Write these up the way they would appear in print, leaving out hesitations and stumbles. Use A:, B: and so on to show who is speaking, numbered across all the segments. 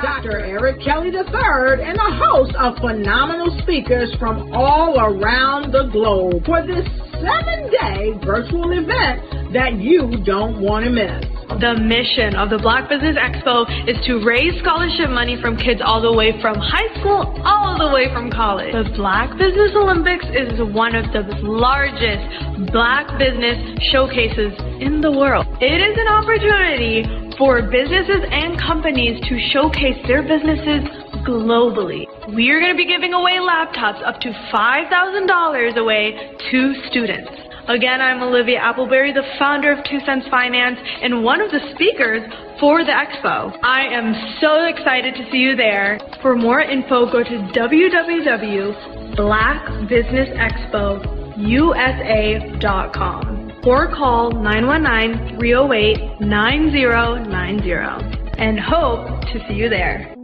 A: Dr. Eric Kelly III and a host of phenomenal speakers from all around the globe for this 7-day virtual event that you don't want to miss.
B: The mission of the Black Business Expo is to raise scholarship money from kids all the way from high school all the way from college. The Black Business Olympics is one of the largest Black business showcases in the world. It is an opportunity for businesses and companies to showcase their businesses globally. We are going to be giving away laptops up to $5,000 away to students. Again, I'm Olivia Appleberry, the founder of 2 Cents Finance and one of the speakers for the expo. I am so excited to see you there. For more info, go to www.blackbusinessexpousa.com or call 919-308-9090 and hope to see you there.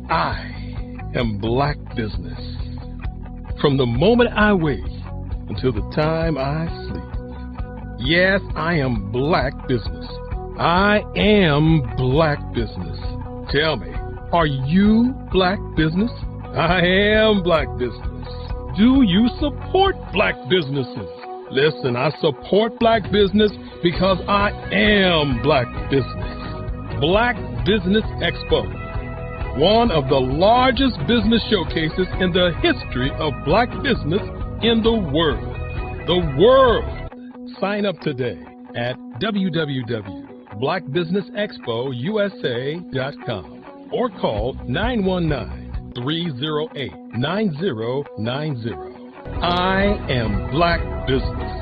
C: I am Black Business. From the moment I wake until the time I sleep. Yes, I am Black Business. I am Black Business. Tell me, are you Black Business? I am Black Business. Do you support Black businesses? Listen, I support Black business because I am Black Business. Black Business Expo, one of the largest business showcases in the history of Black business in the world. The world! Sign up today at www.blackbusinessexpousa.com or call 919-308-9090. I am Black Business.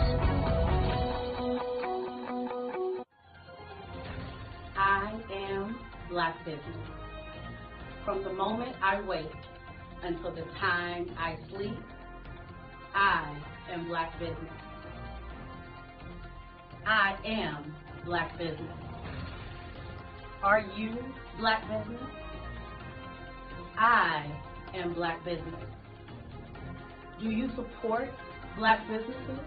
D: I am Black Business. From the moment I wake until the time I sleep, I am Black Business. I am Black Business. Are you Black Business? I am Black Business. Do you support Black businesses?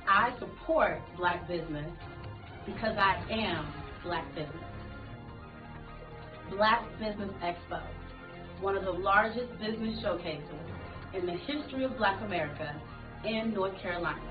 D: I support Black business because I am Black Business. Black Business Expo, one of the largest business showcases in the history of Black America in North Carolina.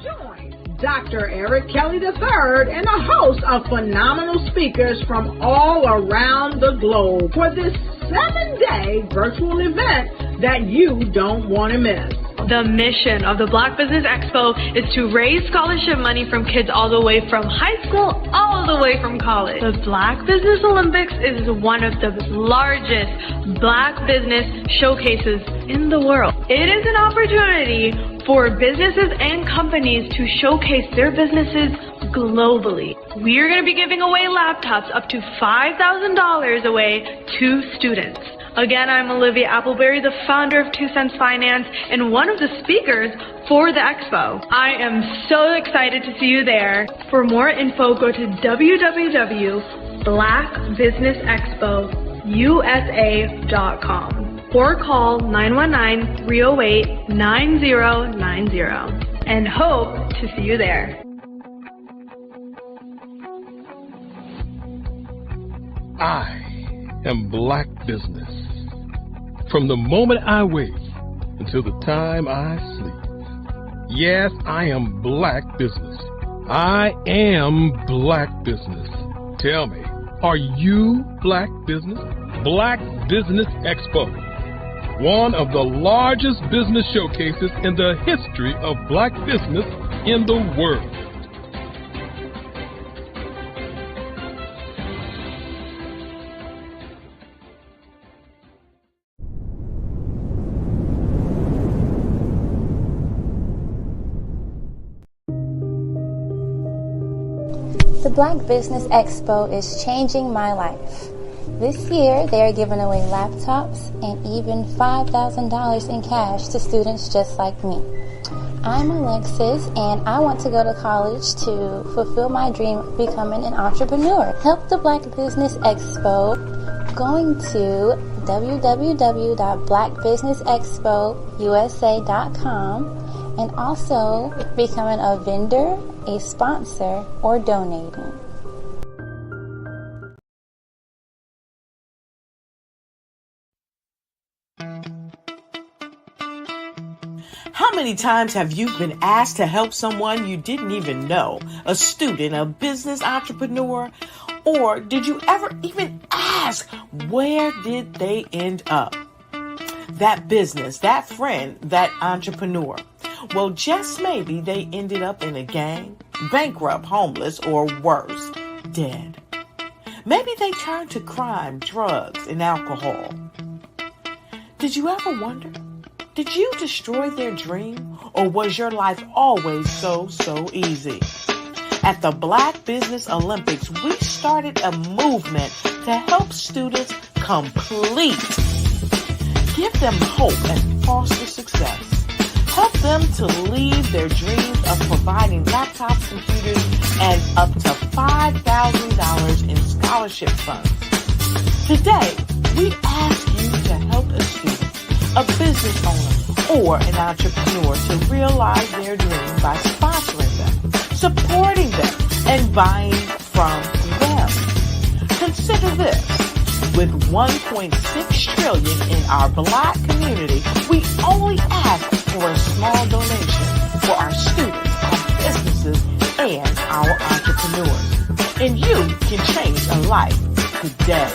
A: Join Dr. Eric Kelly III and a host of phenomenal speakers from all around the globe for this 7-day virtual event that you don't want to miss.
B: The mission of the Black Business Expo is to raise scholarship money from kids all the way from high school all the way from college. The Black Business Olympics is one of the largest Black business showcases in the world. It is an opportunity for businesses and companies to showcase their businesses globally. We are going to be giving away laptops up to $5,000 away to students. Again, I'm Olivia Appleberry, the founder of 2 Cents Finance and one of the speakers for the expo. I am so excited to see you there. For more info, go to www.blackbusinessexpousa.com or call 919-308-9090 and hope to see you there.
C: I am Black Business. From the moment I wake until the time I sleep. Yes, I am Black Business. I am Black Business. Tell me, are you Black Business? Black Business Expo, one of the largest business showcases in the history of Black business in the world.
E: The Black Business Expo is changing my life. This year, they are giving away laptops and even $5,000 in cash to students just like me. I'm Alexis, and I want to go to college to fulfill my dream of becoming an entrepreneur. Help the Black Business Expo going to www.blackbusinessexpousa.com and also becoming a vendor, a sponsor, or donating.
F: How many times have you been asked to help someone you didn't even know, a student, a business entrepreneur, or did you ever even ask, where did they end up? That business, that friend, that entrepreneur. Well, just maybe they ended up in a gang, bankrupt, homeless, or worse, dead. Maybe they turned to crime, drugs, and alcohol. Did you ever wonder? Did you destroy their dream, or was your life always so easy? At the Black Business Olympics, we started a movement to help students complete. Give them hope and foster success. Help them to leave their dreams of providing laptops, computers, and up to $5,000 in scholarship funds. Today, we ask you to help a student, a business owner, or an entrepreneur to realize their dream by sponsoring them, supporting them, and buying from them. Consider this. With $1.6 trillion in our Black community, we only ask for a small donation for our students, our businesses, and our entrepreneurs. And you can change a life today.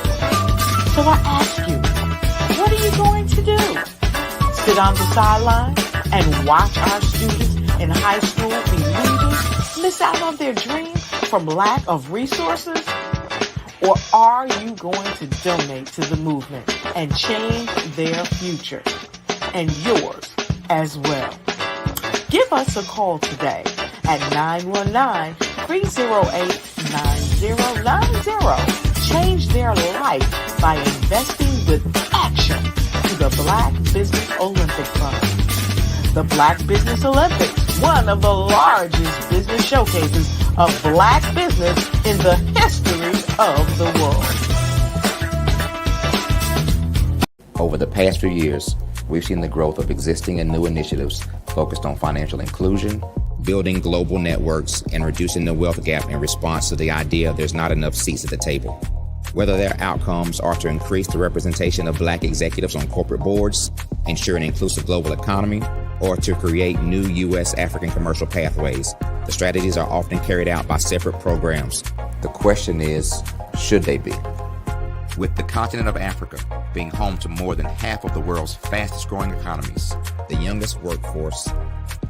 F: So I ask you, what are you going to do? Sit on the sideline and watch our students in high school be leaders, miss out on their dream from lack of resources? Or are you going to donate to the movement and change their future and yours as well? Give us a call today at 919-308-9090. Change their life by investing with action to the Black Business Olympic Fund. The Black Business Olympics, one of the largest business showcases of Black business in the history of the world.
G: Over the past few years, we've seen the growth of existing and new initiatives focused on financial inclusion, building global networks, and reducing the wealth gap in response to the idea there's not enough seats at the table. Whether their outcomes are to increase the representation of Black executives on corporate boards, ensure an inclusive global economy, or to create new U.S.-African commercial pathways, the strategies are often carried out by separate programs. The question is, should they be? With the continent of Africa being home to more than half of the world's fastest-growing economies, the youngest workforce,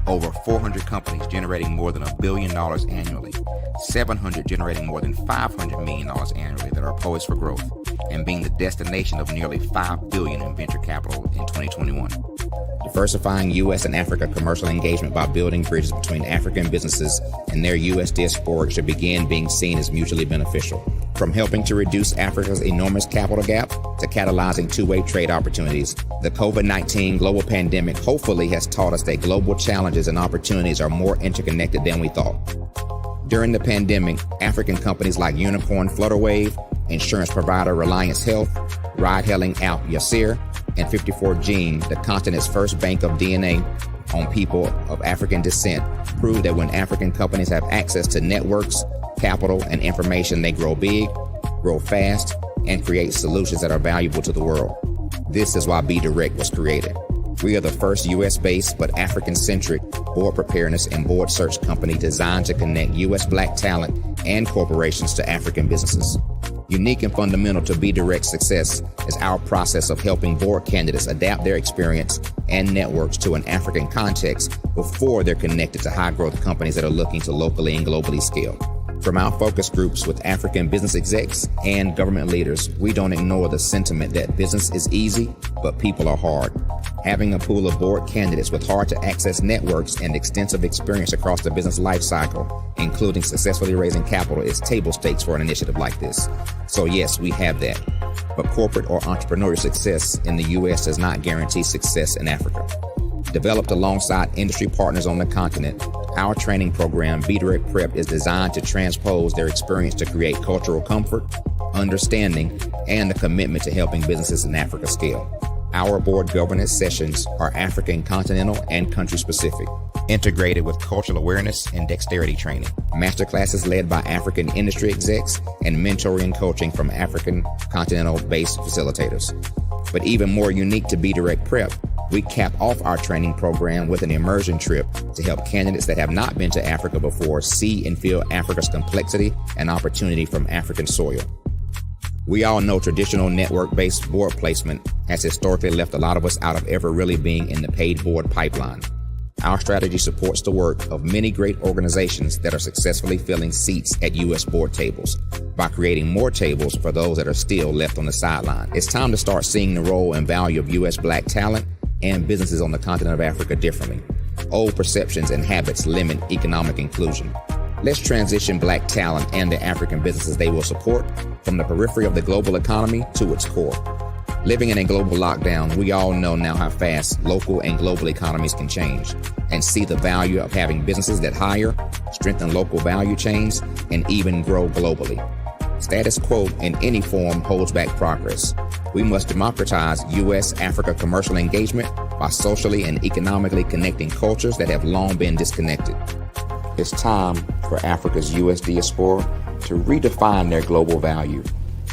G: over 400 companies generating more than $1 billion annually, 700 generating more than $500 million annually that are poised for growth, and being the destination of nearly $5 billion in venture capital in 2021. Diversifying U.S. and Africa commercial engagement by building bridges between African businesses and their U.S. diaspora should begin being seen as mutually beneficial. From helping to reduce Africa's enormous capital gap to catalyzing two-way trade opportunities, the COVID-19 global pandemic hopefully has taught us that global challenges and opportunities are more interconnected than we thought. During the pandemic, African companies like Unicorn Flutterwave, insurance provider Reliance Health, ride-hailing app Yasir, and 54Gene, the continent's first bank of DNA on people of African descent, proved that when African companies have access to networks, capital, and information, they grow big, grow fast, and create solutions that are valuable to the world. This is why Be Direct was created. We are the first U.S.-based but African-centric board preparedness and board search company designed to connect U.S. Black talent and corporations to African businesses. Unique and fundamental to Be Direct's success is our process of helping board candidates adapt their experience and networks to an African context before they're connected to high-growth companies that are looking to locally and globally scale. From our focus groups with African business execs and government leaders, we don't ignore the sentiment that business is easy, but people are hard. Having a pool of board candidates with hard-to-access networks and extensive experience across the business lifecycle, including successfully raising capital, is table stakes for an initiative like this. So yes, we have that. But corporate or entrepreneurial success in the U.S. does not guarantee success in Africa. Developed alongside industry partners on the continent, our training program, Be Direct Prep, is designed to transpose their experience to create cultural comfort, understanding, and the commitment to helping businesses in Africa scale. Our board governance sessions are African, continental, and country specific. integrated with cultural awareness and dexterity training. Masterclasses led by African industry execs and mentoring and coaching from African continental-based facilitators. But even more unique to Be Direct Prep, we cap off our training program with an immersion trip to help candidates that have not been to Africa before see and feel Africa's complexity and opportunity from African soil. We all know traditional network-based board placement has historically left a lot of us out of ever really being in the paid board pipeline. Our strategy supports the work of many great organizations that are successfully filling seats at U.S. board tables by creating more tables for those that are still left on the sideline. It's time to start seeing the role and value of U.S. Black talent and businesses on the continent of Africa differently. Old perceptions and habits limit economic inclusion. Let's transition Black talent and the African businesses they will support from the periphery of the global economy to its core. Living in a global lockdown, we all know now how fast local and global economies can change and see the value of having businesses that hire, strengthen local value chains, and even grow globally. Status quo in any form holds back progress. We must democratize U.S.-Africa commercial engagement by socially and economically connecting cultures that have long been disconnected. It's time for Africa's U.S. diaspora to redefine their global value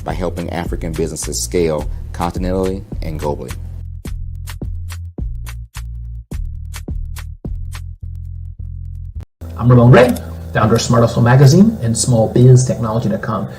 G: by helping African businesses scale continentally and globally.
H: I'm Ramon Ray, founder of Smart Hustle Magazine and smallbiztechnology.com.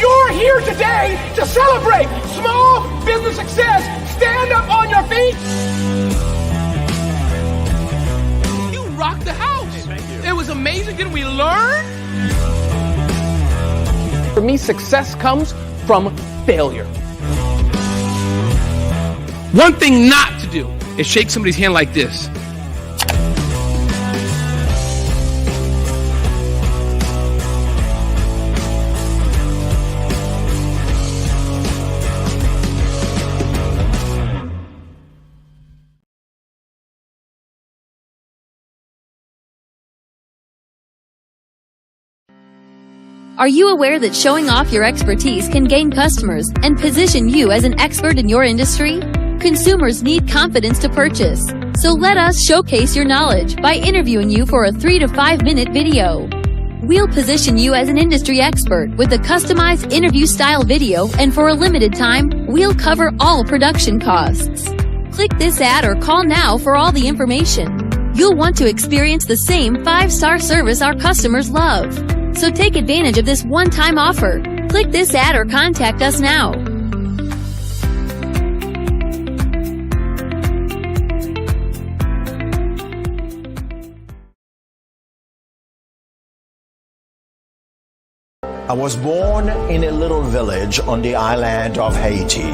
I: You're here today to celebrate small business success. Stand up on your feet. You rocked the house. It was amazing. Didn't we learn? For me, success comes from failure. One thing not to do is shake somebody's hand like this.
J: Are you aware that showing off your expertise can gain customers and position you as an expert in your industry? Consumers need confidence to purchase, so let us showcase your knowledge by interviewing you for a 3 to 5 minute video. We'll position you as an industry expert with a customized interview-style video, and for a limited time, we'll cover all production costs. Click this ad or call now for all the information. You'll want to experience the same 5-star service our customers love. So take advantage of this one-time offer. Click this ad or contact us now.
K: I was born in a little village on the island of Haiti.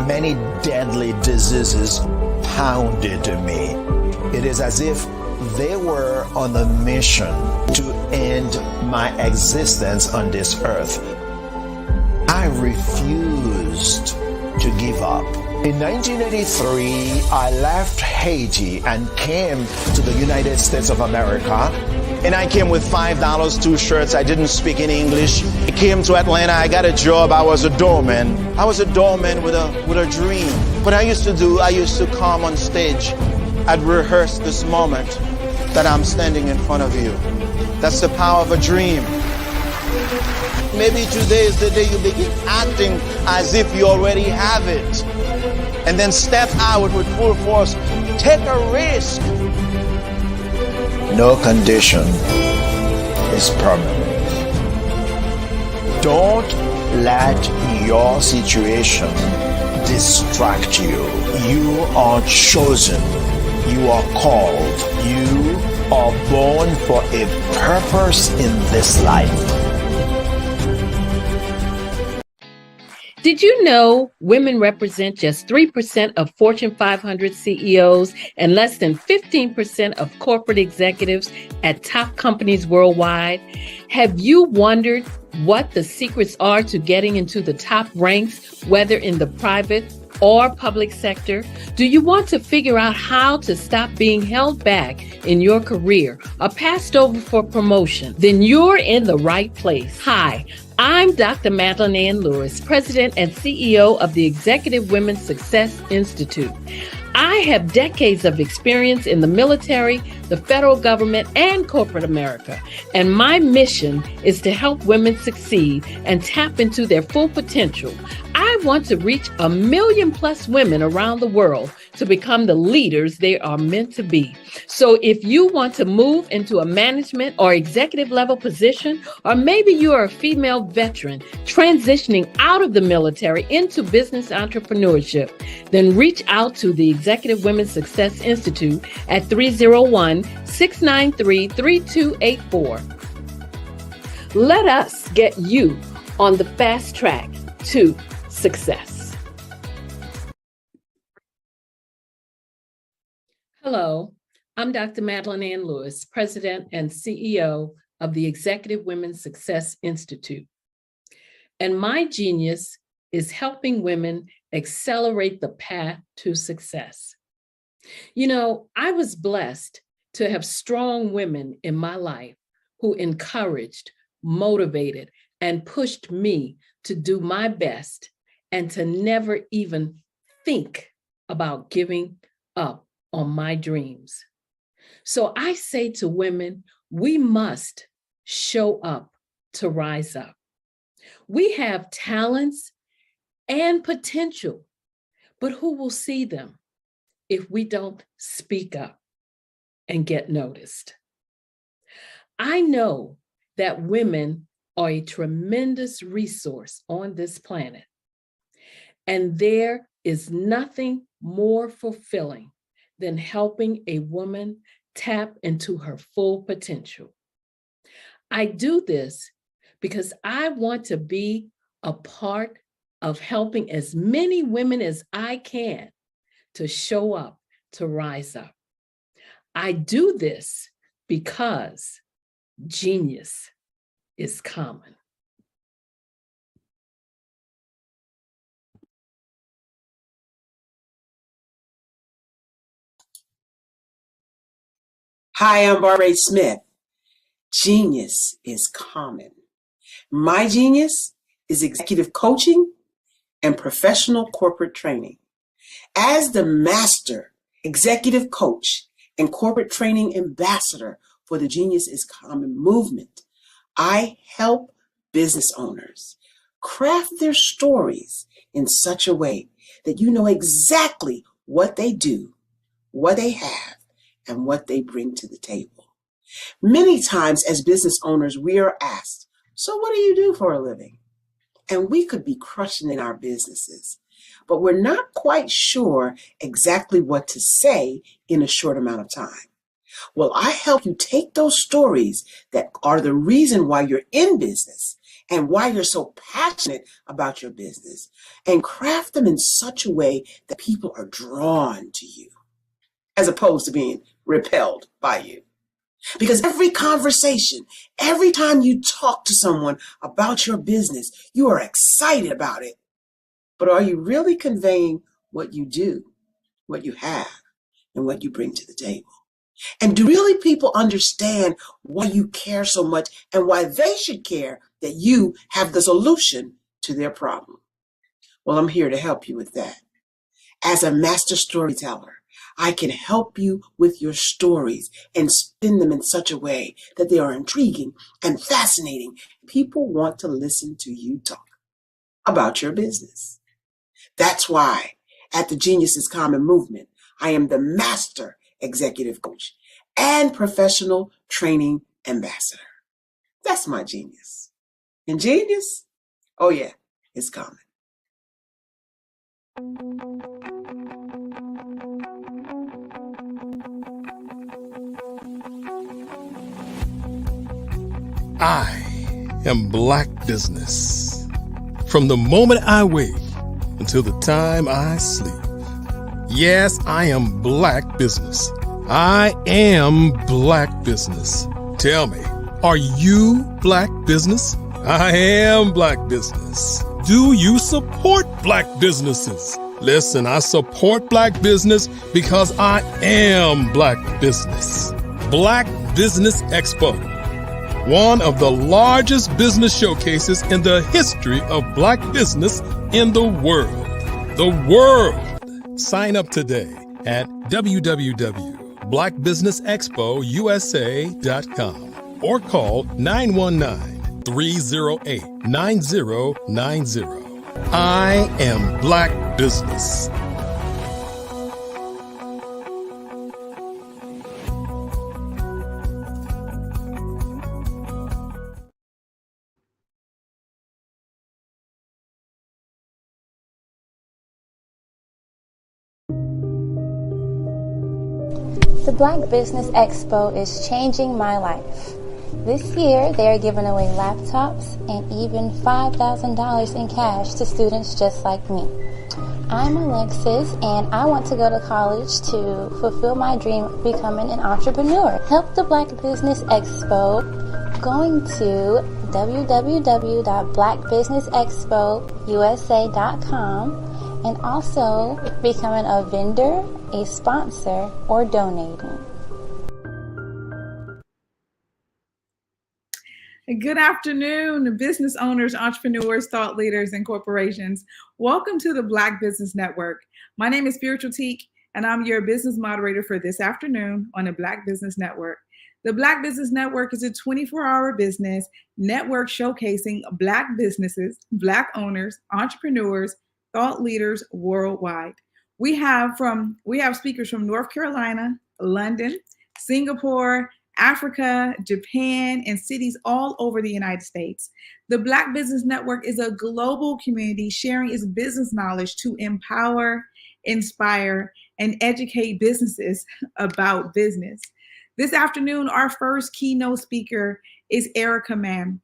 K: Many deadly diseases pounded me. It is as if they were on a mission to end my existence on this earth. I refused to give up. In 1983, I left Haiti and came to the United States of America. And I came with $5, 2 shirts. I didn't speak any English. I came to Atlanta. I got a job. I was a doorman. I was a doorman with a dream. What I used to do, I used to come on stage. I'd rehearse this moment that I'm standing in front of you. That's the power of a dream. Maybe today is the day you begin acting as if you already have it. And then step out with full force. Take a risk. No condition is permanent. Don't let your situation distract you. You are chosen. You are called. You are born for a purpose in this life.
L: Did you know women represent just 3% of Fortune 500 CEOs and less than 15% of corporate executives at top companies worldwide? Have you wondered what the secrets are to getting into the top ranks, whether in the private or public sector? Do you want to figure out how to stop being held back in your career or passed over for promotion? Then you're in the right place. Hi, I'm Dr. Madeline Ann Lewis, President and CEO of the Executive Women's Success Institute. I have decades of experience in the military, the federal government, and corporate America. And my mission is to help women succeed and tap into their full potential. I want to reach 1 million+ women around the world to become the leaders they are meant to be. So if you want to move into a management or executive level position, or maybe you are a female veteran transitioning out of the military into business entrepreneurship, then reach out to the Executive Women's Success Institute at 301-693-3284. Let us get you on the fast track to success. Hello, I'm Dr. Madeline Ann Lewis, President and CEO of the Executive Women's Success Institute. And my genius is helping women accelerate the path to success. You know, I was blessed to have strong women in my life who encouraged, motivated, and pushed me to do my best and to never even think about giving up on my dreams. So I say to women, we must show up to rise up. We have talents and potential, but who will see them if we don't speak up and get noticed? I know that women are a tremendous resource on this planet, and there is nothing more fulfilling than helping a woman tap into her full potential. I do this because I want to be a part of helping as many women as I can to show up, to rise up. I do this because genius is common.
M: Hi, I'm Barbara Smith. Genius is common. My genius is executive coaching and professional corporate training. As the master executive coach and corporate training ambassador for the Genius is Common movement, I help business owners craft their stories in such a way that you know exactly what they do, what they have, and what they bring to the table. Many times as business owners, we are asked, so what do you do for a living? And we could be crushing in our businesses, but we're not quite sure exactly what to say in a short amount of time. Well, I help you take those stories that are the reason why you're in business and why you're so passionate about your business and craft them in such a way that people are drawn to you as opposed to being repelled by you. Because every conversation, every time you talk to someone about your business, you are excited about it. But are you really conveying what you do, what you have, and what you bring to the table? And do really people understand why you care so much and why they should care that you have the solution to their problem? Well, I'm here to help you with that. As a master storyteller, I can help you with your stories and spin them in such a way that they are intriguing and fascinating. People want to listen to you talk about your business. That's why at the Genius is Common movement, I am the master executive coach and professional training ambassador. That's my genius. And genius? Oh yeah, it's common.
C: I am Black Business. From the moment I wake until the time I sleep. Yes, I am Black Business. I am Black Business. Tell me, are you Black Business? I am Black business. Do you support Black businesses? Listen, I support Black business because I am Black business. Black Business Expo, one of the largest business showcases in the history of Black business in the world. The world! Sign up today at www.blackbusinessexpousa.com or call 919-308-9090. I am Black business.
E: The Black Business Expo is changing my life. This year, they are giving away laptops and even $5,000 in cash to students just like me. I'm Alexis, and I want to go to college to fulfill my dream of becoming an entrepreneur. Help the Black Business Expo going to www.blackbusinessexpousa.com and also becoming a vendor, a sponsor, or donating.
A: Good afternoon, business owners, entrepreneurs, thought leaders, and corporations. Welcome to the Black Business Network. My name is Spiritual Teak, and I'm your business moderator for this afternoon on the Black Business Network. The Black Business Network is a 24-hour business network showcasing Black businesses, Black owners, entrepreneurs, thought leaders worldwide. We have speakers from North Carolina, London, Singapore, Africa, Japan, and cities all over the United States. The Black Business Network is a global community sharing its business knowledge to empower, inspire, and educate businesses about business. This afternoon, our first keynote speaker is Erica Mann.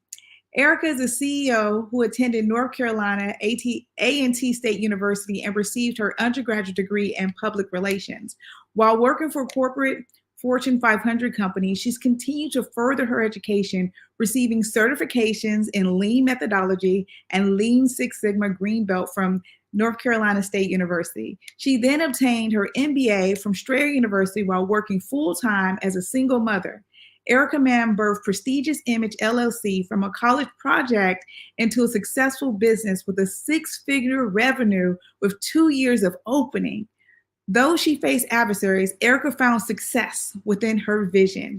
A: Erica is a CEO who attended North Carolina A&T State University and received her undergraduate degree in public relations. While working for corporate Fortune 500 companies, she's continued to further her education, receiving certifications in Lean methodology and Lean Six Sigma Green Belt from North Carolina State University. She then obtained her MBA from Strayer University while working full-time as a single mother. Erica Mann birthed Prestigious Image LLC from a college project into a successful business with a six-figure revenue with 2 years of opening. Though she faced adversaries, Erica found success within her vision.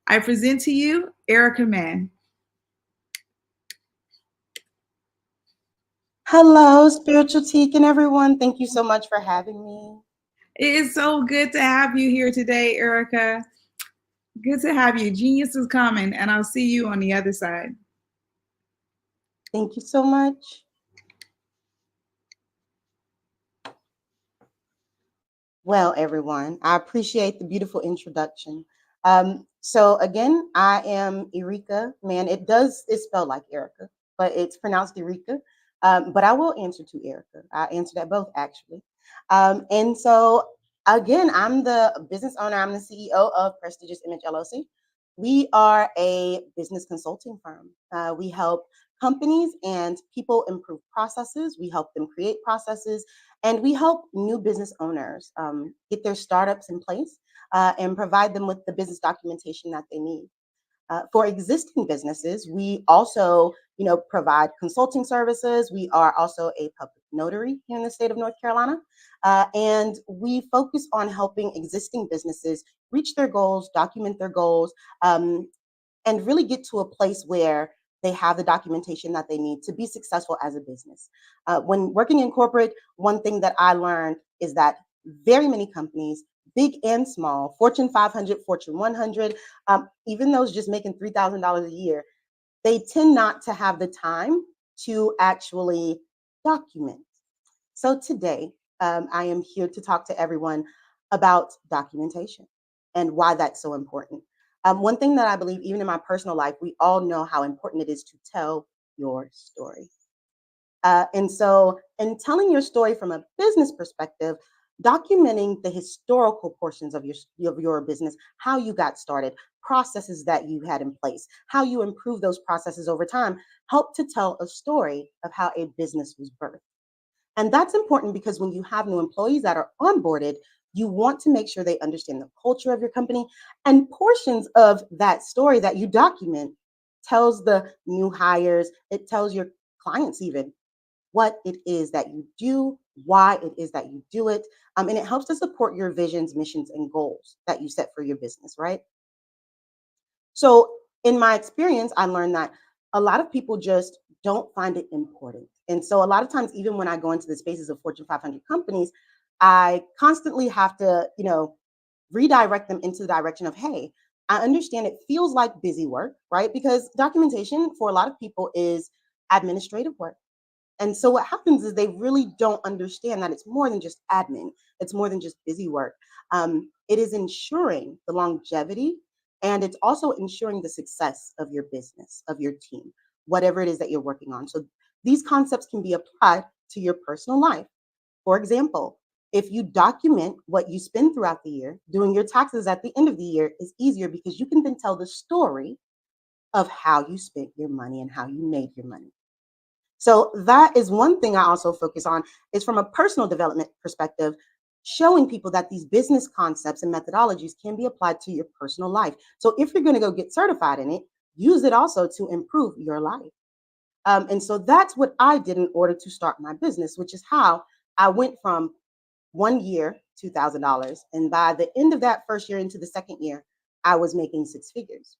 A: I present to you Erica Mann.
N: Hello, Spiritual Teak and everyone. Thank you so much for having me.
A: It is so good to have you here today, Erica. Good to have you. Genius is coming, and I'll see you on the other side.
N: Thank you so much. Well, everyone, I appreciate the beautiful introduction. So again, I am Erica Mann. It's spelled like Erica, but it's pronounced Erica. But I will answer to Erica. I answer that both actually. And so again, I'm the business owner. I'm the CEO of Prestigious Image LLC. We are a business consulting firm. We help companies and people improve processes. We help them create processes, and we help new business owners get their startups in place and provide them with the business documentation that they need. For existing businesses, we also, provide consulting services. We are also a public notary here in the state of North Carolina, and we focus on helping existing businesses reach their goals, document their goals, and really get to a place where they have the documentation that they need to be successful as a business. When working in corporate, one thing that I learned is that very many companies, big and small, Fortune 500, Fortune 100, even those just making $3,000 a year, they tend not to have the time to actually document. So today, I am here to talk to everyone about documentation and why that's so important. One thing that I believe, even in my personal life, we all know how important it is to tell your story. And so in telling your story from a business perspective, documenting the historical portions of your business, how you got started, processes that you had in place, how you improve those processes over time, help to tell a story of how a business was birthed. And that's important because when you have new employees that are onboarded, you want to make sure they understand the culture of your company. And portions of that story that you document tells the new hires, it tells your clients even what it is that you do, why it is that you do it. And it helps to support your visions, missions, and goals that you set for your business, right? So in my experience, I learned that a lot of people just don't find it important. And so a lot of times, even when I go into the spaces of Fortune 500 companies, I constantly have to, redirect them into the direction of, hey, I understand it feels like busy work, right? Because documentation for a lot of people is administrative work. And so what happens is they really don't understand that it's more than just admin. It's more than just busy work. It is ensuring the longevity, and it's also ensuring the success of your business, of your team, whatever it is that you're working on. So these concepts can be applied to your personal life. For example, if you document what you spend throughout the year, doing your taxes at the end of the year is easier because you can then tell the story of how you spent your money and how you made your money. So that is one thing I also focus on, is from a personal development perspective, showing people that these business concepts and methodologies can be applied to your personal life. So if you're going to go get certified in it, use it also to improve your life. And so that's what I did in order to start my business, which is how I went from 1 year, $2,000. And by the end of that first year into the second year, I was making six figures.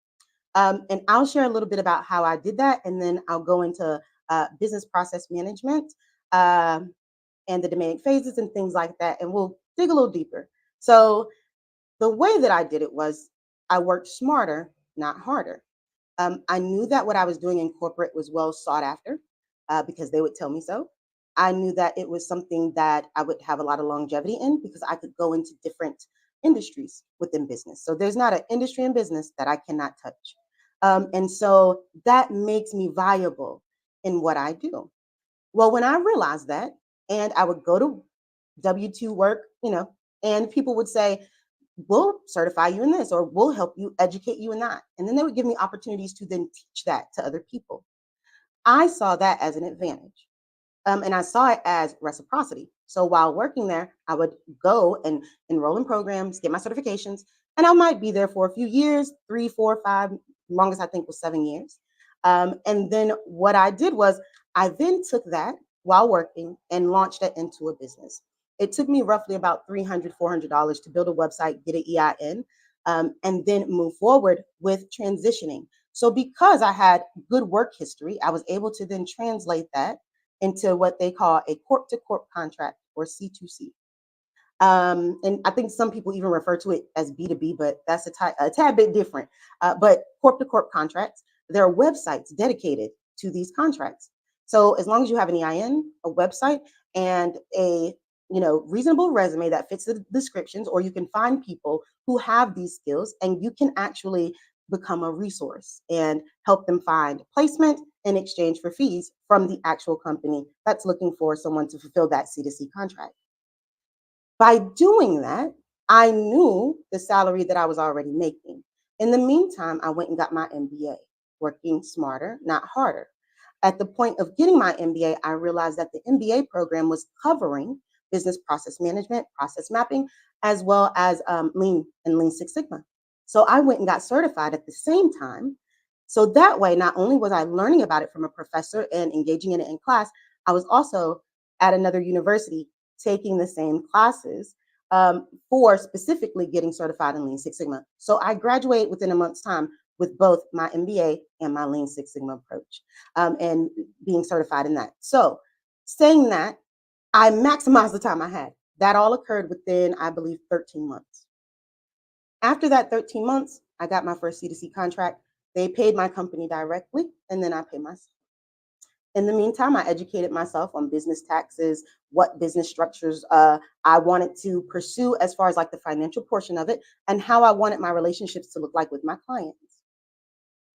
N: And I'll share a little bit about how I did that. And then I'll go into business process management and the demand phases and things like that. And we'll dig a little deeper. So the way that I did it was I worked smarter, not harder. I knew that what I was doing in corporate was well sought after because they would tell me so. I knew that it was something that I would have a lot of longevity in because I could go into different industries within business. So there's not an industry in business that I cannot touch. And so that makes me viable in what I do. Well, when I realized that, and I would go to W-2 work, and people would say, we'll certify you in this, or we'll help you educate you in that. And then they would give me opportunities to then teach that to other people. I saw that as an advantage. And I saw it as reciprocity. So while working there, I would go and enroll in programs, get my certifications, and I might be there for a few years, 3, 4, 5, longest I think was 7 years. And then what I did was I then took that while working and launched it into a business. It took me roughly about $300, $400 to build a website, get an EIN, and then move forward with transitioning. So because I had good work history, I was able to then translate that into what they call a corp-to-corp contract, or C2C. And I think some people even refer to it as B2B, but that's a tad bit different. But corp-to-corp contracts, there are websites dedicated to these contracts. So as long as you have an EIN, a website, and a reasonable resume that fits the descriptions, or you can find people who have these skills, and you can actually become a resource and help them find placement in exchange for fees from the actual company that's looking for someone to fulfill that C2C contract. By doing that, I knew the salary that I was already making. In the meantime, I went and got my MBA, working smarter, not harder. At the point of getting my MBA, I realized that the MBA program was covering business process management, process mapping, as well as Lean and Lean Six Sigma. So I went and got certified at the same time. So that way, not only was I learning about it from a professor and engaging in it in class, I was also at another university taking the same classes for specifically getting certified in Lean Six Sigma. So I graduated within a month's time with both my MBA and my Lean Six Sigma approach and being certified in that. So saying that, I maximized the time I had. That all occurred within, I believe, 13 months. After that 13 months, I got my first C2C contract. They paid my company directly, and then I paid myself. In the meantime, I educated myself on business taxes, what business structures I wanted to pursue as far as like the financial portion of it, and how I wanted my relationships to look like with my clients.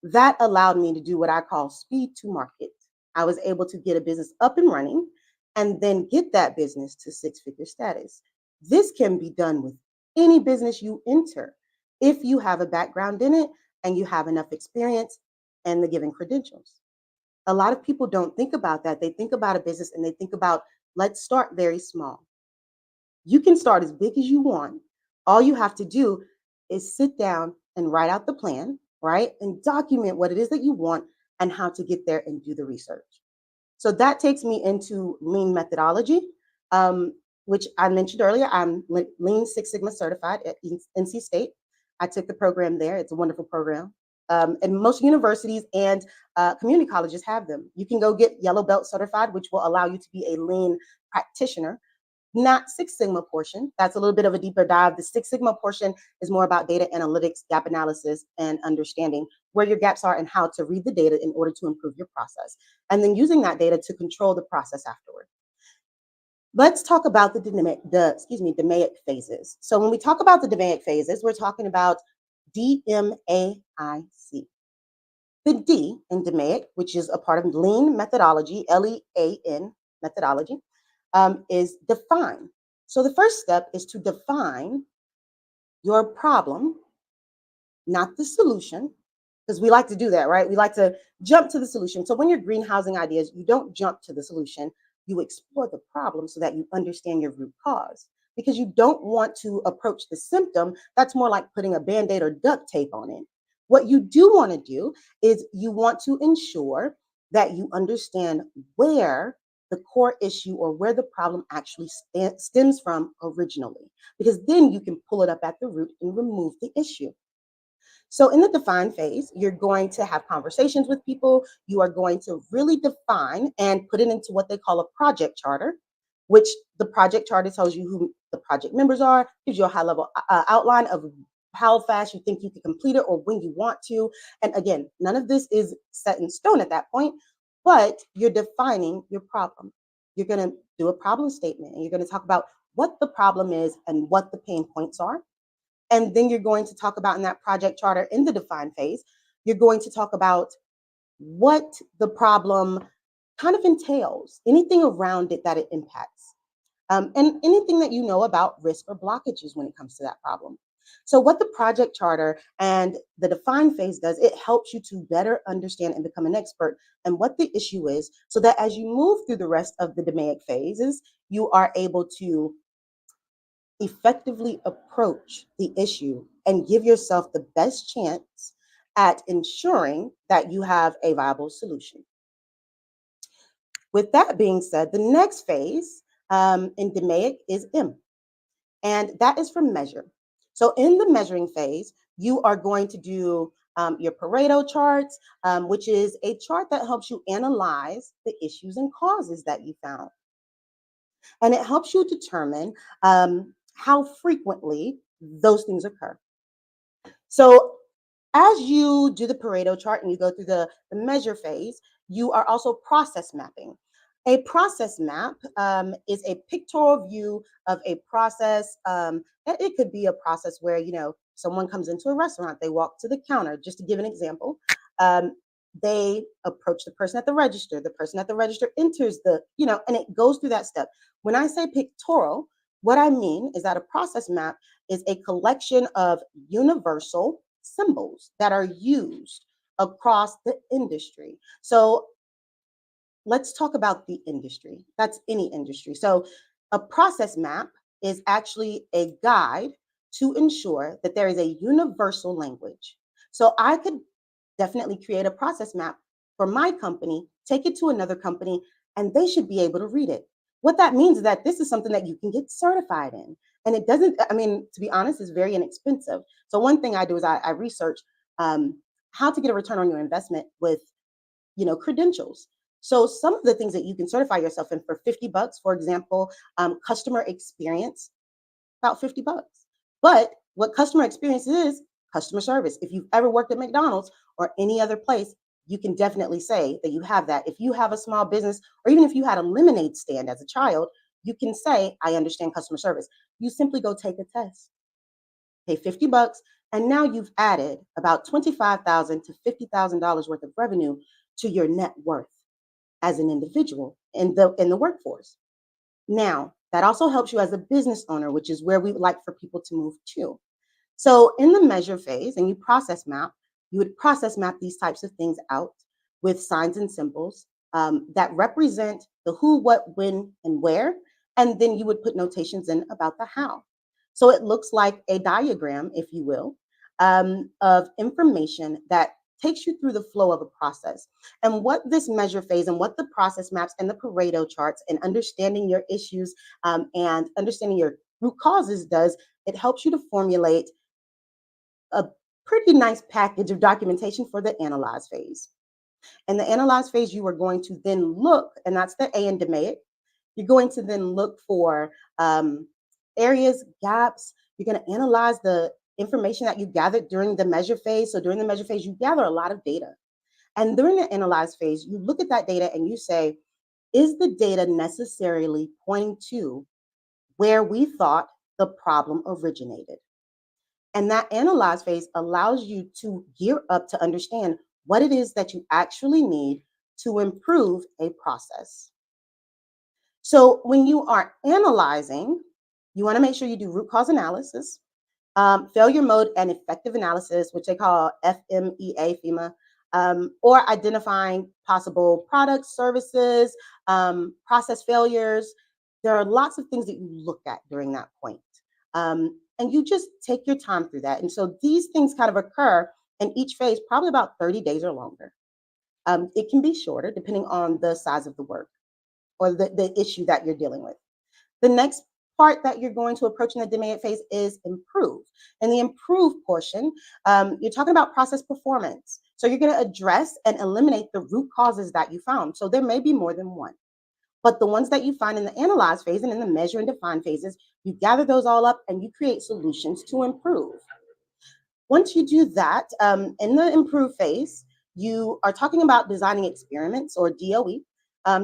N: That allowed me to do what I call speed to market. I was able to get a business up and running and then get that business to six-figure status. This can be done with any business you enter if you have a background in it and you have enough experience and the given credentials. A lot of people don't think about that. They think about a business and they think about, let's start very small. You can start as big as you want. All you have to do is sit down and write out the plan, right? And document what it is that you want and how to get there and do the research. So that takes me into lean methodology, which I mentioned earlier. I'm Lean Six Sigma certified at NC State. I took the program there. It's a wonderful program. And most universities and community colleges have them. You can go get Yellow Belt certified, which will allow you to be a lean practitioner. Not Six Sigma portion. That's a little bit of a deeper dive. The Six Sigma portion is more about data analytics, gap analysis, and understanding where your gaps are and how to read the data in order to improve your process. And then using that data to control the process afterward. Let's talk about the DMAIC phases. So when we talk about the DMAIC phases, we're talking about DMAIC. The D in DMAIC, which is a part of lean methodology, LEAN methodology, is define. So the first step is to define your problem, not the solution, because we like to do that, right? We like to jump to the solution. So when you're greenhousing ideas, you don't jump to the solution. You explore the problem so that you understand your root cause, because you don't want to approach the symptom. That's more like putting a Band-Aid or duct tape on it. What you do want to do is you want to ensure that you understand where the core issue or where the problem actually stems from originally, because then you can pull it up at the root and remove the issue. So in the define phase, you're going to have conversations with people. You are going to really define and put it into what they call a project charter, which the project charter tells you who the project members are, gives you a high level outline of how fast you think you can complete it or when you want to. And again, none of this is set in stone at that point, but you're defining your problem. You're going to do a problem statement and you're going to talk about what the problem is and what the pain points are. And then you're going to talk about in that project charter in the define phase, you're going to talk about what the problem kind of entails, anything around it that it impacts, and anything that you know about risk or blockages when it comes to that problem. So what the project charter and the define phase does, it helps you to better understand and become an expert in what the issue is, so that as you move through the rest of the DMAIC phases, you are able to effectively approach the issue and give yourself the best chance at ensuring that you have a viable solution. With that being said, the next phase in DMAIC is M, and that is for measure. So in the measuring phase, you are going to do your Pareto charts, which is a chart that helps you analyze the issues and causes that you found. And it helps you determine how frequently those things occur. So as you do the Pareto chart and you go through the measure phase, you are also process mapping. A process map is a pictorial view of a process. It could be a process where, someone comes into a restaurant, they walk to the counter, just to give an example. They approach the person at the register enters and it goes through that step. When I say pictorial, what I mean is that a process map is a collection of universal symbols that are used across the industry. So let's talk about the industry. That's any industry. So a process map is actually a guide to ensure that there is a universal language. So I could definitely create a process map for my company, take it to another company, and they should be able to read it. What that means is that this is something that you can get certified in. And it doesn't, to be honest, it's very inexpensive. So one thing I do is I research how to get a return on your investment with, credentials. So some of the things that you can certify yourself in for $50, for example, customer experience, about $50. But what customer experience is, customer service. If you've ever worked at McDonald's or any other place, you can definitely say that you have that. If you have a small business, or even if you had a lemonade stand as a child, you can say, I understand customer service. You simply go take a test, pay $50, and now you've added about $25,000 to $50,000 worth of revenue to your net worth as an individual in the workforce. Now, That also helps you as a business owner, which is where we would like for people to move to. So in the measure phase, and you would process map these types of things out with signs and symbols that represent the who, what, when, and where. And then you would put notations in about the how. So it looks like a diagram, if you will, of information that takes you through the flow of a process. And what this measure phase and what the process maps and the Pareto charts and understanding your issues and understanding your root causes does, it helps you to formulate a pretty nice package of documentation for the analyze phase. In the analyze phase, you are going to then look, and that's the A in DMAIC, you're going to then look for areas, gaps. You're going to analyze the information that you gathered during the measure phase. So during the measure phase, you gather a lot of data. And during the analyze phase, you look at that data and you say, is the data necessarily pointing to where we thought the problem originated? And that analyze phase allows you to gear up to understand what it is that you actually need to improve a process. So when you are analyzing, you want to make sure you do root cause analysis, failure mode and effective analysis, which they call FMEA, or identifying possible products, services, process failures. There are lots of things that you look at during that point. And you just take your time through that. And so these things kind of occur in each phase, probably about 30 days or longer. It can be shorter depending on the size of the work or the issue that you're dealing with. The next part that you're going to approach in the DMAIC phase is improve. In the improve portion, you're talking about process performance. So you're going to address and eliminate the root causes that you found. So there may be more than one. But the ones that you find in the analyze phase and in the measure and define phases, you gather those all up and you create solutions to improve. Once you do that, in the improve phase, you are talking about designing experiments or DOE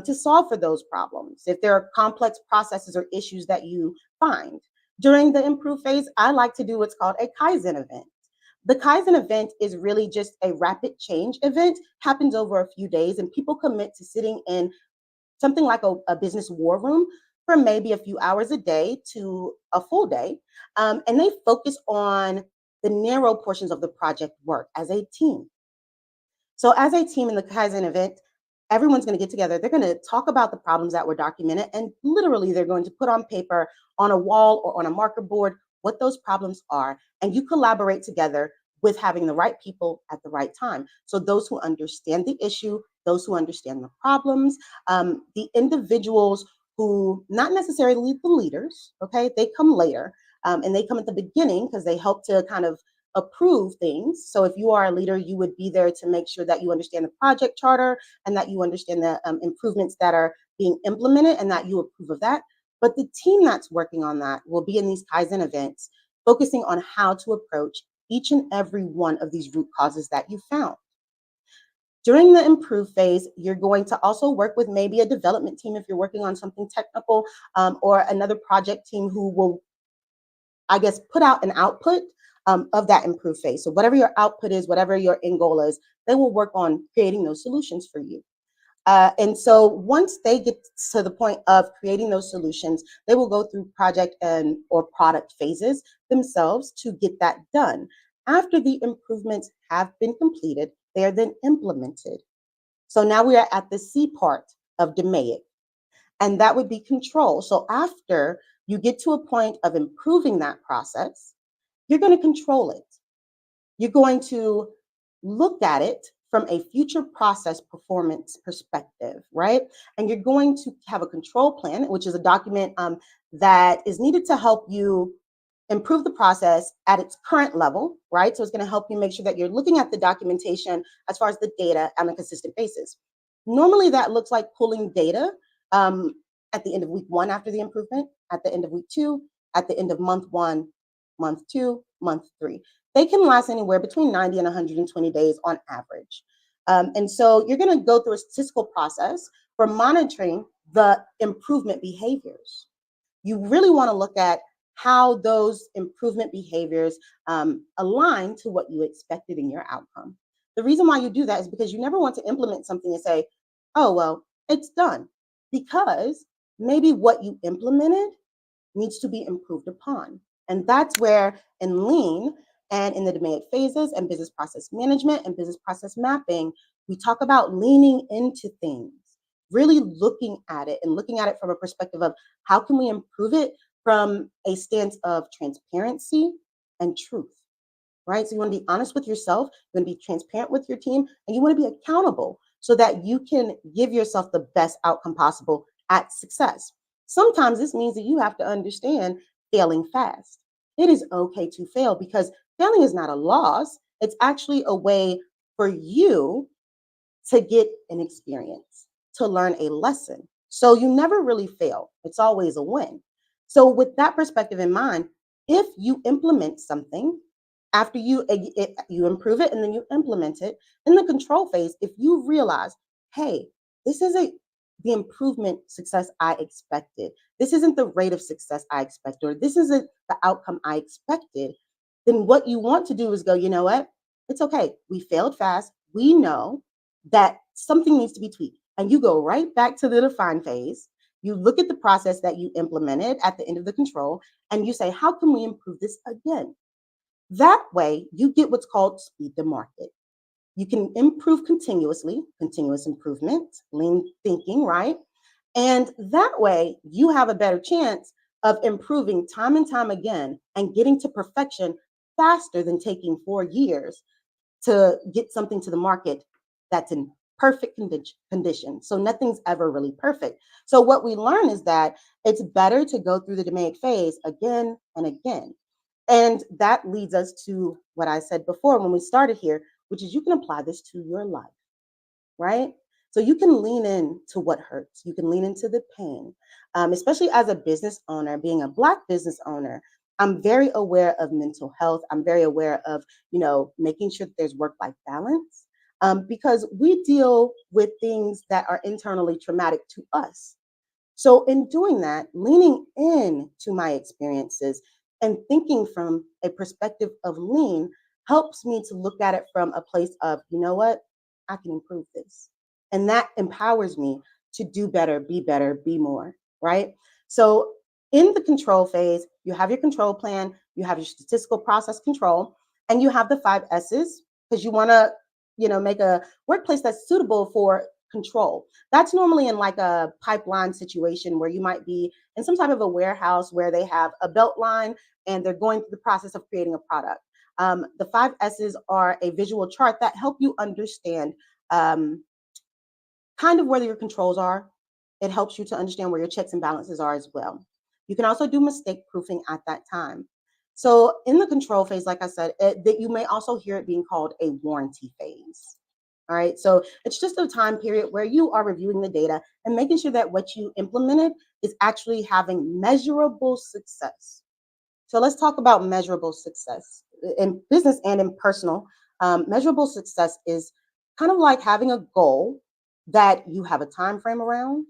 N: to solve for those problems. If there are complex processes or issues that you find. During the improve phase, I like to do what's called a Kaizen event. The Kaizen event is really just a rapid change event, happens over a few days, and people commit to sitting in something like a business war room for maybe a few hours a day to a full day. And they focus on the narrow portions of the project work as a team. So as a team in the Kaizen event, everyone's going to get together. They're going to talk about the problems that were documented, and literally they're going to put on paper, on a wall or on a marker board, what those problems are. And you collaborate together with having the right people at the right time. So those who understand the issue, those who understand the problems, the individuals who, not necessarily the leaders, okay, they come later, and they come at the beginning because they help to kind of approve things. So if you are a leader, you would be there to make sure that you understand the project charter and that you understand the improvements that are being implemented and that you approve of that. But the team that's working on that will be in these Kaizen events, focusing on how to approach each and every one of these root causes that you found. During the improve phase, you're going to also work with maybe a development team if you're working on something technical, or another project team who will, I guess, put out an output of that improve phase. So whatever your output is, whatever your end goal is, they will work on creating those solutions for you. And so once they get to the point of creating those solutions, they will go through project and or product phases themselves to get that done. After the improvements have been completed, they are then implemented. So now we are at the C part of DMAIC, and that would be control. So after you get to a point of improving that process, you're going to control it. You're going to look at it from a future process performance perspective, right? And you're going to have a control plan, which is a document that is needed to help you improve the process at its current level, right? So it's going to help you make sure that you're looking at the documentation as far as the data on a consistent basis. Normally that looks like pulling data at the end of week 1 after the improvement, at the end of week 2, at the end of month 1, month 2, month 3. They can last anywhere between 90 and 120 days on average. And so you're going to go through a statistical process for monitoring the improvement behaviors. You really want to look at how those improvement behaviors align to what you expected in your outcome. The reason why you do that is because you never want to implement something and say, oh, well, it's done. Because maybe what you implemented needs to be improved upon. And that's where in lean and in the DMAIC phases and business process management and business process mapping, we talk about leaning into things, really looking at it and looking at it from a perspective of how can we improve it from a stance of transparency and truth, right? So you want to be honest with yourself, you want to be transparent with your team, and you want to be accountable so that you can give yourself the best outcome possible at success. Sometimes this means that you have to understand failing fast. It is okay to fail because failing is not a loss. It's actually a way for you to get an experience, to learn a lesson. So you never really fail. It's always a win. So with that perspective in mind, if you implement something, after you improve it and then you implement it, in the control phase, if you realize, hey, this isn't the improvement success I expected, this isn't the rate of success I expected, or this isn't the outcome I expected, then what you want to do is go, you know what? It's okay. We failed fast. We know that something needs to be tweaked. And you go right back to the define phase. You look at the process that you implemented at the end of the control, and you say, how can we improve this again? That way, you get what's called speed to market. You can improve continuously, continuous improvement, lean thinking, right? And that way, you have a better chance of improving time and time again and getting to perfection faster than taking 4 years to get something to the market that's in perfect condition. So nothing's ever really perfect. So what we learn is that it's better to go through the DMAIC phase again and again. And that leads us to what I said before when we started here, which is you can apply this to your life, right? So you can lean into what hurts. You can lean into the pain, especially as a business owner, being a Black business owner. I'm very aware of mental health. I'm very aware of, making sure that there's work-life balance because we deal with things that are internally traumatic to us. So in doing that, leaning in to my experiences and thinking from a perspective of lean helps me to look at it from a place of, you know what, I can improve this. And that empowers me to do better, be more, right? So in the control phase, you have your control plan, you have your statistical process control, and you have the 5 S's because you want to, make a workplace that's suitable for control. That's normally in like a pipeline situation where you might be in some type of a warehouse where they have a belt line and they're going through the process of creating a product. The 5 S's are a visual chart that help you understand kind of where your controls are. It helps you to understand where your checks and balances are as well. You can also do mistake proofing at that time. So in the control phase, like I said, that you may also hear it being called a warranty phase. All right, so it's just a time period where you are reviewing the data and making sure that what you implemented is actually having measurable success. So let's talk about measurable success in business and in personal. Measurable success is kind of like having a goal that you have a time frame around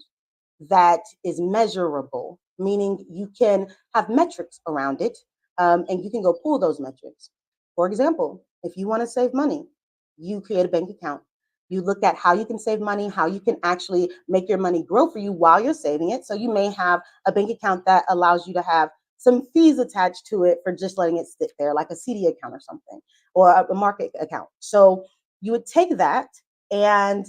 N: that is measurable, meaning you can have metrics around it and you can go pull those metrics. For example, if you want to save money, you create a bank account. You look at how you can save money, how you can actually make your money grow for you while you're saving it. So you may have a bank account that allows you to have some fees attached to it for just letting it sit there, like a CD account or something, or a market account. So you would take that, and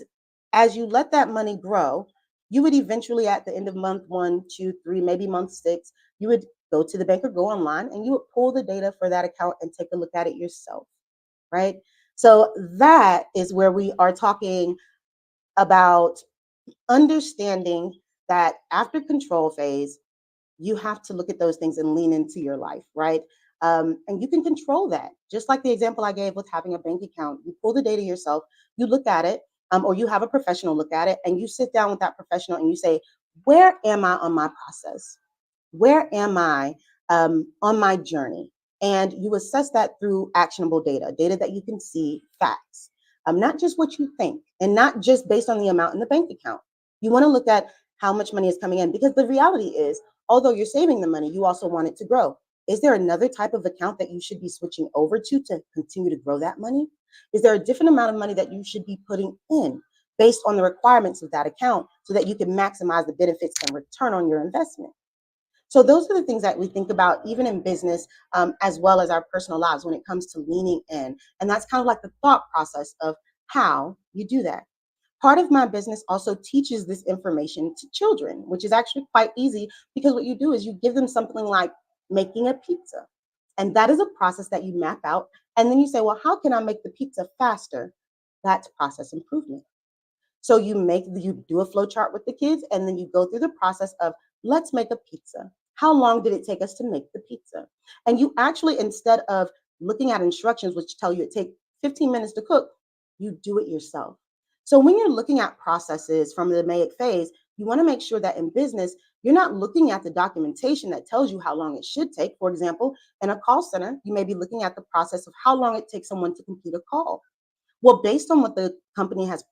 N: as you let that money grow, you would eventually at the end of month 1, 2, 3, maybe month 6, you would go to the bank or go online and you would pull the data for that account and take a look at it yourself, right? So that is where we are talking about understanding that after control phase, you have to look at those things and lean into your life, right? And you can control that. Just like the example I gave with having a bank account, you pull the data yourself, you look at it, or you have a professional look at it, and you sit down with that professional and you say, where am I on my process? Where am I on my journey? And you assess that through actionable data that you can see, facts, not just what you think, and not just based on the amount in the bank account. You want to look at how much money is coming in, because the reality is, although you're saving the money, you also want it to grow. Is there another type of account that you should be switching over to continue to grow that money? Is there a different amount of money that you should be putting in based on the requirements of that account so that you can maximize the benefits and return on your investment? So those are the things that we think about, even in business, as well as our personal lives when it comes to leaning in. And that's kind of like the thought process of how you do that. Part of my business also teaches this information to children, which is actually quite easy because what you do is you give them something like making a pizza. And that is a process that you map out. And then you say, well, how can I make the pizza faster? That's process improvement. So you do a flow chart with the kids, and then you go through the process of let's make a pizza. How long did it take us to make the pizza? And you actually, instead of looking at instructions, which tell you it takes 15 minutes to cook, you do it yourself. So when you're looking at processes from the MAIC phase, you want to make sure that in business, you're not looking at the documentation that tells you how long it should take. For example, in a call center, you may be looking at the process of how long it takes someone to complete a call. Well, based on what the company has,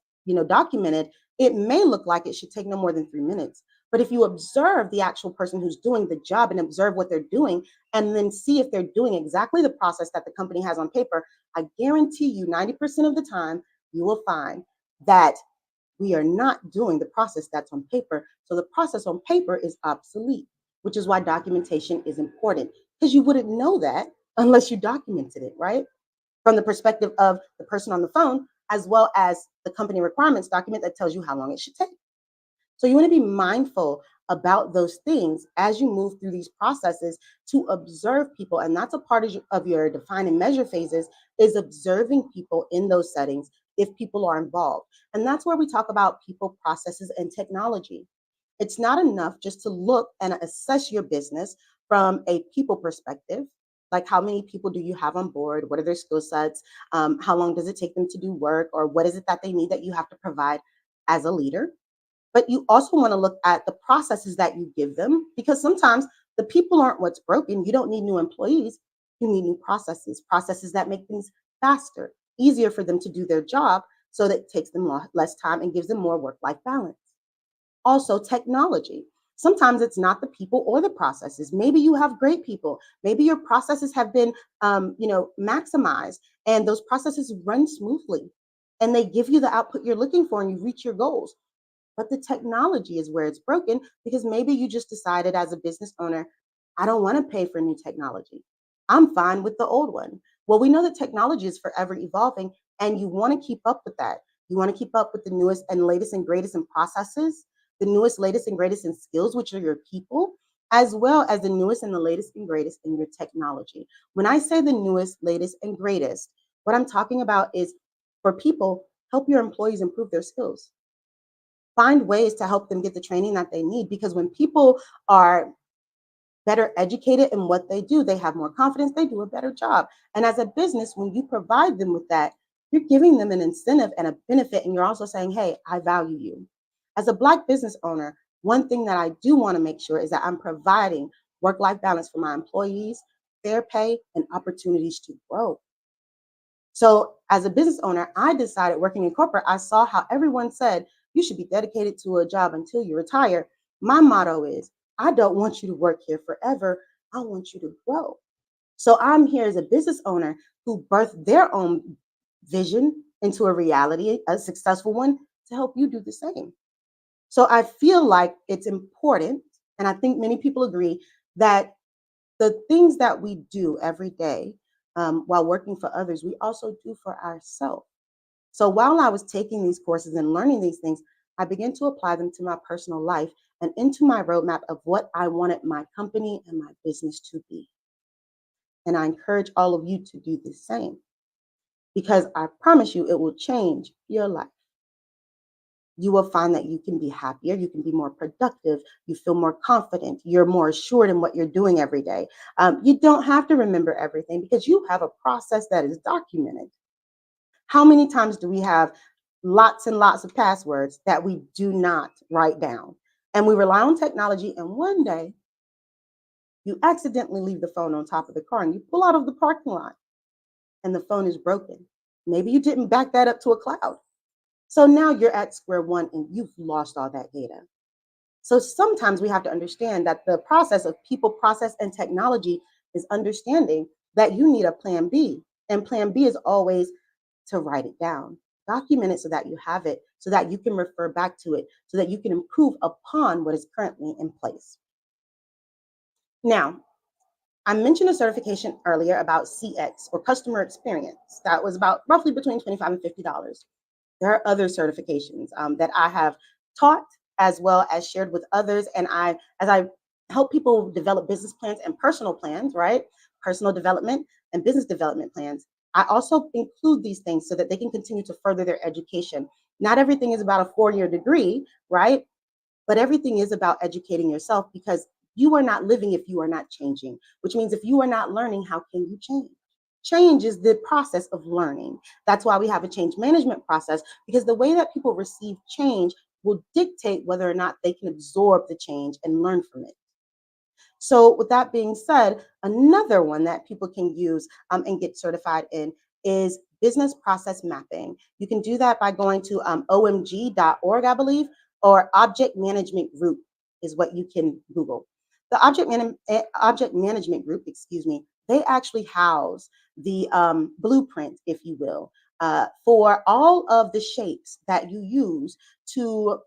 N: documented, it may look like it should take no more than 3 minutes. But if you observe the actual person who's doing the job and observe what they're doing, and then see if they're doing exactly the process that the company has on paper, I guarantee you 90% of the time, you will find that we are not doing the process that's on paper. So the process on paper is obsolete, which is why documentation is important, because you wouldn't know that unless you documented it, right? From the perspective of the person on the phone, as well as the company requirements document that tells you how long it should take. So you want to be mindful about those things as you move through these processes to observe people. And that's a part of your define and measure phases, is observing people in those settings if people are involved. And that's where we talk about people, processes, and technology. It's not enough just to look and assess your business from a people perspective. Like, how many people do you have on board? What are their skill sets? How long does it take them to do work? Or what is it that they need that you have to provide as a leader? But you also want to look at the processes that you give them, because sometimes the people aren't what's broken. You don't need new employees. You need new processes that make things faster, easier for them to do their job so that it takes them less time and gives them more work-life balance. Also, technology. Sometimes it's not the people or the processes. Maybe you have great people. Maybe your processes have been, maximized, and those processes run smoothly, and they give you the output you're looking for, and you reach your goals. But the technology is where it's broken, because maybe you just decided as a business owner, I don't want to pay for new technology. I'm fine with the old one. Well, we know that technology is forever evolving, and you want to keep up with that. You want to keep up with the newest and latest and greatest in processes, the newest, latest, and greatest in skills, which are your people, as well as the newest and the latest and greatest in your technology. When I say the newest, latest, and greatest, what I'm talking about is, for people, help your employees improve their skills. Find ways to help them get the training that they need, because when people are better educated in what they do, they have more confidence, they do a better job. And as a business, when you provide them with that, you're giving them an incentive and a benefit, and you're also saying, hey, I value you. As a Black business owner, one thing that I do want to make sure is that I'm providing work-life balance for my employees, fair pay, and opportunities to grow. So as a business owner, I decided, working in corporate, I saw how everyone said you should be dedicated to a job until you retire. My motto is, I don't want you to work here forever. I want you to grow. So I'm here as a business owner who birthed their own vision into a reality, a successful one, to help you do the same. So I feel like it's important, and I think many people agree, that the things that we do every day while working for others, we also do for ourselves. So while I was taking these courses and learning these things, I began to apply them to my personal life and into my roadmap of what I wanted my company and my business to be. And I encourage all of you to do the same, because I promise you it will change your life. You will find that you can be happier, you can be more productive, you feel more confident, you're more assured in what you're doing every day. You don't have to remember everything, because you have a process that is documented. How many times do we have lots and lots of passwords that we do not write down? And we rely on technology, and one day you accidentally leave the phone on top of the car, and you pull out of the parking lot and the phone is broken. Maybe you didn't back that up to a cloud. So now you're at square one and you've lost all that data. So sometimes we have to understand that the process of people, process, and technology is understanding that you need a plan B. And plan B is always to write it down, document it so that you have it, so that you can refer back to it, so that you can improve upon what is currently in place. Now, I mentioned a certification earlier about CX or customer experience. That was about roughly between $25 and $50. There are other certifications that I have taught as well as shared with others. And as I help people develop business plans and personal plans, right? Personal development and business development plans. I also include these things so that they can continue to further their education. Not everything is about a 4-year degree, right? But everything is about educating yourself, because you are not living if you are not changing, which means if you are not learning, how can you change? Change is the process of learning. That's why we have a change management process, because the way that people receive change will dictate whether or not they can absorb the change and learn from it. So with that being said, another one that people can use and get certified in is business process mapping. You can do that by going to omg.org, I believe, or Object Management Group is what you can Google. The Object Management Group, they actually house the blueprint, if you will, for all of the shapes that you use to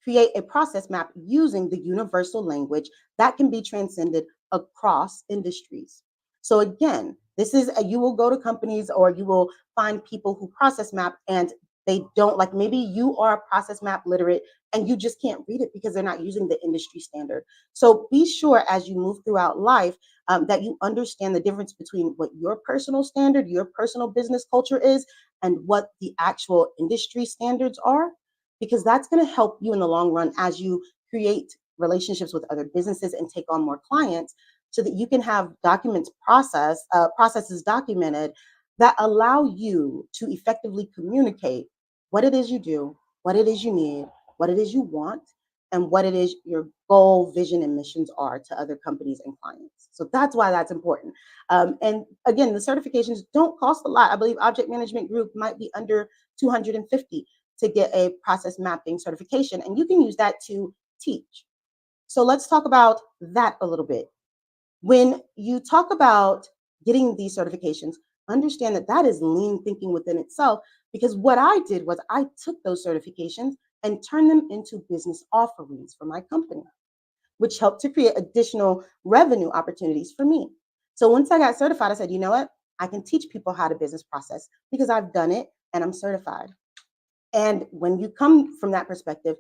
N: create a process map using the universal language that can be transcended across industries. So again, you will go to companies or you will find people who process map and they don't, like, maybe you are process map literate and you just can't read it because they're not using the industry standard. So be sure as you move throughout life that you understand the difference between what your personal standard, your personal business culture is, and what the actual industry standards are, because that's going to help you in the long run as you create relationships with other businesses and take on more clients, so that you can have processes documented that allow you to effectively communicate what it is you do, what it is you need, what it is you want, and what it is your goal, vision, and missions are to other companies and clients. So that's why that's important. And again, the certifications don't cost a lot. I believe Object Management Group might be under $250 to get a process mapping certification, and you can use that to teach. So let's talk about that a little bit. When you talk about getting these certifications, understand that that is lean thinking within itself, because what I did was I took those certifications and turned them into business offerings for my company, which helped to create additional revenue opportunities for me. So once I got certified, I said, you know what? I can teach people how to business process because I've done it and I'm certified. And when you come from that perspective,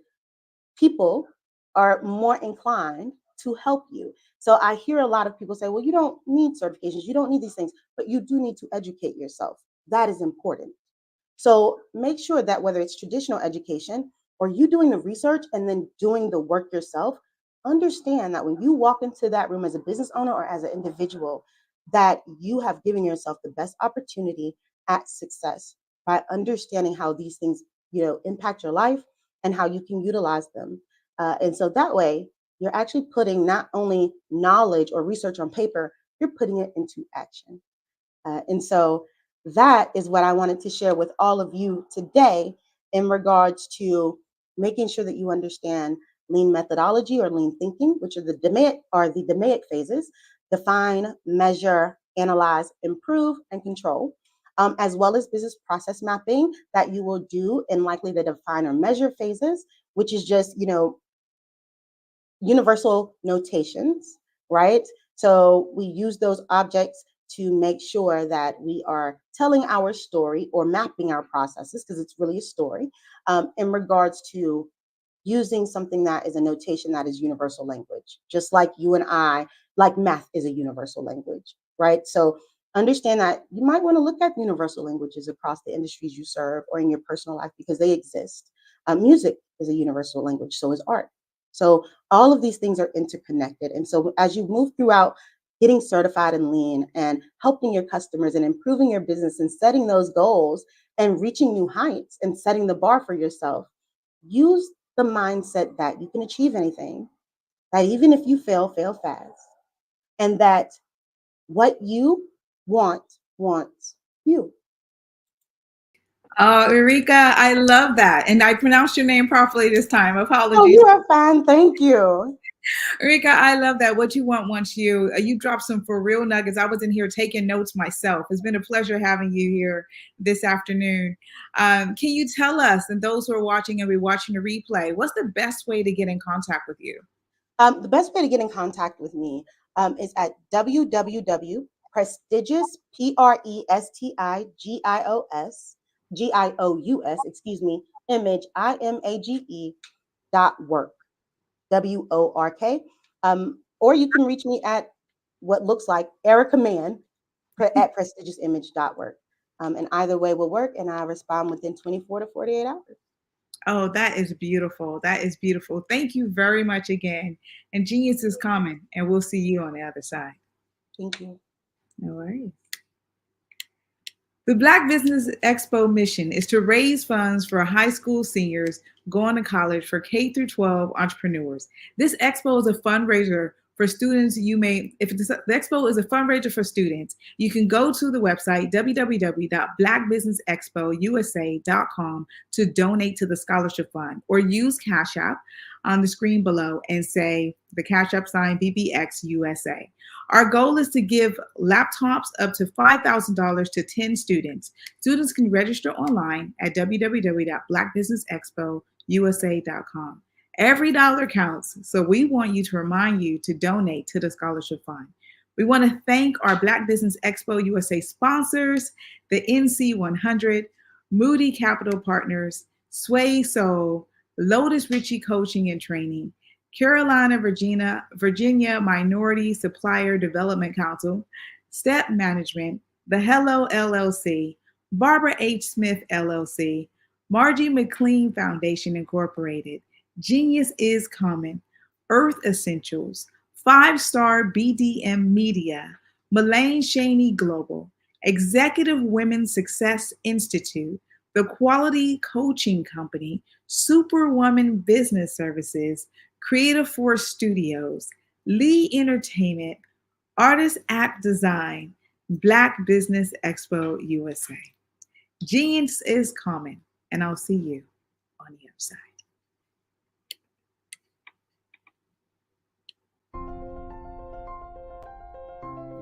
N: people are more inclined to help you. So I hear a lot of people say, well, you don't need certifications, you don't need these things, but you do need to educate yourself. That is important. So make sure that whether it's traditional education or you doing the research and then doing the work yourself, understand that when you walk into that room as a business owner or as an individual, that you have given yourself the best opportunity at success by understanding how these things, impact your life and how you can utilize them. And so that way, you're actually putting not only knowledge or research on paper, you're putting it into action. And so that is what I wanted to share with all of you today in regards to making sure that you understand lean methodology or lean thinking, which are the DMAIC phases: define, measure, analyze, improve, and control. As well as business process mapping that you will do in likely the define or measure phases, which is just, universal notations, right? So we use those objects to make sure that we are telling our story or mapping our processes, because it's really a story, in regards to using something that is a notation that is universal language, just like you and I, like math is a universal language, right? So understand that you might want to look at universal languages across the industries you serve or in your personal life, because they exist. Music is a universal language, so is art. So all of these things are interconnected. And so as you move throughout getting certified in lean and helping your customers and improving your business and setting those goals and reaching new heights and setting the bar for yourself, use the mindset that you can achieve anything, that even if you fail fast, and that what you wants you.
O: Oh, Eureka, I love that. And I pronounced your name properly this time. Apologies.
N: Oh, you are fine. Thank you.
O: Eureka, I love that. What you want wants you. You dropped some for real nuggets. I was in here taking notes myself. It's been a pleasure having you here this afternoon. Can you tell us, and those who are watching and rewatching the replay, what's the best way to get in contact with you?
N: The best way to get in contact with me is at www.prestigious, PRESTIGIOUS, image, IMAGE.work, WORK. Or you can reach me at what looks like Erica Mann at prestigioussimage.work. And either way will work, and I respond within 24 to 48 hours.
O: Oh, that is beautiful. That is beautiful. Thank you very much again. And genius is coming, and we'll see you on the other side.
N: Thank you.
O: No worries. The Black Business Expo mission is to raise funds for high school seniors going to college for K-12 entrepreneurs. This expo is a fundraiser for students. The expo is a fundraiser for students, you can go to the website www.blackbusinessexpousa.com to donate to the scholarship fund, or use Cash App on the screen below and say the Cash App sign BBXUSA. Our goal is to give laptops up to $5,000 to 10 students. Students can register online at www.blackbusinessexpousa.com. Every dollar counts, so we want to remind you to donate to the scholarship fund. We want to thank our Black Business Expo USA sponsors, the NC100, Moody Capital Partners, Sway Soul, Lotus Ritchie Coaching and Training, Carolina, Virginia Minority Supplier Development Council, Step Management, The Hello LLC, Barbara H. Smith LLC, Margie McLean Foundation Incorporated, Genius is Common, Earth Essentials, 5-Star BDM Media, Mullane Shaney Global, Executive Women's Success Institute, The Quality Coaching Company, Superwoman Business Services, Creative Force Studios, Lee Entertainment, Artist App Design, Black Business Expo USA. Genius is Common, and I'll see you on the other side.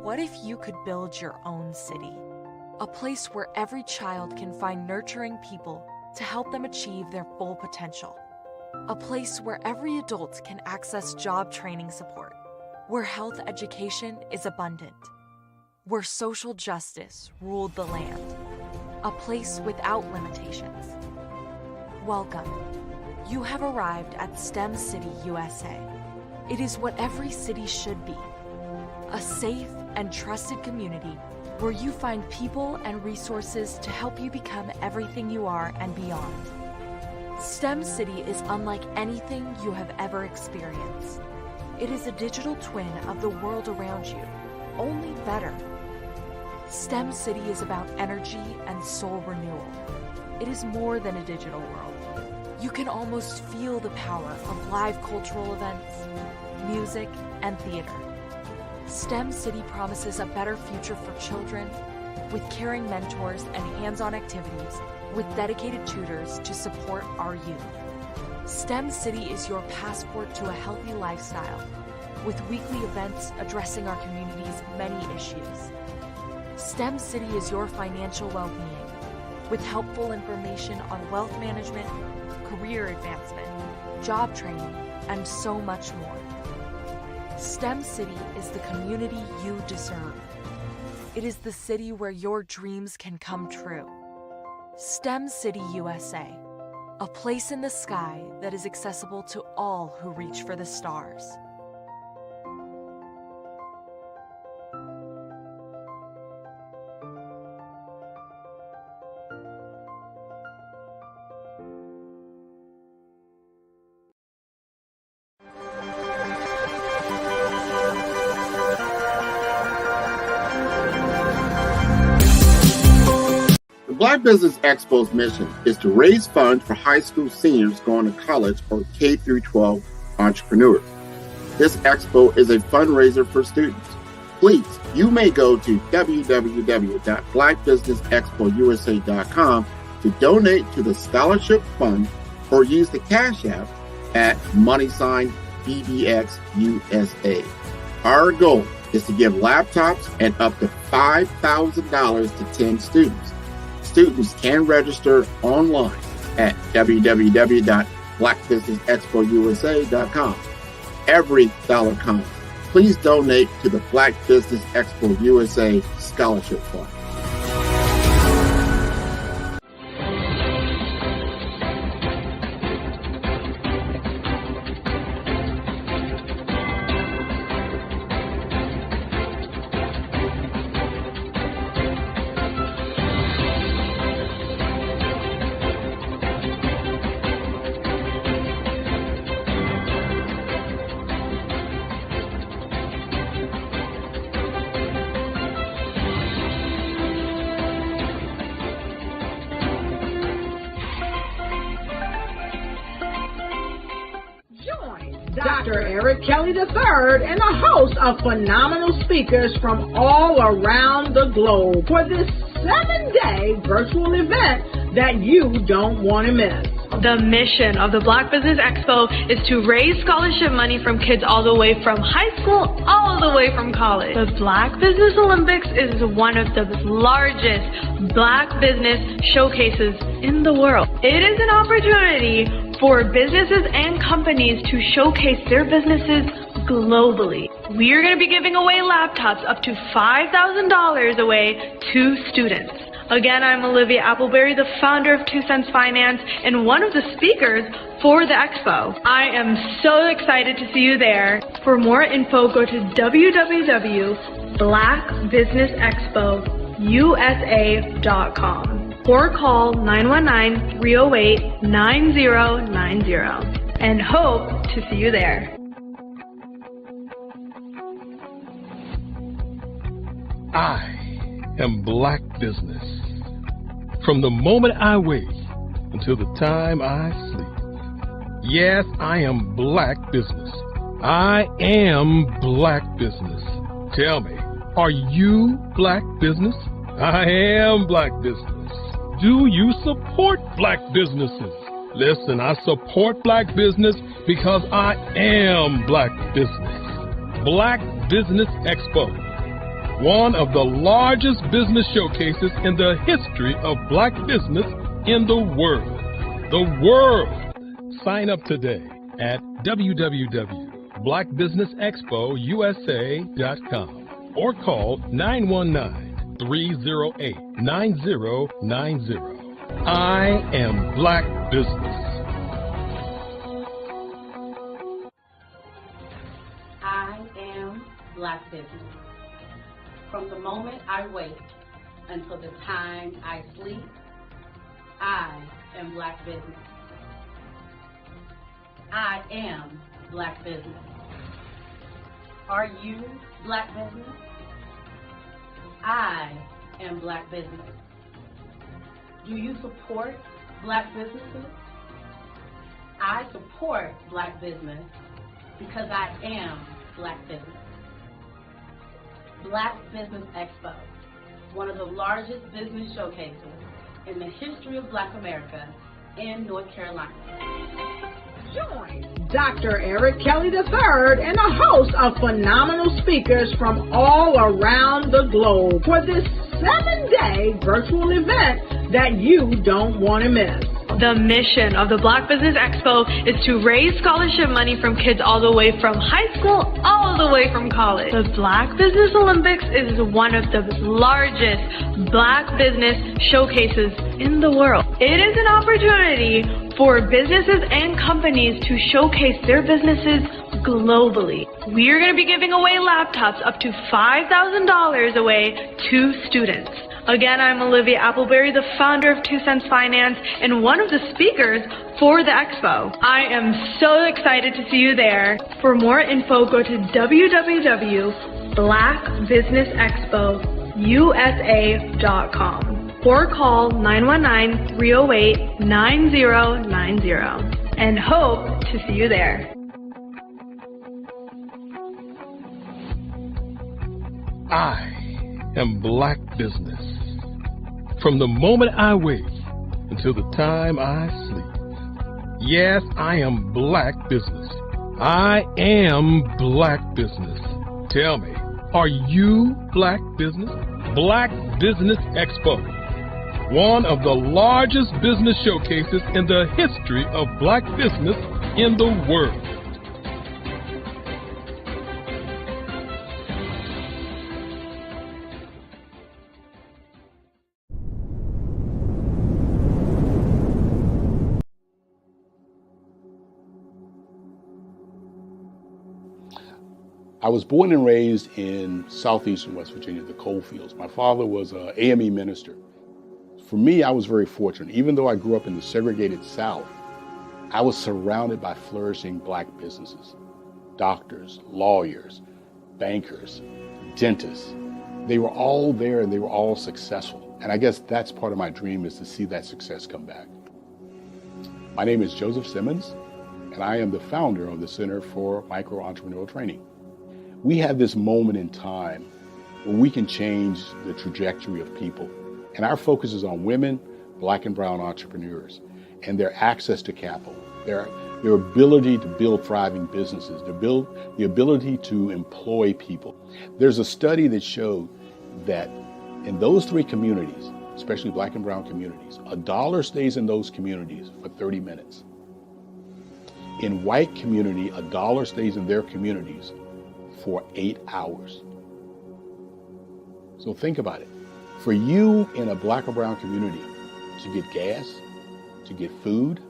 P: What if you could build your own city? A place where every child can find nurturing people to help them achieve their full potential. A place where every adult can access job training support, where health education is abundant, where social justice ruled the land. A place without limitations. Welcome. You have arrived at STEM City USA. It is what every city should be. A safe and trusted community where you find people and resources to help you become everything you are and beyond. STEM City is unlike anything you have ever experienced. It is a digital twin of the world around you, only better. STEM City is about energy and soul renewal. It is more than a digital world. You can almost feel the power of live cultural events, music, and theater. STEM City promises a better future for children with caring mentors and hands-on activities with dedicated tutors to support our youth. STEM City is your passport to a healthy lifestyle with weekly events addressing our community's many issues. STEM City is your financial well-being with helpful information on wealth management, career advancement, job training, and so much more. STEM City is the community you deserve. It is the city where your dreams can come true. STEM City USA, a place in the sky that is accessible to all who reach for the stars.
Q: The Black Business Expo's mission is to raise funds for high school seniors going to college or K-12 entrepreneurs. This expo is a fundraiser for students. Please, you may go to www.blackbusinessexpousa.com to donate to the scholarship fund or use the Cash App at $BBXUSA. Our goal is to give laptops and up to $5,000 to 10 students. Students can register online at www.blackbusinessexpousa.com. Every dollar counts. Please donate to the Black Business Expo USA Scholarship Fund.
A: Dr. Eric Kelly III and a host of phenomenal speakers from all around the globe for this 7-day virtual event that you don't want to miss.
B: The mission of the Black Business Expo is to raise scholarship money from kids all the way from high school, all the way from college. The Black Business Olympics is one of the largest Black business showcases in the world. It is an opportunity for businesses and companies to showcase their businesses globally. We are going to be giving away laptops up to $5,000 away to students. Again, I'm Olivia Appleberry, the founder of 2 Cents Finance and one of the speakers for the expo. I am so excited to see you there. For more info, go to www.blackbusinessexpousa.com or call 919-308-9090 and hope to see you there.
C: I am Black Business. From the moment I wake until the time I sleep. Yes, I am Black Business. I am Black Business. Tell me, are you Black Business? I am Black Business. Do you support Black businesses? Listen, I support Black business because I am Black Business. Black Business Expo, one of the largest business showcases in the history of Black business in the world. The world! Sign up today at www.blackbusinessexpousa.com or call 919-308-9090. I am Black Business.
D: I am Black Business. From the moment I wake until the time I sleep, I am Black Business. I am Black Business. Are you Black Business? I am Black Business. Do you support Black businesses? I support Black business because I am Black business. Black Business Expo, one of the largest business showcases in the history of Black America in North Carolina.
A: Join Dr. Eric Kelly III and a host of phenomenal speakers from all around the globe for this 7-day virtual event that you don't want to miss.
B: The mission of the Black Business Expo is to raise scholarship money from kids all the way from high school, all the way from college. The Black Business Olympics is one of the largest Black business showcases in the world. It is an opportunity for businesses and companies to showcase their businesses globally. We are going to be giving away laptops up to $5,000 away to students. Again, I'm Olivia Appleberry, the founder of 2 Cents Finance and one of the speakers for the expo. I am so excited to see you there. For more info, go to www.blackbusinessexpousa.com or call 919-308-9090 and hope to see you there.
C: I am Black Business. From the moment I wake until the time I sleep. Yes, I am Black Business. I am Black Business. Tell me, are you Black Business? Black Business Expo, one of the largest business showcases in the history of Black business in the world.
R: I was born and raised in southeastern West Virginia, the coal fields. My father was an AME minister. For me, I was very fortunate. Even though I grew up in the segregated South, I was surrounded by flourishing Black businesses, doctors, lawyers, bankers, dentists. They were all there and they were all successful. And I guess that's part of my dream, is to see that success come back. My name is Joseph Simmons, and I am the founder of the Center for Micro-Entrepreneurial Training. We have this moment in time where we can change the trajectory of people. And our focus is on women, Black and brown entrepreneurs, and their access to capital, their ability to build thriving businesses, the ability to employ people. There's a study that showed that in those three communities, especially Black and brown communities, $1 stays in those communities for 30 minutes. In white community, $1 stays in their communities for 8 hours. So think about it. For you in a Black or brown community to get gas, to get food,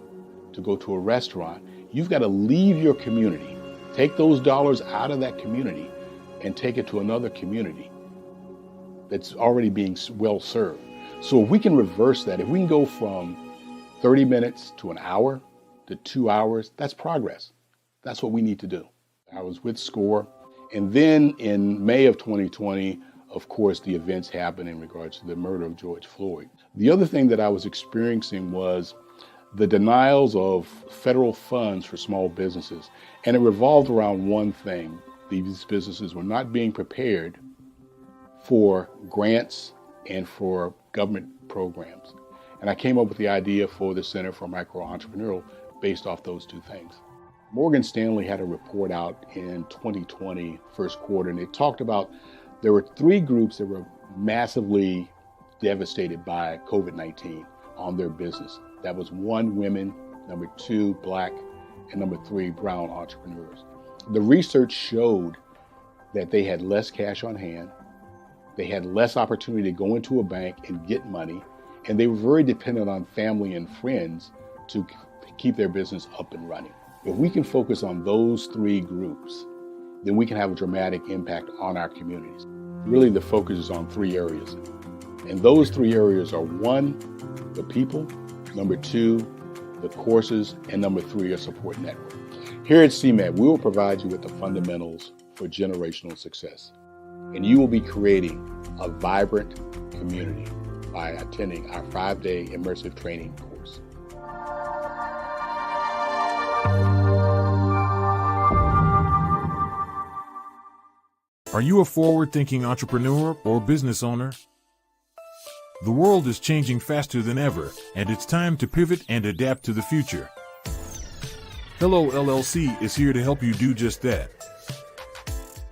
R: to go to a restaurant, you've got to leave your community, take those dollars out of that community and take it to another community that's already being well served. So if we can reverse that, if we can go from 30 minutes to an hour to 2 hours, that's progress. That's what we need to do. I was with SCORE, and then in May of 2020, of course, the events happened in regards to the murder of George Floyd. The other thing that I was experiencing was the denials of federal funds for small businesses. And it revolved around one thing. These businesses were not being prepared for grants and for government programs. And I came up with the idea for the Center for Micro-Entrepreneurial based off those two things. Morgan Stanley had a report out in 2020, first quarter, and it talked about there were 3 groups that were massively devastated by COVID-19 on their business. That was 1, women, number 2, Black, and number 3, brown entrepreneurs. The research showed that they had less cash on hand, they had less opportunity to go into a bank and get money, and they were very dependent on family and friends to keep their business up and running. If we can focus on those 3 groups, then we can have a dramatic impact on our communities. Really, the focus is on 3 areas. And those 3 areas are 1, the people, number 2, the courses, and number 3, a support network. Here at CMAT, we will provide you with the fundamentals for generational success. And you will be creating a vibrant community by attending our 5-day immersive training course.
S: Are you a forward-thinking entrepreneur or business owner? The world is changing faster than ever, and it's time to pivot and adapt to the future. Hello LLC is here to help you do just that.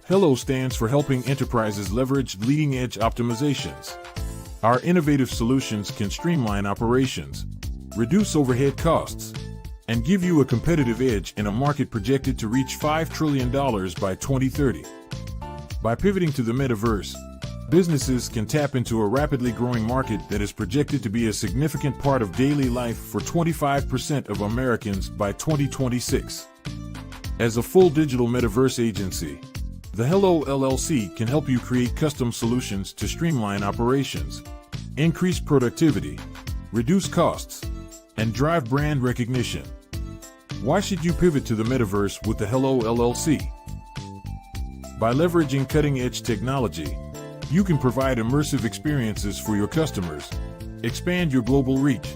S: Hello stands for helping enterprises leverage leading-edge optimizations. Our innovative solutions can streamline operations, reduce overhead costs, and give you a competitive edge in a market projected to reach $5 trillion by 2030. By pivoting to the metaverse, businesses can tap into a rapidly growing market that is projected to be a significant part of daily life for 25% of Americans by 2026. As a full digital metaverse agency, the Hello LLC can help you create custom solutions to streamline operations, increase productivity, reduce costs, and drive brand recognition. Why should you pivot to the metaverse with the Hello LLC? By leveraging cutting-edge technology, you can provide immersive experiences for your customers, expand your global reach,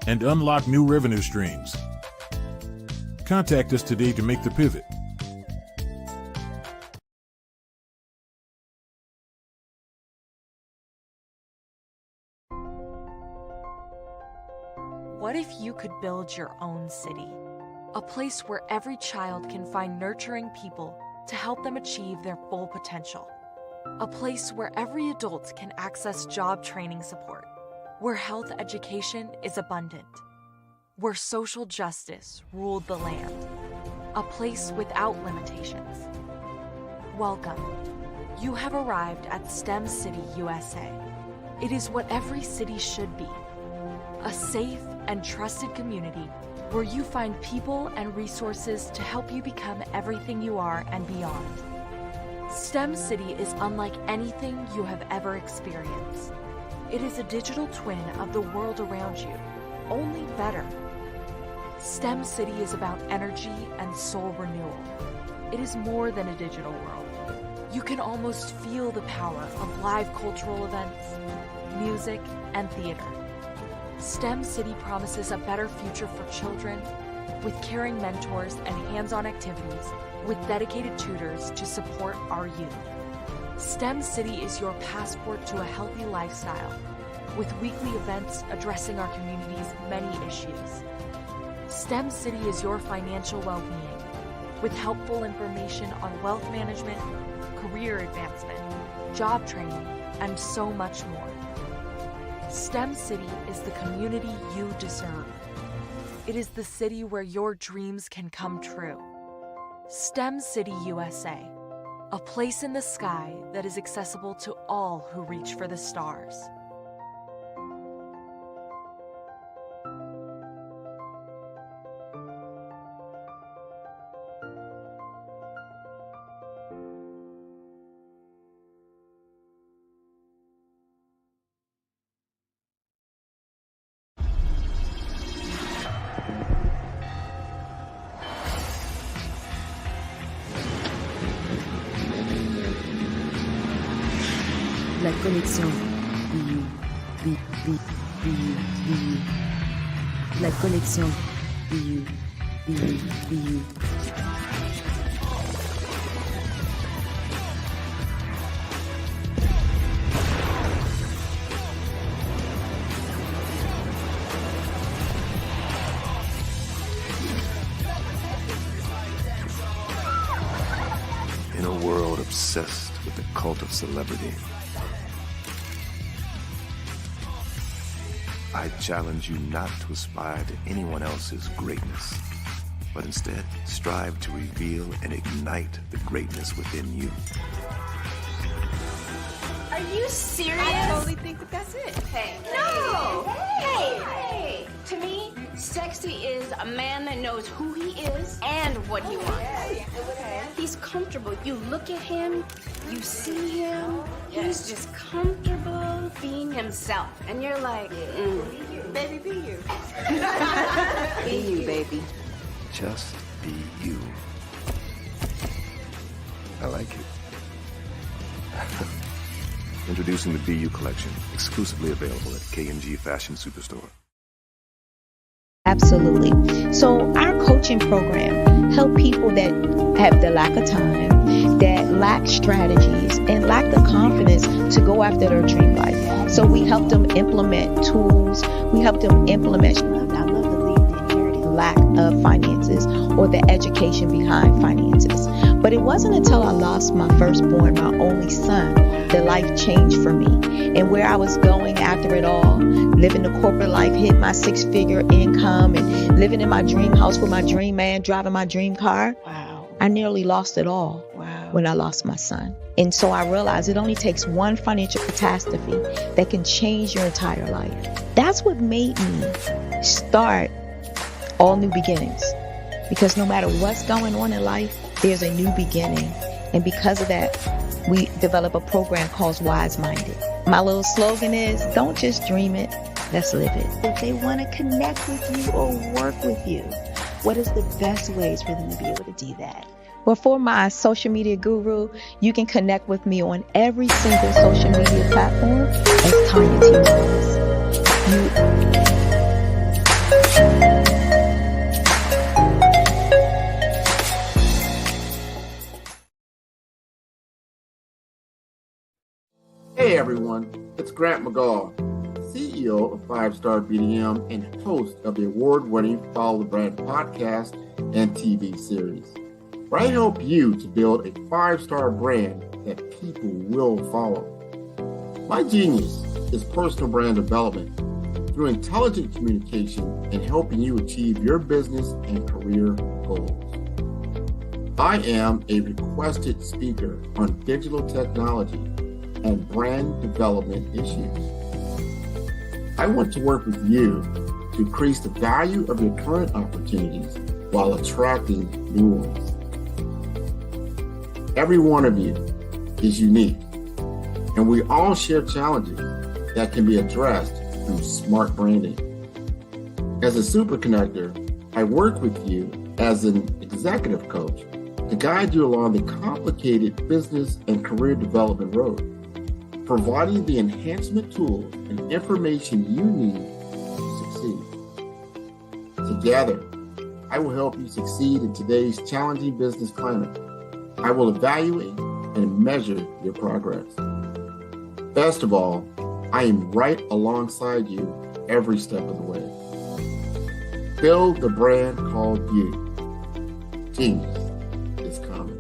S: and unlock new revenue streams. Contact us today to make the pivot.
P: What if you could build your own city? A place where every child can find nurturing people to help them achieve their full potential. A place where every adult can access job training support, where health education is abundant, where social justice ruled the land. A place without limitations. Welcome. You have arrived at STEM City USA. It is what every city should be. A safe and trusted community where you find people and resources to help you become everything you are and beyond. STEM City is unlike anything you have ever experienced. It is a digital twin of the world around you, only better. STEM City is about energy and soul renewal. It is more than a digital world. You can almost feel the power of live cultural events, music, and theater. STEM City promises a better future for children with caring mentors and hands-on activities with dedicated tutors to support our youth. STEM City is your passport to a healthy lifestyle with weekly events addressing our community's many issues. STEM City is your financial well-being with helpful information on wealth management, career advancement, job training, and so much more. STEM City is the community you deserve. It is the city where your dreams can come true. STEM City USA, a place in the sky that is accessible to all who reach for the stars.
T: La connexion. La connexion.
U: In a world obsessed with the cult of celebrity, I challenge you not to aspire to anyone else's greatness, but instead strive to reveal and ignite the greatness within you.
V: Are you serious?
W: I totally think that that's it.
V: Hey.
W: No!
V: Hey! To me, sexy is a man that knows who he is and what he wants.
W: Okay.
V: He's comfortable. You look at him, you see him, he's just comfortable being himself. And you're like,
W: Baby, be you.
V: Be you, baby.
U: Just be you. I like it. Introducing the Be You collection, exclusively available at K&G Fashion Superstore.
X: Absolutely. So our coaching program help people that have the lack of time, that lack strategies, and lack the confidence to go after their dream life. So we help them implement tools. We help them implement, I love to leave the inherited lack of finances or the education behind finances. But it wasn't until I lost my firstborn, my only son, that life changed for me. And where I was going after it all, living the corporate life, hitting my 6-figure income and living in my dream house with my dream man, driving my dream car. Wow. I nearly lost it all when I lost my son. And so I realized it only takes one financial catastrophe that can change your entire life. That's what made me start All New Beginnings. Because no matter what's going on in life, there's a new beginning. And because of that, we develop a program called Wise Minded. My little slogan is, don't just dream it, let's live it. If they want to connect with you or work with you, what is the best ways for them to be able to do that? Well, for my social media guru, you can connect with me on every single social media platform as Tanya T. Morris.
Q: Hey everyone, it's Grant McGaw, CEO of 5-Star BDM and host of the award-winning Follow the Brand podcast and TV series, where I help you to build a 5-star brand that people will follow. My genius is personal brand development through intelligent communication and helping you achieve your business and career goals. I am a requested speaker on digital technology and brand development issues. I want to work with you to increase the value of your current opportunities while attracting new ones. Every one of you is unique, and we all share challenges that can be addressed through smart branding. As a superconnector, I work with you as an executive coach to guide you along the complicated business and career development road, providing the enhancement tools and information you need to succeed. Together, I will help you succeed in today's challenging business climate. I will evaluate and measure your progress. Best of all, I am right alongside you every step of the way. Build the brand called you. Genius is coming.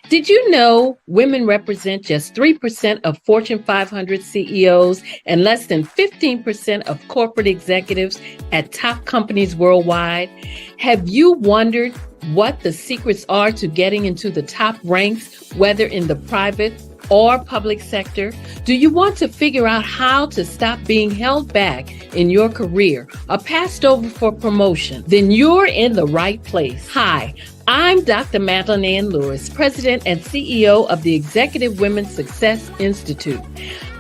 L: Did you know women represent just 3% of Fortune 500 CEOs and less than 15% of corporate executives at top companies worldwide? Have you wondered what the secrets are to getting into the top ranks, whether in the private or public sector? Do you want to figure out how to stop being held back in your career or passed over for promotion? Then you're in the right place. Hi, I'm Dr. Madeline Ann Lewis, President and CEO of the Executive Women's Success Institute.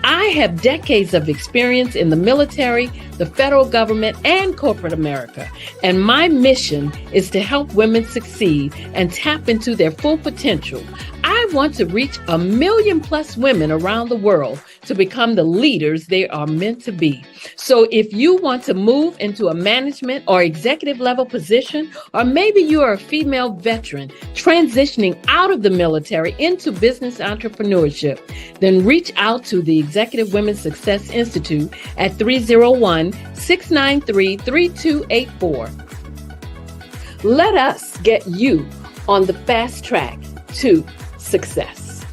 L: I have decades of experience in the military, the federal government, and corporate America, and my mission is to help women succeed and tap into their full potential. I want to reach 1 million plus women around the world to become the leaders they are meant to be. So if you want to move into a management or executive level position, or maybe you are a female veteran transitioning out of the military into business entrepreneurship, then reach out to the Executive Women's Success Institute at 301-693-3284. Let us get you on the fast track to success.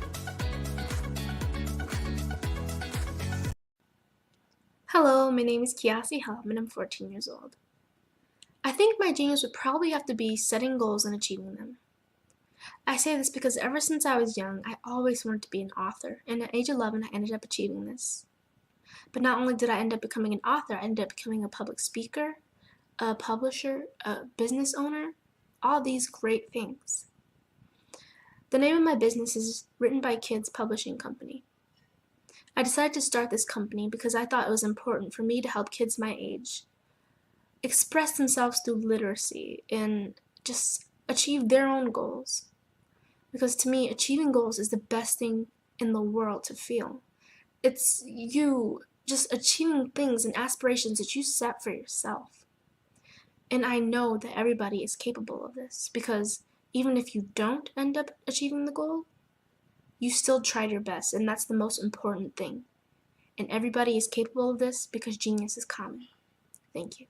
F: Hello, my name is Kiasi Helm and I'm 14 years old. I think my genius would probably have to be setting goals and achieving them. I say this because ever since I was young, I always wanted to be an author, and at age 11, I ended up achieving this. But not only did I end up becoming an author, I ended up becoming a public speaker, a publisher, a business owner, all these great things. The name of my business is Written by Kids Publishing Company. I decided to start this company because I thought it was important for me to help kids my age express themselves through literacy and just achieve their own goals. Because to me, achieving goals is the best thing in the world to feel. It's you just achieving things and aspirations that you set for yourself. And I know that everybody is capable of this because even if you don't end up achieving the goal, you still tried your best, and that's the most important thing. And everybody is capable of this because genius is common. Thank you.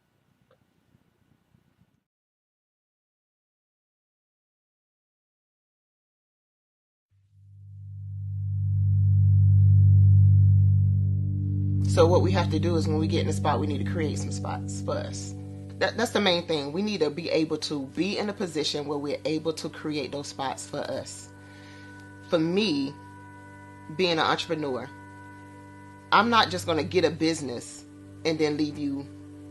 G: So what we have to do is when we get in a spot, we need to create some spots for us. That's the main thing. We need to be able to be in a position where we're able to create those spots for us. For me, being an entrepreneur, I'm not just going to get a business and then leave you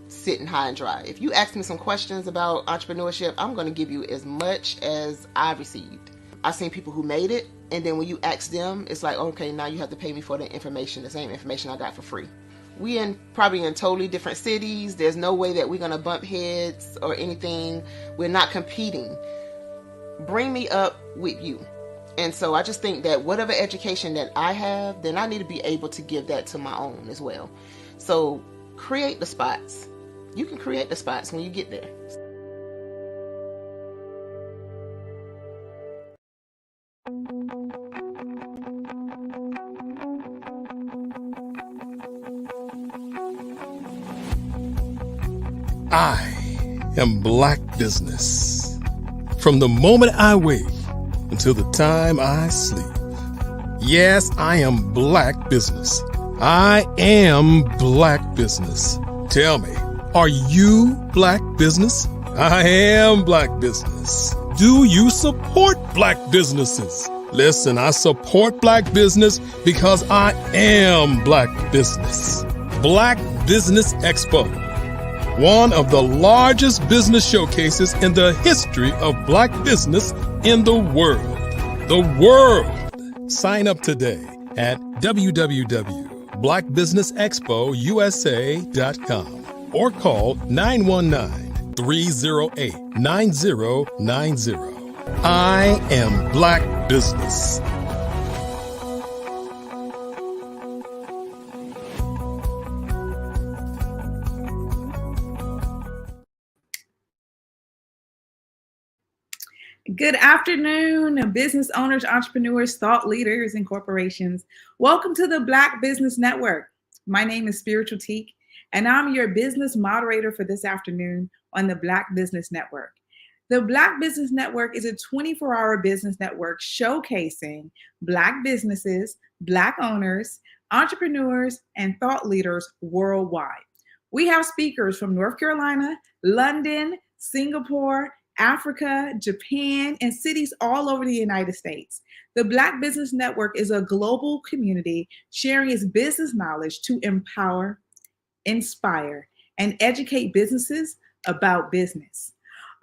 G: sitting high and dry. If you ask me some questions about entrepreneurship, I'm going to give you as much as I received. I've seen people who made it, and then when you ask them, it's like, okay, now you have to pay me for the information, the same information I got for free. We probably in totally different cities. There's no way that we're going to bump heads or anything. We're not competing. Bring me up with you. And so I just think that whatever education that I have, then I need to be able to give that to my own as well. So create the spots. You can create the spots when you get there.
C: I am Black Business. From the moment I wake until the time I sleep. Yes, I am Black Business. I am Black Business. Tell me, are you Black Business? I am Black Business. Do you support Black businesses? Listen, I support Black business because I am Black Business. Black Business Expo one of the largest business showcases in the history of Black business in the world. The world! Sign up today at www.blackbusinessexpousa.com or call 919-308-9090. I am Black Business.
O: Good afternoon, business owners, entrepreneurs, thought leaders, and corporations. Welcome to the Black Business Network. My name is Spiritual Teak, and I'm your business moderator for this afternoon on the Black Business Network. The Black Business Network is a 24-hour business network showcasing Black businesses, Black owners, entrepreneurs, and thought leaders worldwide. We have speakers from North Carolina, London, Singapore, Africa, Japan, and cities all over the United States. The Black Business Network is a global community sharing its business knowledge to empower, inspire, and educate businesses about business.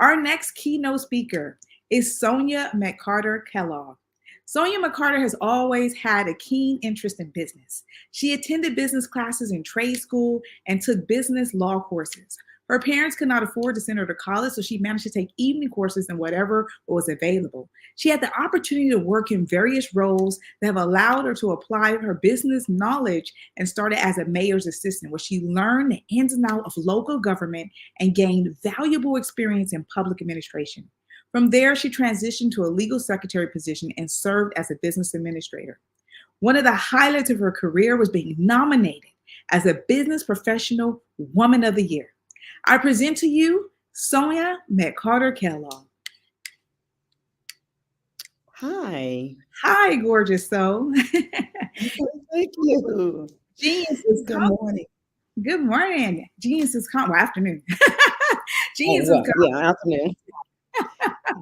O: Our next keynote speaker is Sonia McCarter-Kellogg. Sonia McCarter has always had a keen interest in business. She attended business classes in trade school and took business law courses. Her parents could not afford to send her to college, so she managed to take evening courses in whatever was available. She had the opportunity to work in various roles that have allowed her to apply her business knowledge and started as a mayor's assistant, where she learned the ins and outs of local government and gained valuable experience in public administration. From there, she transitioned to a legal secretary position and served as a business administrator. One of the highlights of her career was being nominated as a Business Professional Woman of the Year. I present to you Sonia McCarter-Kellogg.
H: Hi.
O: Hi, gorgeous soul.
H: Thank you.
O: Genius is
H: Good
O: coming.
H: morning.
O: Good morning. Genius is coming. Well, afternoon. Genius is coming.
H: Yeah, afternoon.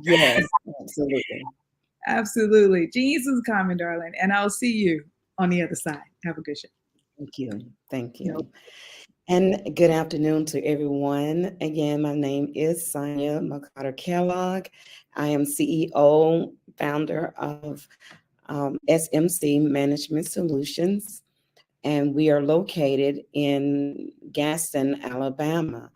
H: Yes, absolutely.
O: Absolutely. Genius is coming, darling. And I'll see you on the other side. Have a good show.
H: Thank you. Thank you. And good afternoon to everyone. Again, my name is Sonia McCarter-Kellogg. I am CEO, founder of SMC Management Solutions, and we are located in Gaston, Alabama.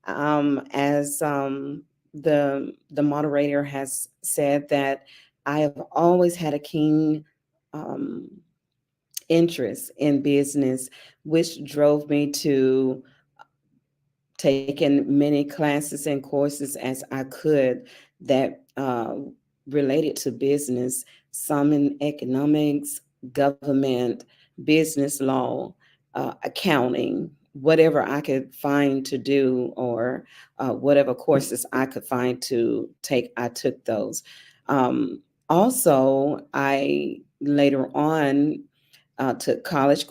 H: As the moderator has said, that I have always had a keen interest in business, which drove me to taking many classes and courses as I could that related to business, some in economics, government, business law, accounting, whatever I could find to do, or whatever courses I could find to take, I took those. Also, I later on took college.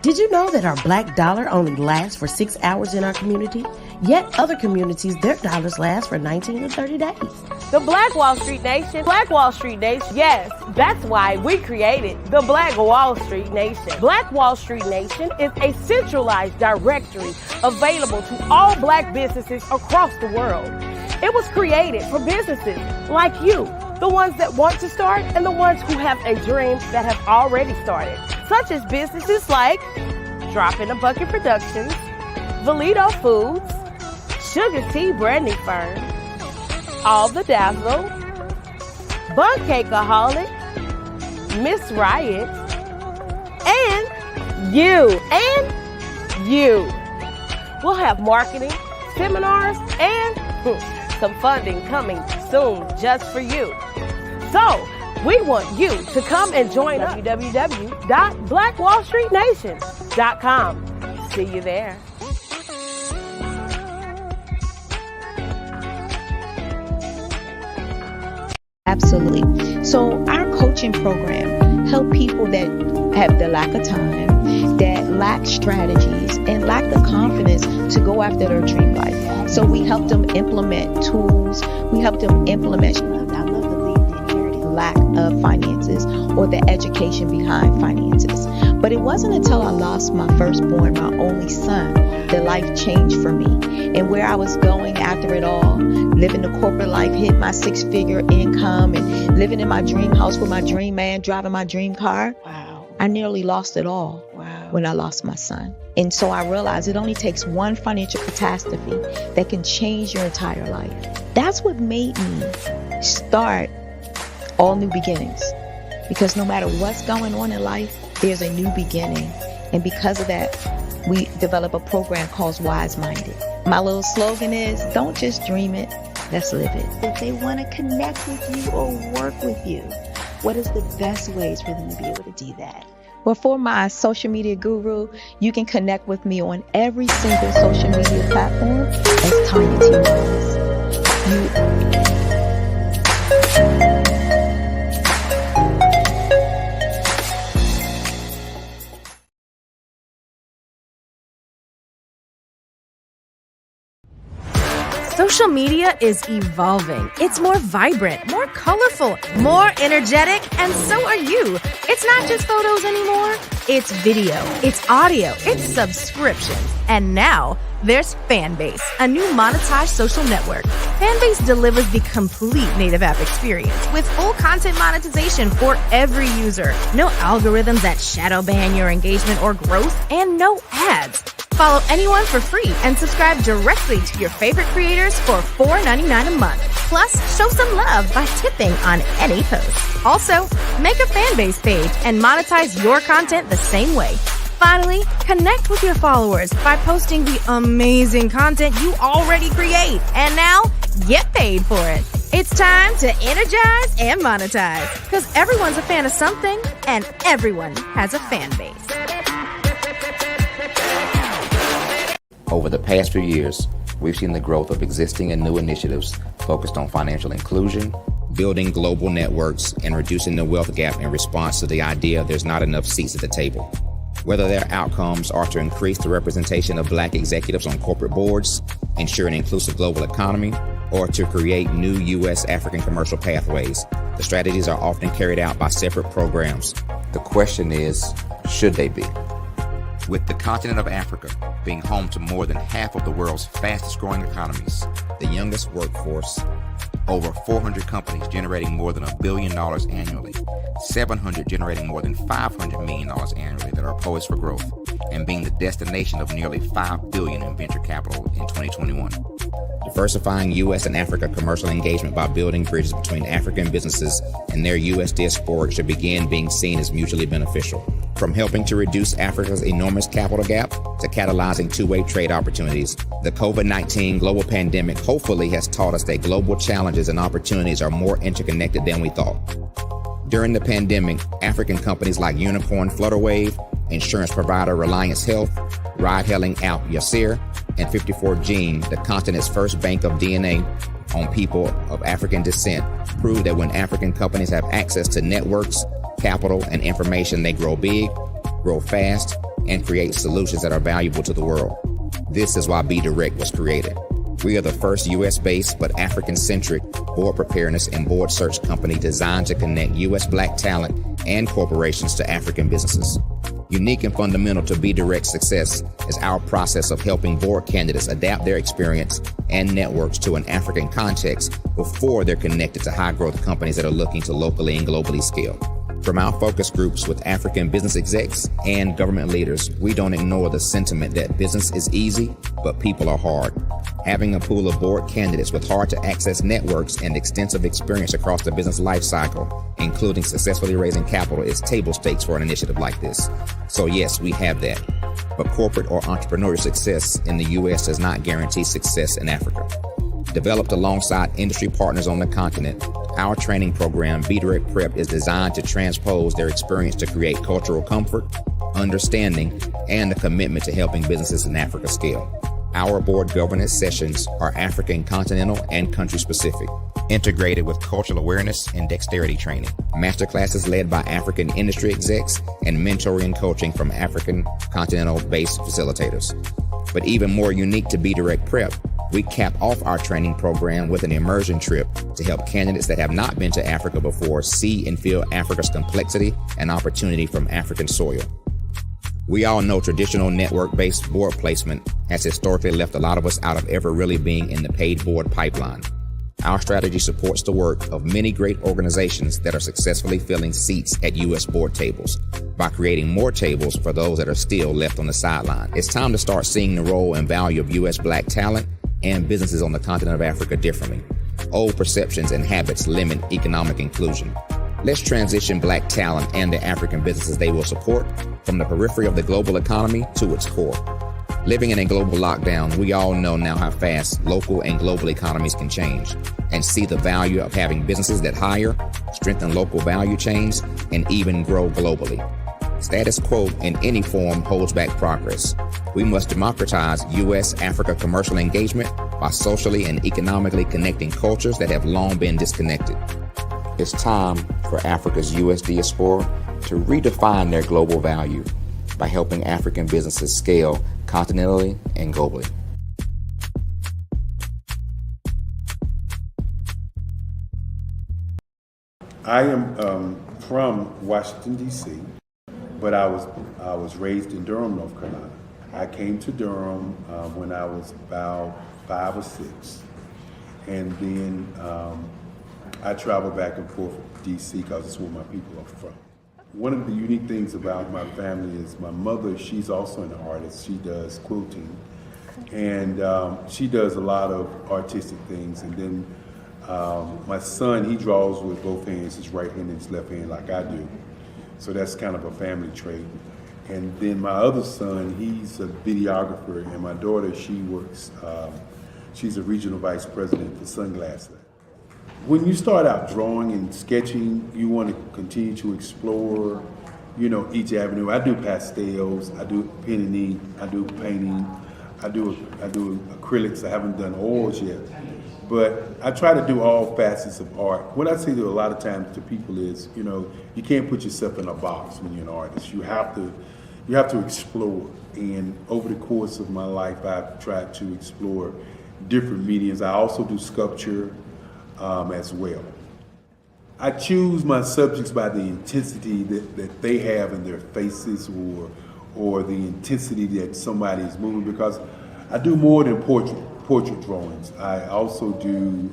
I: Did you know that our black dollar only lasts for 6 hours in our community? Yet other communities, their dollars last for 19 to 30 days.
J: The Black Wall Street Nation. Black Wall Street Nation. Yes, that's why we created the Black Wall Street Nation. Black Wall Street Nation is a centralized directory available to all Black businesses across the world. It was created for businesses like you, the ones that want to start and the ones who have a dream that have already started, such as businesses like Drop in a Bucket Productions, Valito Foods, Sugar Tea Branding Firm, All the Dazzle, Bun Cakeaholic, Miss Riot, and you. We'll have marketing, seminars, and some funding coming soon just for you. So, we want you to come and join us. www.blackwallstreetnation.com. See you there.
X: Absolutely. So our coaching program help people that have the lack of time, that lack strategies, and lack the confidence to go after their dream life. So we help them implement tools. We help them implement, I love to leave the inherited lack of finances or the education behind finances. But it wasn't until I lost my firstborn, my only son, that life changed for me. And where I was going after it all, living the corporate life, hit my 6-figure income, and living in my dream house with my dream man, driving my dream car. Wow. I nearly lost it all. Wow. When I lost my son. And so I realized it only takes one financial catastrophe that can change your entire life. That's what made me start All New Beginnings. Because no matter what's going on in life, there's a new beginning. And because of that, we develop a program called Wise Minded. My little slogan is, don't just dream it, let's live it. If they want to connect with you or work with you, what is the best ways for them to be able to do that? Well, for my social media guru, you can connect with me on every single social media platform as Tanya T. Rose.
E: Social media is evolving. It's more vibrant, more colorful, more energetic, and so are you. It's not just photos anymore. It's video, it's audio, it's subscriptions. And now there's Fanbase, a new monetized social network. Fanbase delivers the complete native app experience with full content monetization for every user. No algorithms that shadow ban your engagement or growth, and no ads. Follow anyone for free and subscribe directly to your favorite creators for $4.99 a month. Plus, show some love by tipping on any post. Also, make a Fanbase page and monetize your content the same way. Finally, connect with your followers by posting the amazing content you already create. And now, get paid for it. It's time to energize and monetize. Because everyone's a fan of something, and everyone has a fan base.
K: Over the past few years, we've seen the growth of existing and new initiatives focused on financial inclusion, building global networks, and reducing the wealth gap in response to the idea there's not enough seats at the table. Whether their outcomes are to increase the representation of Black executives on corporate boards, ensure an inclusive global economy, or to create new U.S. African commercial pathways, the strategies are often carried out by separate programs. The question is, should they be? With the continent of Africa being home to more than half of the world's fastest growing economies, the youngest workforce, over 400 companies generating more than $1 billion annually, 700 generating more than $500 million annually that are poised for growth, and being the destination of nearly $5 billion in venture capital in 2021. Diversifying U.S. and Africa commercial engagement by building bridges between African businesses and their U.S. diaspora should begin being seen as mutually beneficial. From helping to reduce Africa's enormous capital gap to catalyzing two-way trade opportunities, the COVID-19 global pandemic hopefully has taught us that global challenges and opportunities are more interconnected than we thought. During the pandemic, African companies like Unicorn Flutterwave, insurance provider Reliance Health, ride-hailing app Yasir, and 54Gene, the continent's first bank of DNA on people of African descent, proved that when African companies have access to networks, capital, and information, they grow big, grow fast, and create solutions that are valuable to the world. This is why Be Direct was created. We are the first U.S.-based but African-centric board preparedness and board search company designed to connect U.S. Black talent and corporations to African businesses. Unique and fundamental to Be Direct's success is our process of helping board candidates adapt their experience and networks to an African context before they're connected to high-growth companies that are looking to locally and globally scale. From our focus groups with African business execs and government leaders, we don't ignore the sentiment that business is easy, but people are hard. Having a pool of board candidates with hard-to-access networks and extensive experience across the business life cycle, including successfully raising capital, is table stakes for an initiative like this. So yes, we have that. But corporate or entrepreneurial success in the U.S. does not guarantee success in Africa. Developed alongside industry partners on the continent, our training program, Be Direct Prep, is designed to transpose their experience to create cultural comfort, understanding, and a commitment to helping businesses in Africa scale. Our board governance sessions are African continental and country specific. integrated with cultural awareness and dexterity training. Masterclasses led by African industry execs and mentoring and coaching from African continental-based facilitators. But even more unique to Be Direct Prep, we cap off our training program with an immersion trip to help candidates that have not been to Africa before see and feel Africa's complexity and opportunity from African soil. We all know traditional network-based board placement has historically left a lot of us out of ever really being in the paid board pipeline. Our strategy supports the work of many great organizations that are successfully filling seats at U.S. board tables by creating more tables for those that are still left on the sideline. It's time to start seeing the role and value of U.S. Black talent and businesses on the continent of Africa differently. Old perceptions and habits limit economic inclusion. Let's transition Black talent and the African businesses they will support from the periphery of the global economy to its core. Living in a global lockdown, we all know now how fast local and global economies can change and see the value of having businesses that hire, strengthen local value chains, and even grow globally. Status quo in any form holds back progress. We must democratize U.S.-Africa commercial engagement by socially and economically connecting cultures that have long been disconnected. It's time for Africa's U.S. diaspora to redefine their global value by helping African businesses scale continentally and globally.
A: I am from Washington, D.C., but I was raised in Durham, North Carolina. I came to Durham when I was about 5 or 6, and then I traveled back and forth to D.C. because it's where my people are from. One of the unique things about my family is my mother, she's also an artist. She does quilting, and she does a lot of artistic things. And then my son, he draws with both hands, his right hand and his left hand like I do. So that's kind of a family trait. And then my other son, he's a videographer, and my daughter, she works, she's a regional vice president for Sunglass Lab. When you start out drawing and sketching, you want to continue to explore, each avenue. I do pastels, I do pen and ink, I do painting, I do acrylics. I haven't done oils yet, but I try to do all facets of art. What I say to a lot of times to people is, you can't put yourself in a box when you're an artist. You have to explore. And over the course of my life, I've tried to explore different mediums. I also do sculpture as well. I choose my subjects by the intensity that they have in their faces or the intensity that somebody is moving, because I do more than portrait drawings. I also do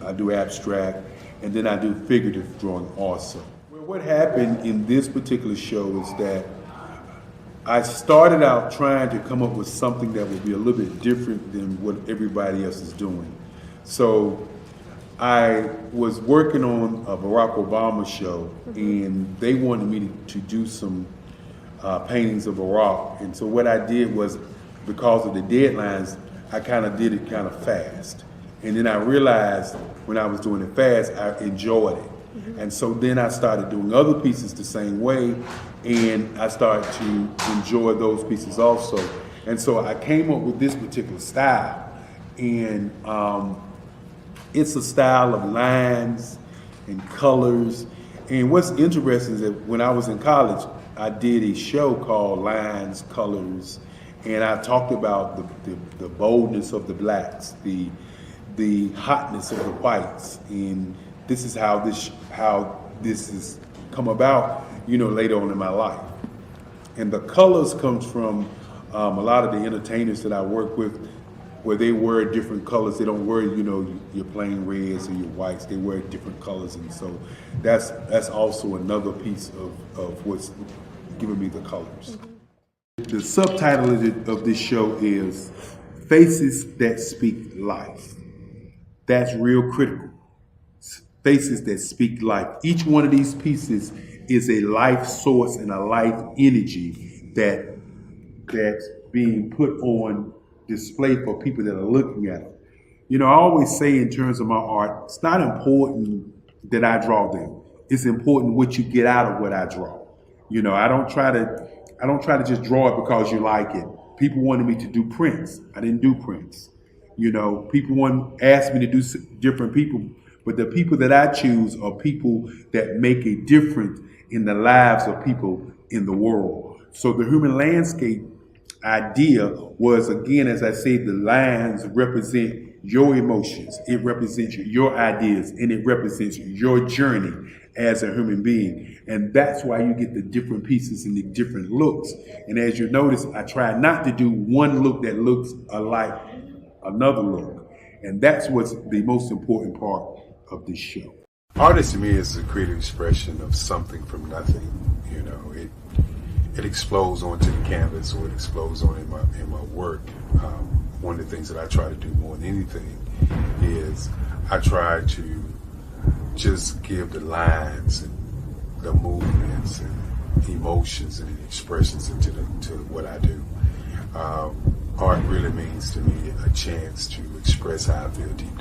A: I do abstract, and then I do figurative drawing also. Well, what happened in this particular show is that I started out trying to come up with something that would be a little bit different than what everybody else is doing. So I was working on a Barack Obama show, and they wanted me to do some paintings of Barack. And so what I did was, because of the deadlines, I kind of did it kind of fast. And then I realized when I was doing it fast, I enjoyed it. And so then I started doing other pieces the same way, and I started to enjoy those pieces also. And so I came up with this particular style, and it's a style of lines and colors. And what's interesting is that when I was in college, I did a show called Lines, Colors, and I talked about the boldness of the blacks, the hotness of the whites, and this is how this has come about, later on in my life. And the colors comes from a lot of the entertainers that I work with, where they wear different colors. They don't wear, your plain reds or your whites. They wear different colors, and so that's also another piece of what's giving me the colors. The subtitle of this show is Faces That Speak Life. That's real critical. Faces that speak life. Each one of these pieces is a life source and a life energy that's being put on display for people that are looking at it. I always say in terms of my art, it's not important that I draw them. It's important what you get out of what I draw. I don't try to just draw it because you like it. People wanted me to do prints. I didn't do prints. You know, people want ask me to do different people, but the people that I choose are people that make a difference in the lives of people in the world. So the human landscape idea was, again, as I said, the lines represent your emotions, it represents your ideas, and it represents your journey as a human being. And that's why you get the different pieces and the different looks. And as you notice, I try not to do one look that looks alike another look. And that's what's the most important part of this show.
B: Artist to me is a creative expression of something from nothing. You know, it explodes onto the canvas, or it explodes on in my work. One of the things that I try to do more than anything is I try to just give the lines and the movements and emotions and expressions into to what I do. Art really means to me a chance to express how I feel deep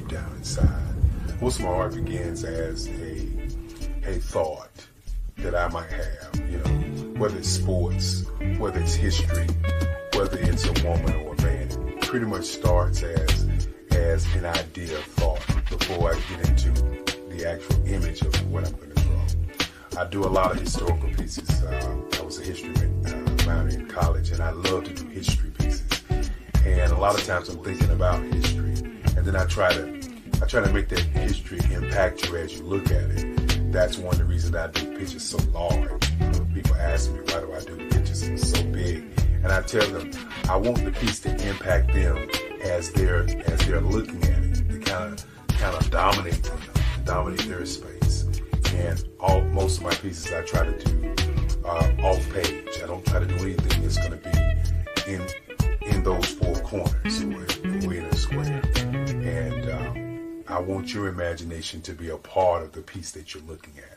B: down inside. Most of my art begins as a thought that I might have, you know, whether it's sports, whether it's history, whether it's a woman or a man. It pretty much starts as an idea of thought before I get into the actual image of what I'm going to draw. I do a lot of historical pieces. I was a history minor in college, and I love to do history pieces. And a lot of times I'm thinking about history, and then I try to make that history impact you as you look at it. That's one of the reasons I do pictures so large. People ask me, why do I do pictures so big? And I tell them, I want the piece to impact them as they're looking at it, to kind of dominate them, dominate their space. And most of my pieces I try to do off page. I don't try to do anything that's going to be in those four corners or in a square. And I want your imagination to be a part of the piece that you're looking at.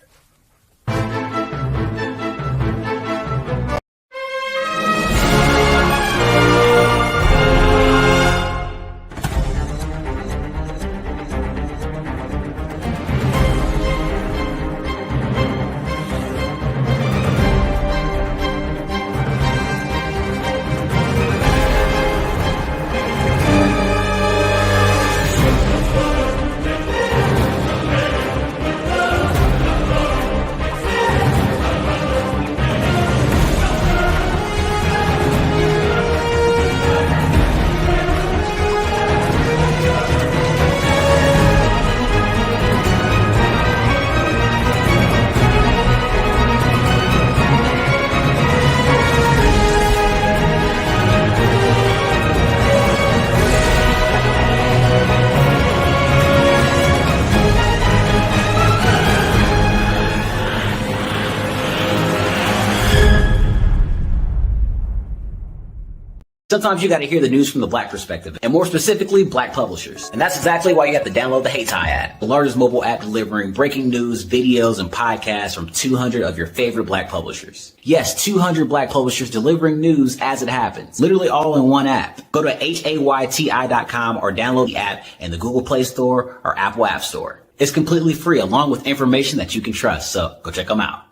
D: Sometimes you got to hear the news from the Black perspective, and more specifically, Black publishers. And that's exactly why you have to download the HeyTie app, the largest mobile app delivering breaking news, videos, and podcasts from 200 of your favorite Black publishers. Yes, 200 Black publishers delivering news as it happens, literally all in one app. Go to HAYTI.com or download the app in the Google Play Store or Apple App Store. It's completely free, along with information that you can trust, so go check them out.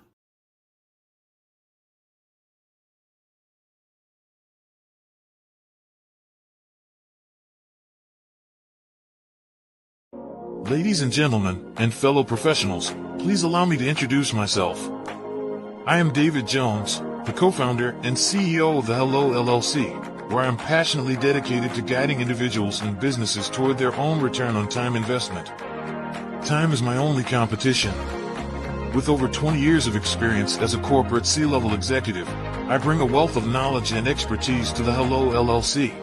S: Ladies and gentlemen, and fellow professionals, please allow me to introduce myself. I am David Jones, the co-founder and CEO of the Hello LLC, where I am passionately dedicated to guiding individuals and businesses toward their own return on time investment. Time is my only competition. With over 20 years of experience as a corporate C-level executive, I bring a wealth of knowledge and expertise to the Hello LLC.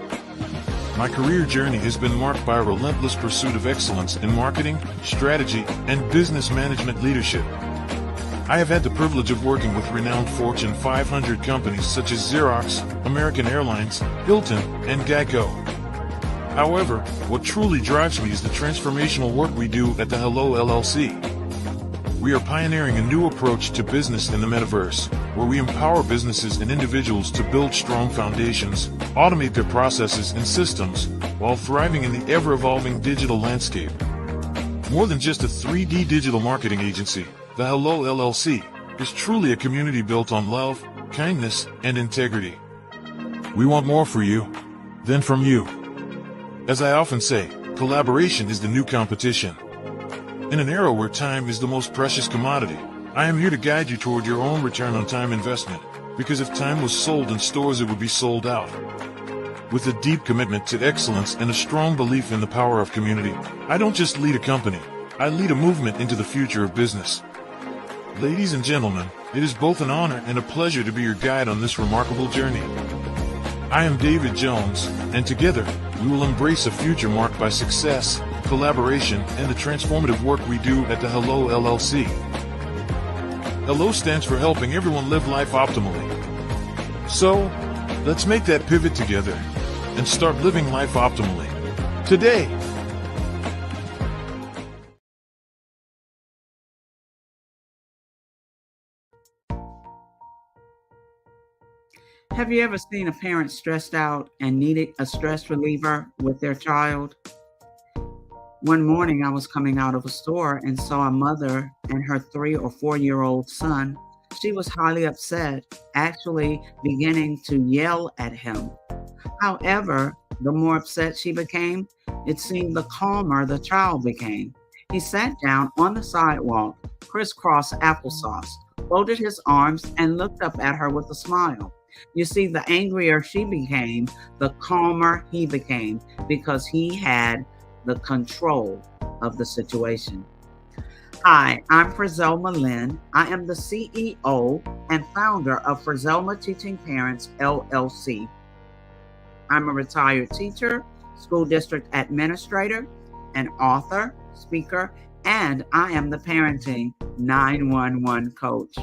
S: My career journey has been marked by a relentless pursuit of excellence in marketing, strategy, and business management leadership. I have had the privilege of working with renowned Fortune 500 companies such as Xerox, American Airlines, Hilton, and Geico. However, what truly drives me is the transformational work we do at the Hello LLC. We are pioneering a new approach to business in the metaverse, where we empower businesses and individuals to build strong foundations, automate their processes and systems, while thriving in the ever-evolving digital landscape. More than just a 3D digital marketing agency, the Hello LLC is truly a community built on love, kindness, and integrity. We want more for you than from you. As I often say, collaboration is the new competition. In an era where time is the most precious commodity, I am here to guide you toward your own return on time investment, because if time was sold in stores, it would be sold out. With a deep commitment to excellence and a strong belief in the power of community, I don't just lead a company, I lead a movement into the future of business. Ladies and gentlemen, it is both an honor and a pleasure to be your guide on this remarkable journey. I am David Jones, and together, we will embrace a future marked by success, collaboration, and the transformative work we do at the Hello LLC. Hello stands for helping everyone live life optimally. So, let's make that pivot together and start living life optimally today.
M: Have you ever seen a parent stressed out and needed a stress reliever with their child? One morning I was coming out of a store and saw a mother and her 3 or 4-year-old son. She was highly upset, actually beginning to yell at him. However, the more upset she became, it seemed the calmer the child became. He sat down on the sidewalk, crisscross applesauce, folded his arms, and looked up at her with a smile. You see, the angrier she became, the calmer he became, because he had the control of the situation. Hi, I'm Frizelma Lynn. I am the CEO and founder of Frizelma Teaching Parents, LLC. I'm a retired teacher, school district administrator, an author, speaker, and I am the parenting 911 coach.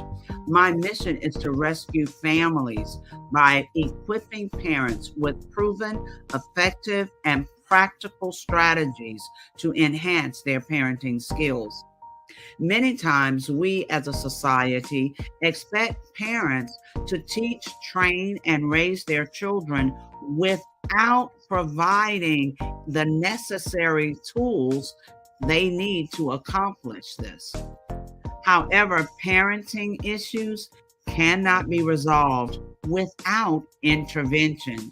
M: My mission is to rescue families by equipping parents with proven, effective, and practical strategies to enhance their parenting skills. Many times we as a society expect parents to teach, train, and raise their children without providing the necessary tools they need to accomplish this. However, parenting issues cannot be resolved without intervention.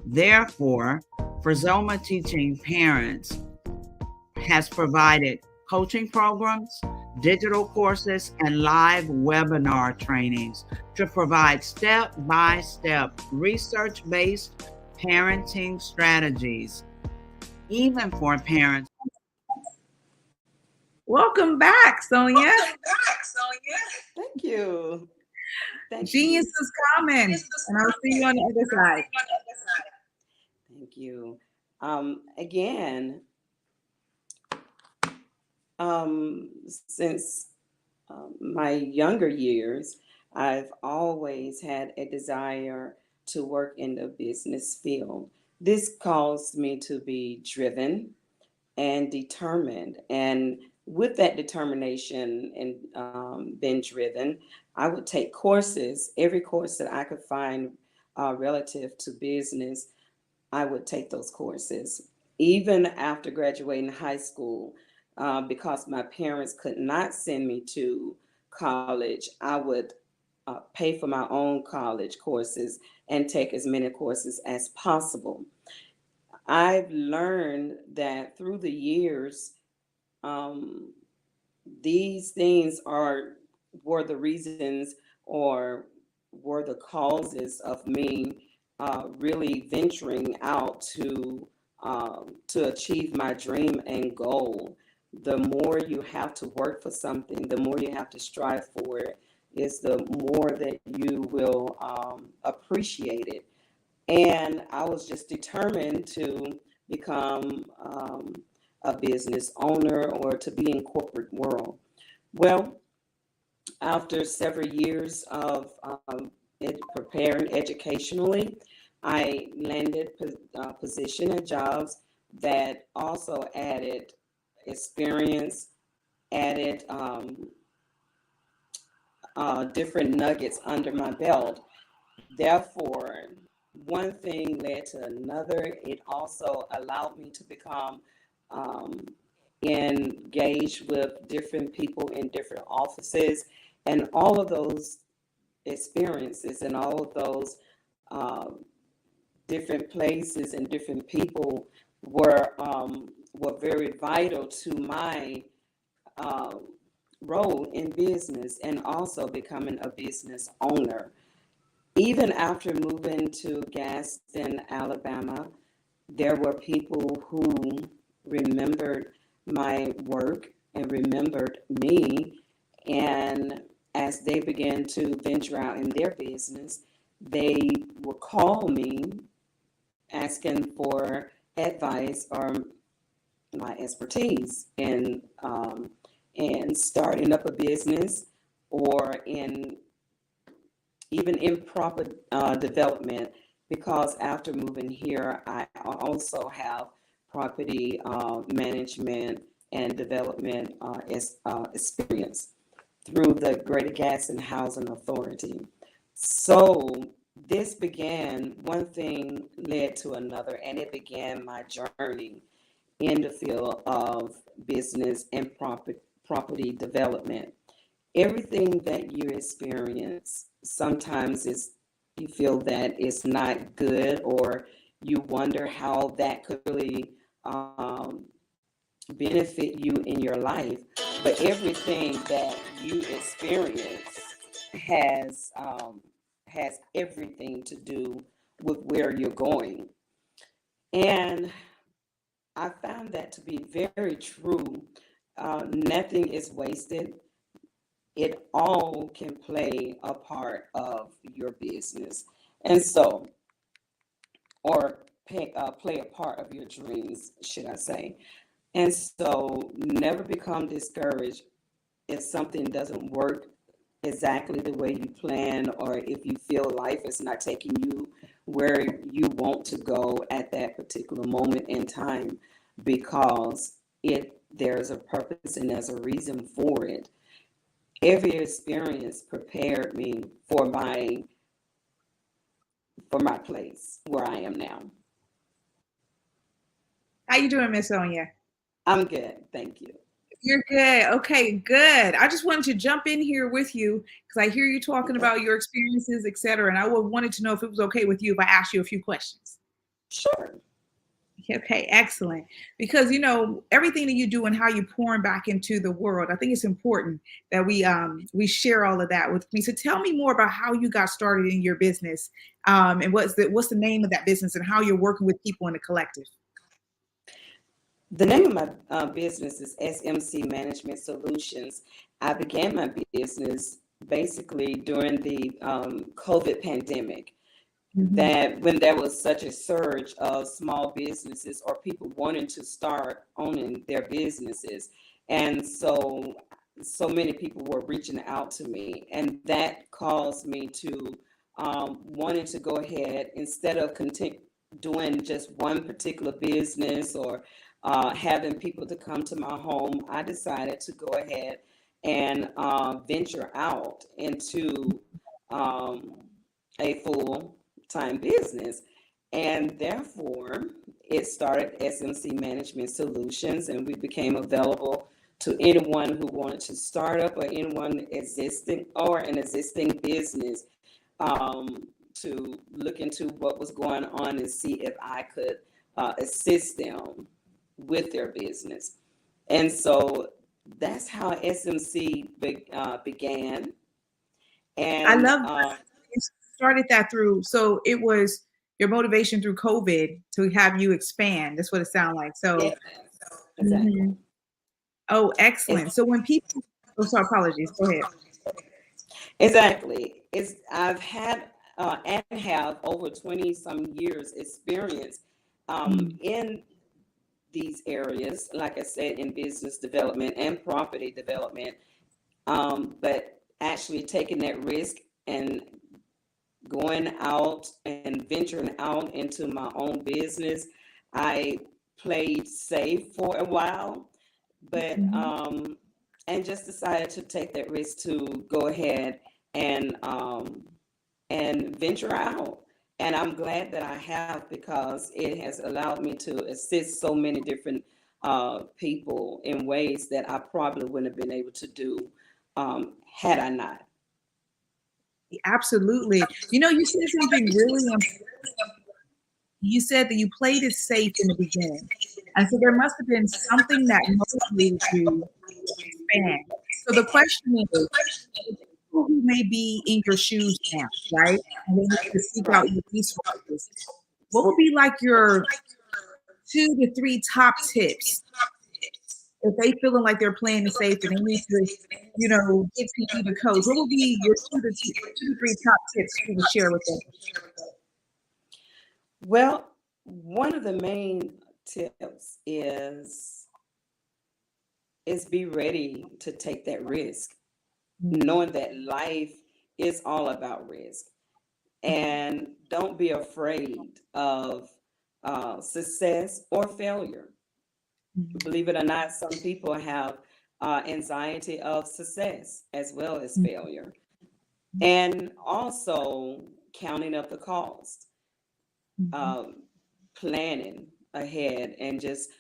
M: Therefore, Frizelma Teaching Parents has provided coaching programs, digital courses, and live webinar trainings to provide step-by-step research-based parenting strategies, even for parents.
O: Welcome back, Sonia.
H: Thank you.
O: Genius is coming, and I'll see you on the other side.
H: Thank you. Again, since my younger years, I've always had a desire to work in the business field. This caused me to be driven and determined. And with that determination and being driven, I would take courses, every course that I could find relative to business, I would take those courses. Even after graduating high school, because my parents could not send me to college, I would pay for my own college courses and take as many courses as possible. I've learned that through the years, these things were the reasons or were the causes of me really venturing out to achieve my dream and goal. The more you have to work for something, the more you have to strive for it, is the more that you will appreciate it. And I was just determined to become a business owner or to be in corporate world. Well, after several years of preparing educationally, I landed position and jobs that also added experience, added different nuggets under my belt. Therefore, one thing led to another. It also allowed me to become engaged with different people in different offices, and all of those experiences and all of those different places and different people were very vital to my role in business and also becoming a business owner. Even after moving to Gaston, Alabama, there were people who remembered my work and remembered me. And as they began to venture out in their business, they would call me asking for advice or my expertise in starting up a business or even in proper development, because after moving here, I also have property management and development experience through the Greater Gaston Housing Authority. So this began, one thing led to another, and it began my journey in the field of business and property development. Everything that you experience, sometimes you feel that it's not good, or you wonder how that could really benefit you in your life. But everything that you experience has everything to do with where you're going. And I found that to be very true. Nothing is wasted. It all can play a part of your business. And so, or play a part of your dreams, should I say. And so, never become discouraged if something doesn't work exactly the way you plan, or if you feel life is not taking you where you want to go at that particular moment in time, because there's a purpose and there's a reason for it. Every experience prepared me for my place where I am now.
O: How you doing, Miss Sonia?
H: I'm good, thank you.
O: You're good. Okay, good. I just wanted to jump in here with you because I hear you talking about your experiences, et cetera, and I wanted to know if it was okay with you if I asked you a few questions.
H: Sure.
O: Okay, excellent. Because everything that you do and how you pouring back into the world, I think it's important that we share all of that with me. So tell me more about how you got started in your business, and what's the name of that business and how you're working with people in the collective.
H: The name of my business is SMC Management Solutions. I began my business basically during the COVID pandemic. That when there was such a surge of small businesses or people wanting to start owning their businesses. And so many people were reaching out to me, and that caused me to wanting to go ahead, instead of doing just one particular business or having people to come to my home, I decided to go ahead and venture out into a full-time business. And therefore, it started SMC Management Solutions, and we became available to anyone who wanted to start up, or anyone existing or an existing business, to look into what was going on and see if I could assist them with their business. And so that's how SMC began. And
O: I love that you started that through. So it was your motivation through COVID to have you expand. That's what it sounded like. So
H: yeah, exactly.
O: Mm-hmm. Oh, excellent. So when people, sorry, apologies. Go ahead.
H: Exactly. I've had and have over 20 some years experience in these areas, like I said, in business development and property development, but actually taking that risk and going out and venturing out into my own business. I played safe for a while, but and just decided to take that risk to go ahead and venture out. And I'm glad that I have, because it has allowed me to assist so many different people in ways that I probably wouldn't have been able to do had I not.
O: Absolutely. You said something really important. You said that you played it safe in the beginning. And so there must have been something that motivated you to expand. So the question is, people who may be in your shoes now, right? And they need to seek out your resources. What would be like your 2 to 3 top tips if they feeling like they're playing it safe and they need to, get to you the coach? What would be your 2 to 3 top tips you would share with them?
H: Well, one of the main tips is be ready to take that risk, knowing that life is all about risk. And don't be afraid of success or failure. Believe it or not, some people have anxiety of success as well as failure. And also counting up the cost, planning ahead, and just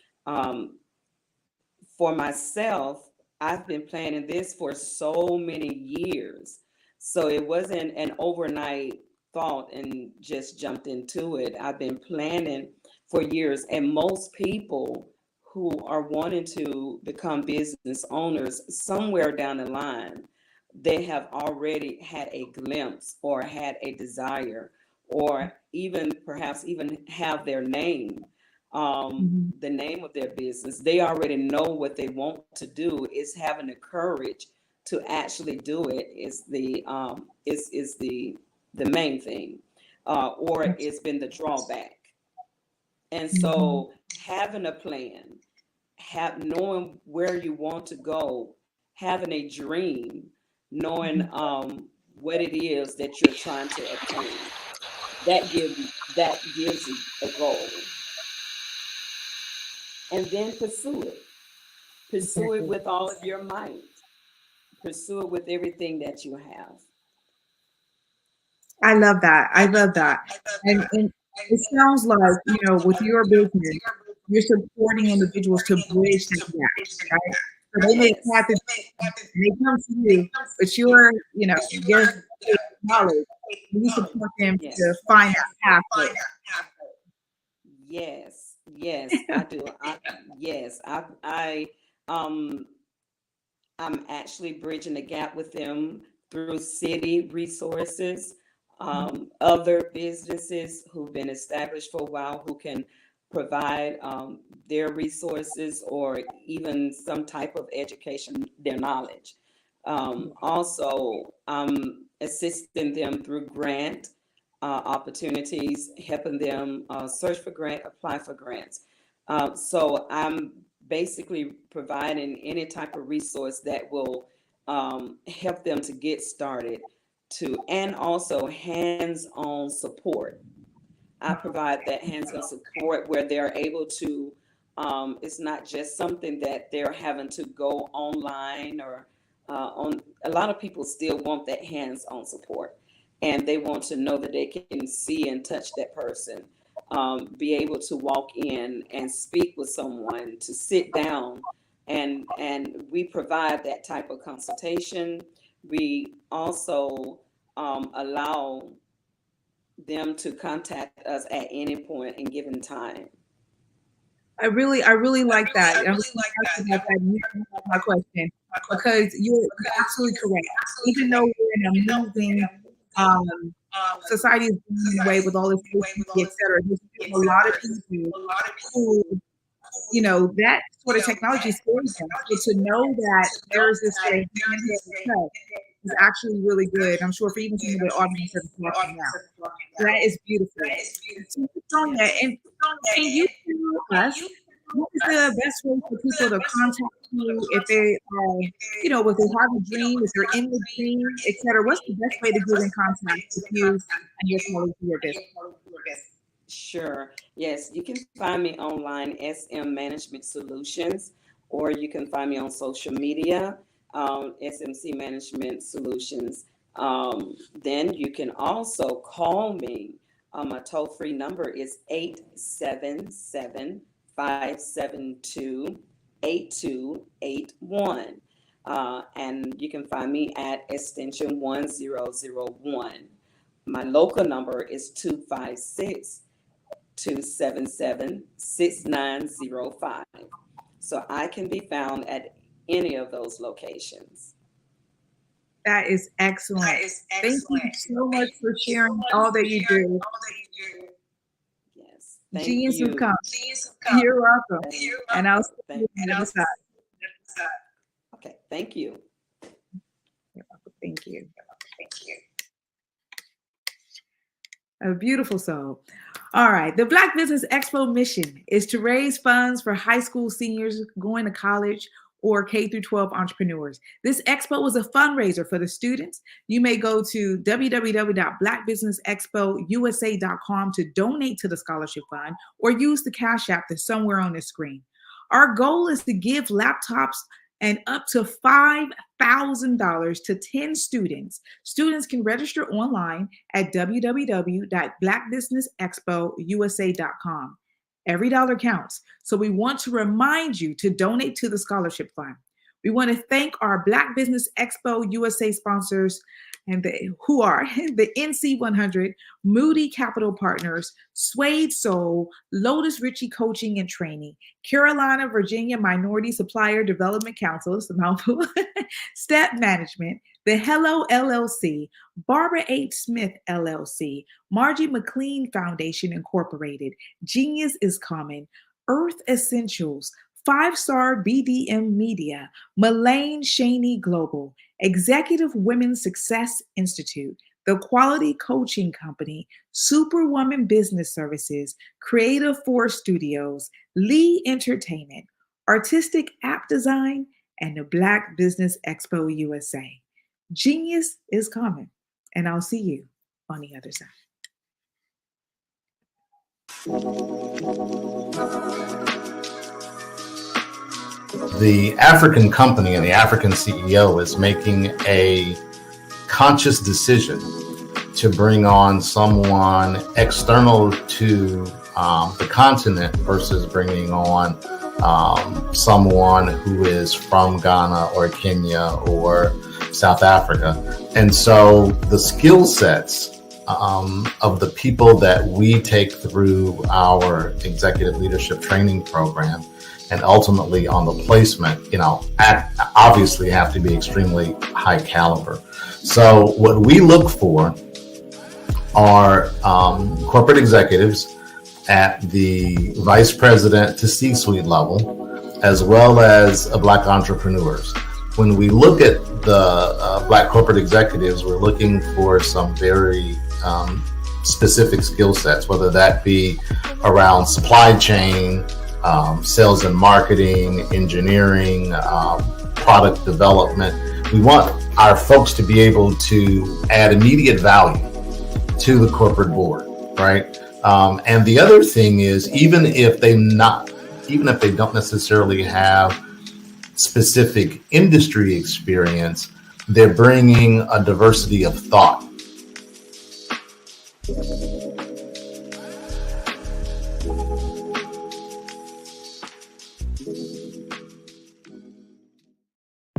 H: for myself, I've been planning this for so many years. So it wasn't an overnight thought and just jumped into it. I've been planning for years. And most people who are wanting to become business owners, somewhere down the line, they have already had a glimpse or had a desire, or even perhaps even have their name, the name of their business. They already know what they want to do. Is having the courage to actually do it is the main thing, or it's been the drawback. And so having a plan, knowing where you want to go, having a dream, knowing what it is that you're trying to attain, that gives you a goal. And then pursue it. Pursue it with all of your might. Pursue it with everything that you have.
O: I love that. I love that. And it sounds like, with your business, you're supporting individuals to bridge this gap, right? So they may have to, they come to you, but you're knowledge. You support them to find that pathway.
H: Yes, I do. I'm actually bridging the gap with them through city resources, other businesses who've been established for a while who can provide their resources or even some type of education, their knowledge. Also, assisting them through grant opportunities, helping them search for grant, apply for grants. So I'm basically providing any type of resource that will help them to get started, and also hands-on support. I provide that hands-on support where they're able to, it's not just something that they're having to go online or on. A lot of people still want that hands-on support, and they want to know that they can see and touch that person, be able to walk in and speak with someone, to sit down, and we provide that type of consultation. We also allow them to contact us at any point in given time.
O: I really like that. I was about that. You answered my question because you're absolutely correct. Even though we're in a moving society is moving away with all this technology, et cetera, there's still a lot of people who, that sort of technology scares them. So to know that there's this way is actually really good. I'm sure for even some of the audience that's watching now. That is beautiful. So, Sonia, and can you tell us what is the best way for people to contact you if they are, if they have a dream, if they're in the dream, et cetera? What's the best way to get in contact with you and your colleagues in your business?
H: Sure. Yes, you can find me online, SM Management Solutions, or you can find me on social media, SMC Management Solutions. Then you can also call me. My toll-free number is 877-572-8281. And you can find me at extension 1001. My local number is 277-6905. So I can be found at any of those locations.
O: That is excellent. Thank you so much for sharing all that you do.
H: Yes, thank
O: Genius
H: you.
O: have come. You're welcome. And I'll see you on the other side.
H: Okay, thank you.
O: You're welcome. Thank you. A beautiful soul. All right. The Black Business Expo mission is to raise funds for high school seniors going to college or K through 12 entrepreneurs. This expo is a fundraiser for the students. You may go to www.blackbusinessexpousa.com to donate to the scholarship fund or use the Cash App that's somewhere on the screen. Our goal is to give laptops and up to $5,000 to 10 students. Students can register online at www.blackbusinessexpousa.com. Every dollar counts. So we want to remind you to donate to the scholarship fund. We want to thank our Black Business Expo USA sponsors and who are the NC100, Moody Capital Partners, Suede Soul, Lotus Ritchie Coaching and Training, Carolina, Virginia Minority Supplier Development Council, it's a mouthful, Step Management, the Hello LLC, Barbara H. Smith LLC, Margie McLean Foundation Incorporated, Genius is Common, Earth Essentials, 5-Star BDM Media, Mullane Shaney Global, Executive Women's Success Institute, The Quality Coaching Company, Superwoman Business Services, Creative Force Studios, Lee Entertainment, Artistic App Design, and the Black Business Expo USA. Genius is coming, and I'll see you on the other side.
N: The African company and the African CEO is making a conscious decision to bring on someone external to the continent versus bringing on someone who is from Ghana or Kenya or South Africa. And so the skill sets of the people that we take through our executive leadership training program and ultimately on the placement, obviously have to be extremely high caliber. So what we look for are corporate executives at the vice president to C-suite level, as well as Black entrepreneurs. When we look at the Black corporate executives, we're looking for some very specific skill sets, whether that be around supply chain, sales and marketing, engineering, product development. We want our folks to be able to add immediate value to the corporate board, right? And the other thing is, even if they don't necessarily have specific industry experience, they're bringing a diversity of thought.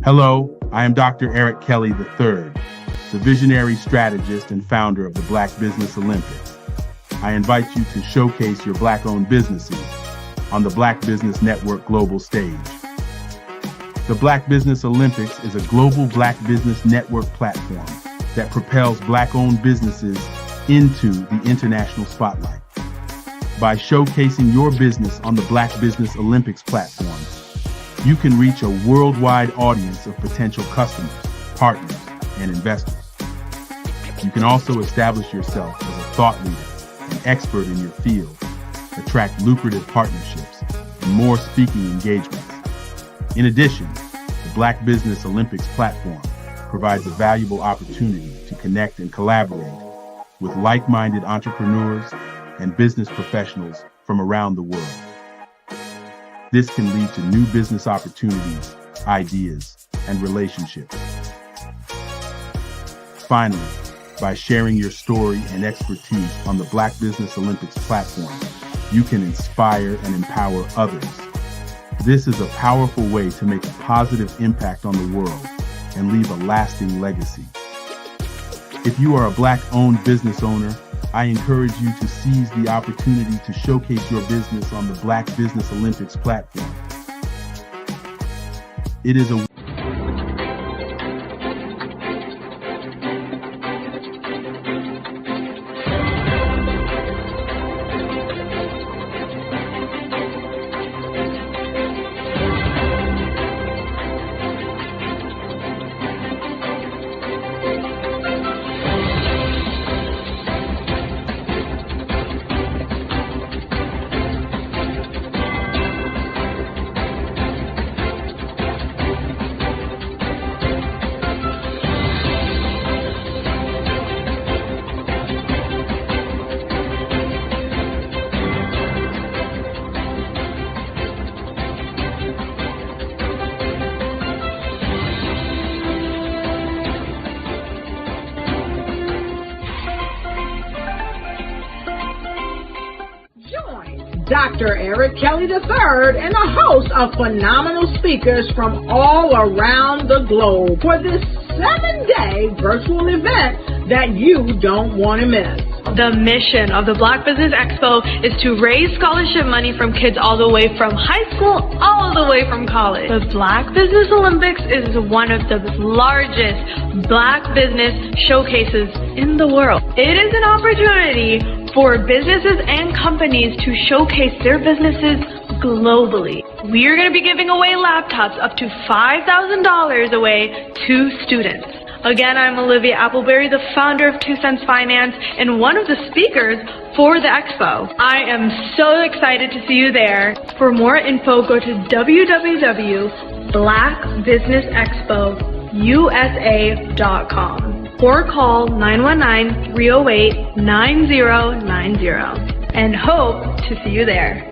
P: Hello, I am Dr. Eric Kelly III, the visionary strategist and founder of the Black Business Olympics. I invite you to showcase your Black-owned businesses on the Black Business Network global stage. The Black Business Olympics is a global Black Business Network platform that propels Black-owned businesses into the international spotlight. By showcasing your business on the Black Business Olympics platform, you can reach a worldwide audience of potential customers, partners, and investors. You can also establish yourself as a thought leader, an expert in your field, attract lucrative partnerships, and more speaking engagements. In addition, the Black Business Olympics platform provides a valuable opportunity to connect and collaborate with like-minded entrepreneurs and business professionals from around the world. This can lead to new business opportunities, ideas, and relationships. Finally, by sharing your story and expertise on the Black Business Olympics platform, you can inspire and empower others. This is a powerful way to make a positive impact on the world and leave a lasting legacy. If you are a Black-owned business owner I encourage you to seize the opportunity to showcase your business on the Black Business Olympics platform. It is a
R: Dr. Eric Kelly III and a host of phenomenal speakers from all around the globe for this 7-day virtual event that you don't want to miss.
T: The mission of the Black Business Expo is to raise scholarship money from kids all the way from high school all the way from college. The Black Business Olympics is one of the largest Black business showcases in the world. It is an opportunity for businesses and companies to showcase their businesses globally. We are going to be giving away laptops up to $5,000 away to students. Again, I'm Olivia Appleberry, the founder of 2 Cents Finance and one of the speakers for the expo. I am so excited to see you there. For more info, go to www.blackbusinessexpousa.com or call 919-308-9090 and hope to see you there.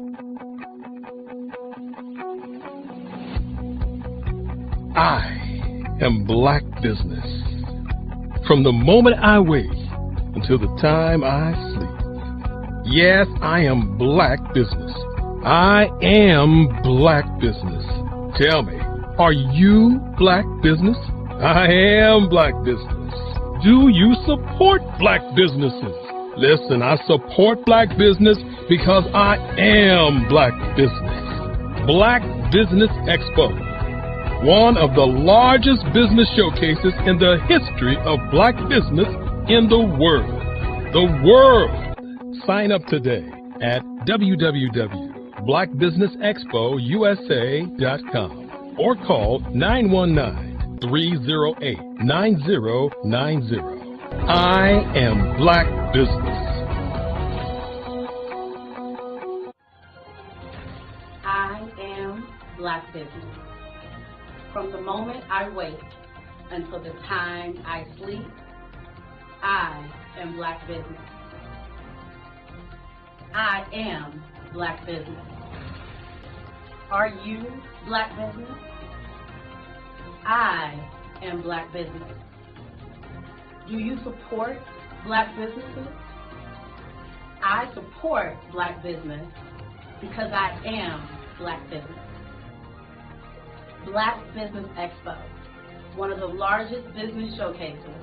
C: I am Black Business. From the moment I wake until the time I sleep. Yes, I am Black Business. I am Black Business. Tell me, are you Black Business? I am Black Business. Do you support Black businesses? Listen, I support Black business because I am Black Business. Black Business Expo, one of the largest business showcases in the history of Black business in the world. The world! Sign up today at www.blackbusinessexpousa.com or call 919-308-9090. I am Black Business.
V: I am Black Business. From the moment I wake until the time I sleep, I am Black Business. I am Black Business. Are you Black Business? I am Black Business. Do you support Black businesses? I support Black business because I am Black Business. Black Business Expo, one of the largest business showcases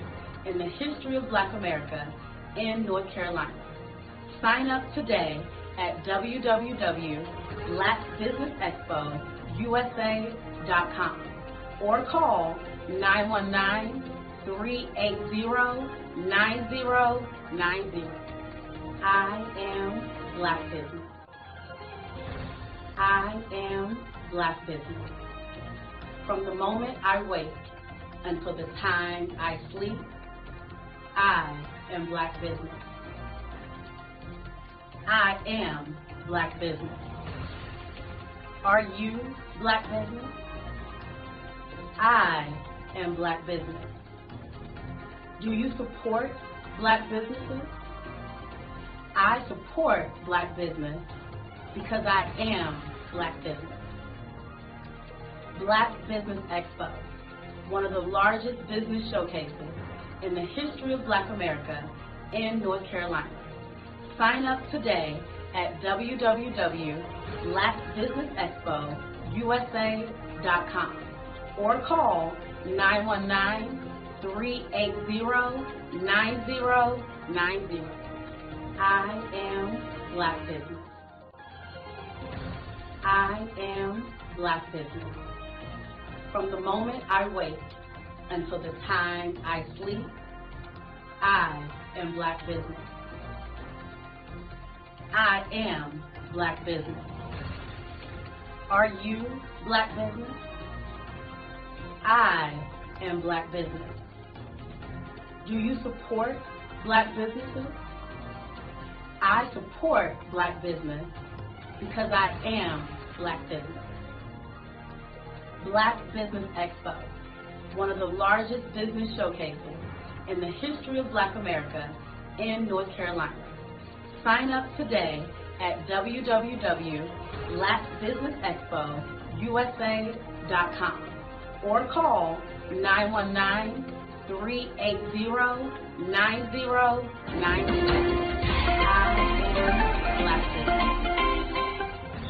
V: in the history of Black America in North Carolina. Sign up today at www.blackbusinessexpousa.com or call 919-380-9090. I am Black Business. I am Black Business. From the moment I wake until the time I sleep, I am Black Business. I am Black Business. Are you Black Business? I am Black Business. Do you support Black businesses? I support Black business because I am Black Business. Black Business Expo, one of the largest business showcases in the history of Black America in North Carolina. Sign up today at www.blackbusinessexpousa.com or call 919-380-9090. I am Black business. I am Black business. From the moment I wake until the time I sleep, I am Black business. I am Black business. Are you Black business? I am Black business. Do you support Black businesses? I support Black business because I am Black business. Black Business Expo, one of the largest business showcases in the history of Black America in North Carolina. Sign up today at www.blackbusinessexpousa.com or call 919-380-9090.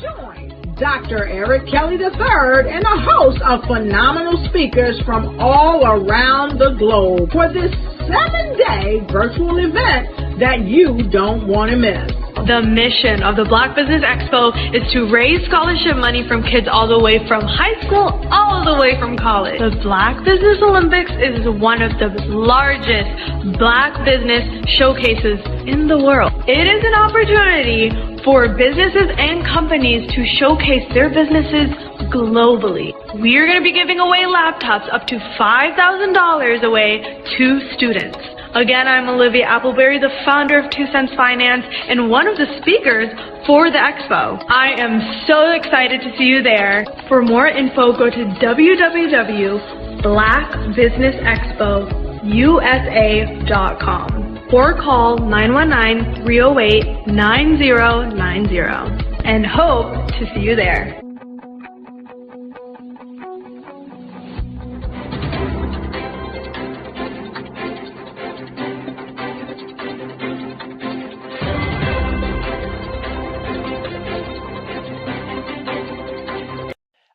R: Join Dr. Eric Kelly III and a host of phenomenal speakers from all around the globe for this 7-day virtual event that you don't want to miss.
T: The mission of the Black Business Expo is to raise scholarship money from kids all the way from high school, all the way from college. The Black Business Olympics is one of the largest Black business showcases in the world. It is an opportunity for businesses and companies to showcase their businesses globally. We are going to be giving away laptops up to $5,000 away to students. Again, I'm Olivia Appleberry, the founder of 2 Cents Finance and one of the speakers for the expo. I am so excited to see you there. For more info, go to www.blackbusinessexpousa.com or call 919-308-9090 and hope to see you there.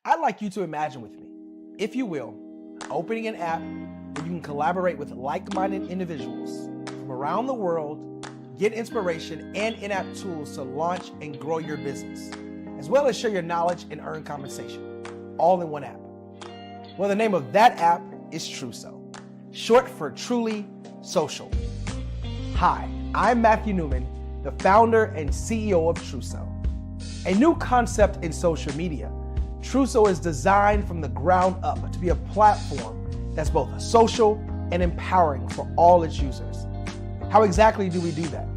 L: I'd like you to imagine with me, if you will, opening an app where you can collaborate with like-minded individuals from around the world, get inspiration and in-app tools to launch and grow your business, as well as share your knowledge and earn compensation, all in one app. Well, the name of that app is Truso, short for Truly Social. Hi, I'm Matthew Newman, the founder and CEO of Truso, a new concept in social media. Truso is designed from the ground up to be a platform that's both social and empowering for all its users. How exactly do we do that?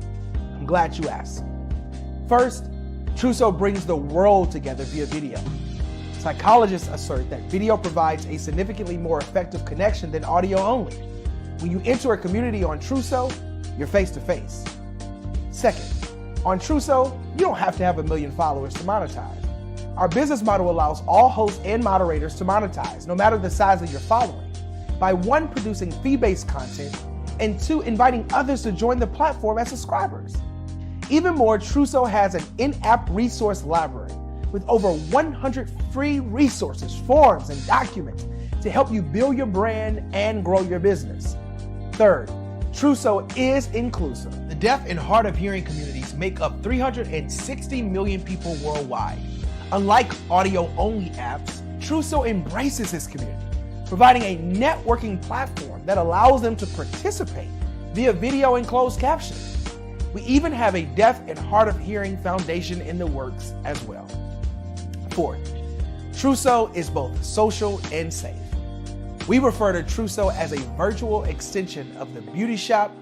L: I'm glad you asked. First, Truso brings the world together via video. Psychologists assert that video provides a significantly more effective connection than audio only. When you enter a community on Truso, you're face to face. Second, on Truso, you don't have to have 1 million followers to monetize. Our business model allows all hosts and moderators to monetize, no matter the size of your following, by 1, producing fee-based content, and 2, inviting others to join the platform as subscribers. Even more, Truso has an in-app resource library with over 100 free resources, forms, and documents to help you build your brand and grow your business. Third, Truso is inclusive. The deaf and hard of hearing communities make up 360 million people worldwide. Unlike audio-only apps, Truso embraces this community, providing a networking platform that allows them to participate via video and closed captioning. We even have a deaf and hard of hearing foundation in the works as well. Fourth, Truso is both social and safe. We refer to Truso as a virtual extension of the beauty shop,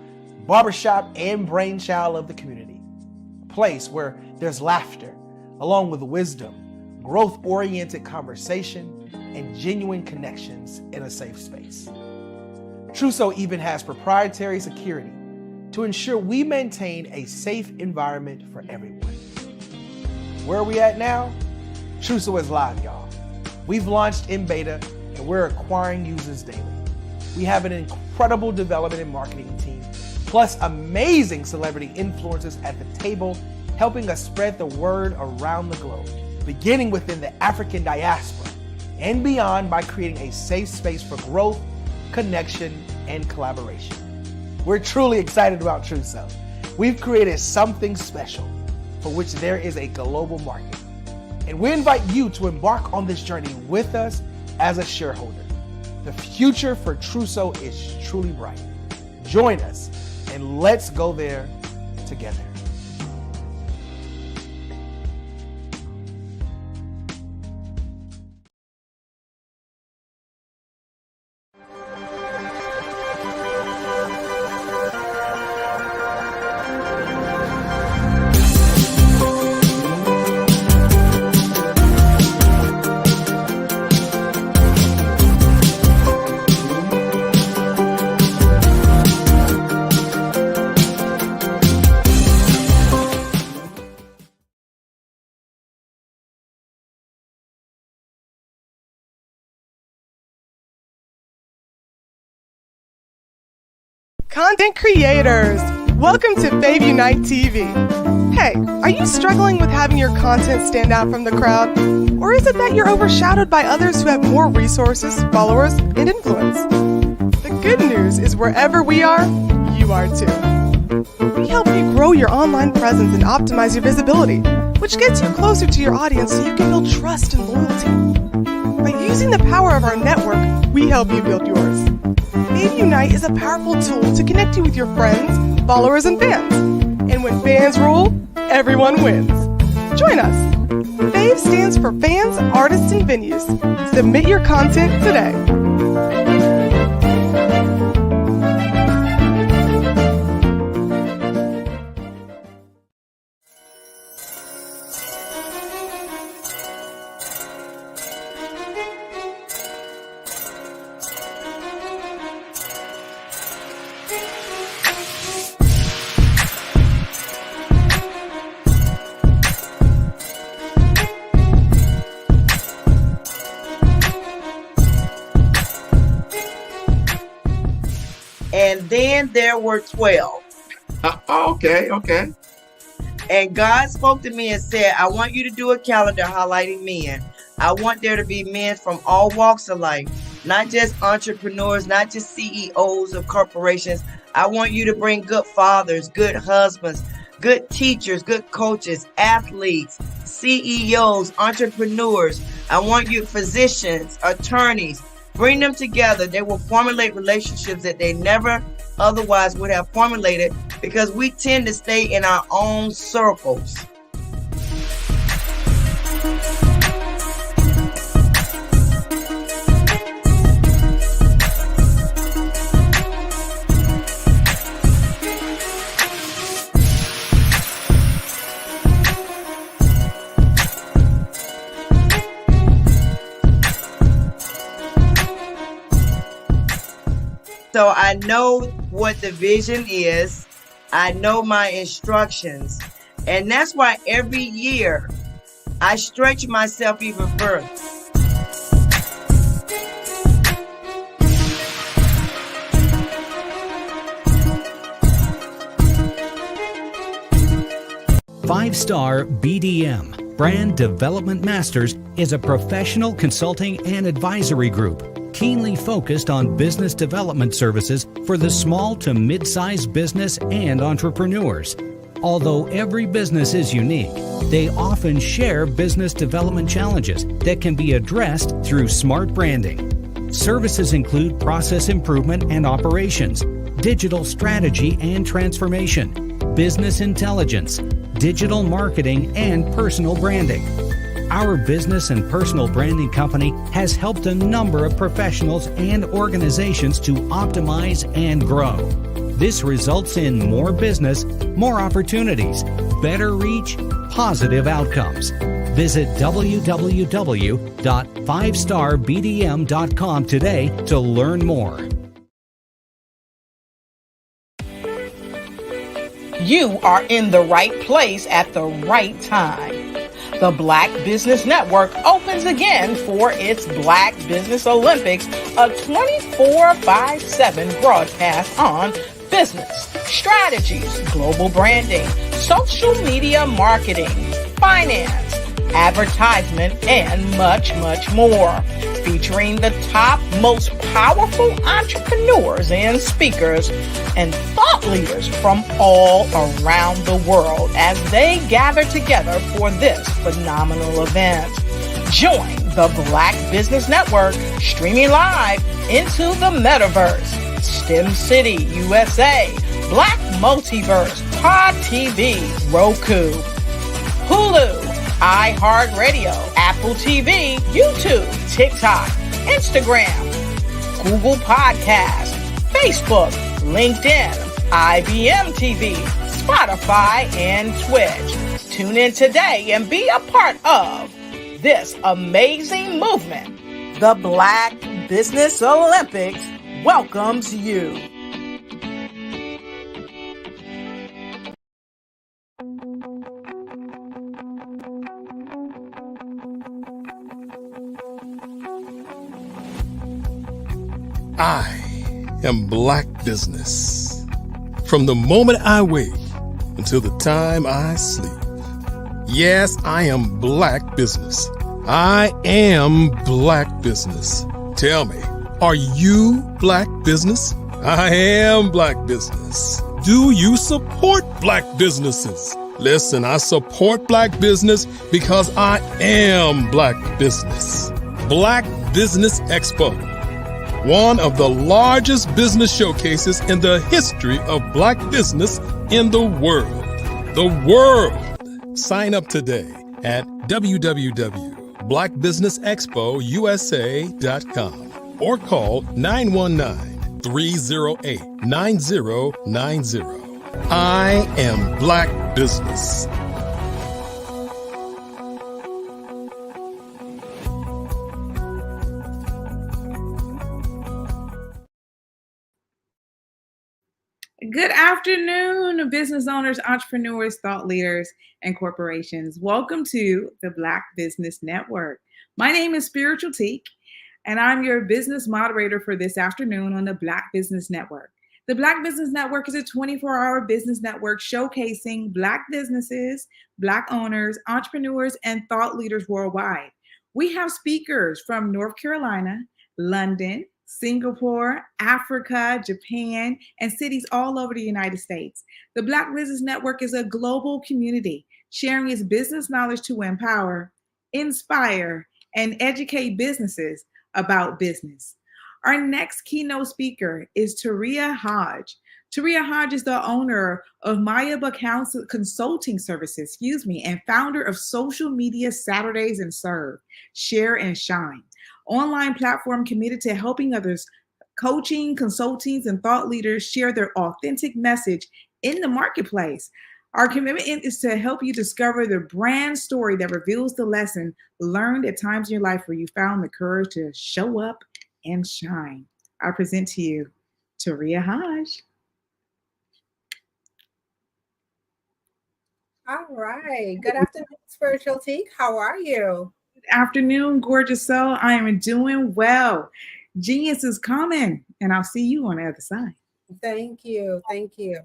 L: barbershop, and brainchild of the community. A place where there's laughter, along with wisdom, growth-oriented conversation, and genuine connections in a safe space. Truso even has proprietary security to ensure we maintain a safe environment for everyone. Where are we at now? Truso is live, y'all. We've launched in beta, and we're acquiring users daily. We have an incredible development and marketing team, plus amazing celebrity influencers at the table, helping us spread the word around the globe, beginning within the African diaspora and beyond by creating a safe space for growth, connection, and collaboration. We're truly excited about Truso. we've created something special for which there is a global market. And we invite you to embark on this journey with us as a shareholder. The future for Trousseau is truly bright. Join us and let's go there together.
F: Content creators, welcome to Fave Unite TV. Hey, are you struggling with having your content stand out from the crowd? Or is it that you're overshadowed by others who have more resources, followers, and influence? The good news is wherever we are, you are too. We help you grow your online presence and optimize your visibility, which gets you closer to your audience so you can build trust and loyalty. By using the power of our network, we help you build yours. Fave Unite is a powerful tool to connect you with your friends, followers, and fans. And when fans rule, everyone wins. Join us. Fave stands for fans, artists, and venues. Submit your content today.
Q: And then there were 12.
U: Okay.
Q: And God spoke to me and said, I want you to do a calendar highlighting men. I want there to be men from all walks of life, not just entrepreneurs, not just CEOs of corporations. I want you to bring good fathers, good husbands, good teachers, good coaches, athletes, CEOs, entrepreneurs. I want you physicians, attorneys. Bring them together. They will formulate relationships that they never otherwise would have formulated because we tend to stay in our own circles. So I know what the vision is. I know my instructions. And that's why every year I stretch myself even further.
W: Five-Star BDM, Brand Development Masters, is a professional consulting and advisory group keenly focused on business development services for the small to mid-sized business and entrepreneurs. Although every business is unique, they often share business development challenges that can be addressed through smart branding. Services include process improvement and operations, digital strategy and transformation, business intelligence, digital marketing, and personal branding. Our business and personal branding company has helped a number of professionals and organizations to optimize and grow. This results in more business, more opportunities, better reach, positive outcomes. Visit www.fivestarbdm.com today to learn more.
R: You are in the right place at the right time. The Black Business Network opens again for its Black Business Olympics, a 24/7 broadcast on business, strategies, global branding, social media marketing, finance, advertisement, and much, much more. Featuring the top, most powerful entrepreneurs and speakers and thought leaders from all around the world as they gather together for this phenomenal event. Join the Black Business Network streaming live into the metaverse, STEM City USA, Black Multiverse, Pod TV, Roku, Hulu, iHeartRadio, Apple TV, YouTube, TikTok, Instagram, Google Podcasts, Facebook, LinkedIn, IBM TV, Spotify, and Twitch. Tune in today and be a part of this amazing movement. The Black Business Olympics welcomes you.
C: I am Black Business. From the moment I wake until the time I sleep. Yes, I am Black Business. I am Black Business. Tell me, are you Black Business? I am Black Business. Do you support Black businesses? Listen, I support Black business because I am Black Business. Black Business Expo. One of the largest business showcases in the history of Black business in the world. The world! Sign up today at www.blackbusinessexpousa.com or call 919-308-9090. I am Black Business.
O: Good afternoon, business owners, entrepreneurs, thought leaders, and corporations. Welcome to the Black Business Network. My name is Spiritual Teak, and I'm your business moderator for this afternoon on the Black Business Network. The Black Business Network is a 24-hour business network showcasing Black businesses, Black owners, entrepreneurs, and thought leaders worldwide. We have speakers from North Carolina, London, Singapore, Africa, Japan, and cities all over the United States. The Black Business Network is a global community sharing its business knowledge to empower, inspire, and educate businesses about business. Our next keynote speaker is Taria Hodge. Taria Hodge is the owner of Mayaba Consulting Services, and founder of Social Media Saturdays and Serve, Share and Shine. Online platform committed to helping others, coaching, consultants, and thought leaders share their authentic message in the marketplace. Our commitment is to help you discover the brand story that reveals the lesson learned at times in your life where you found the courage to show up and shine. I present to you Taria Hodge.
G: All right. Good afternoon, Spiritual Teak. How are you?
O: Afternoon, gorgeous soul. I am doing well. Genius is coming, and I'll see you on the other side.
G: Thank you. Thank you.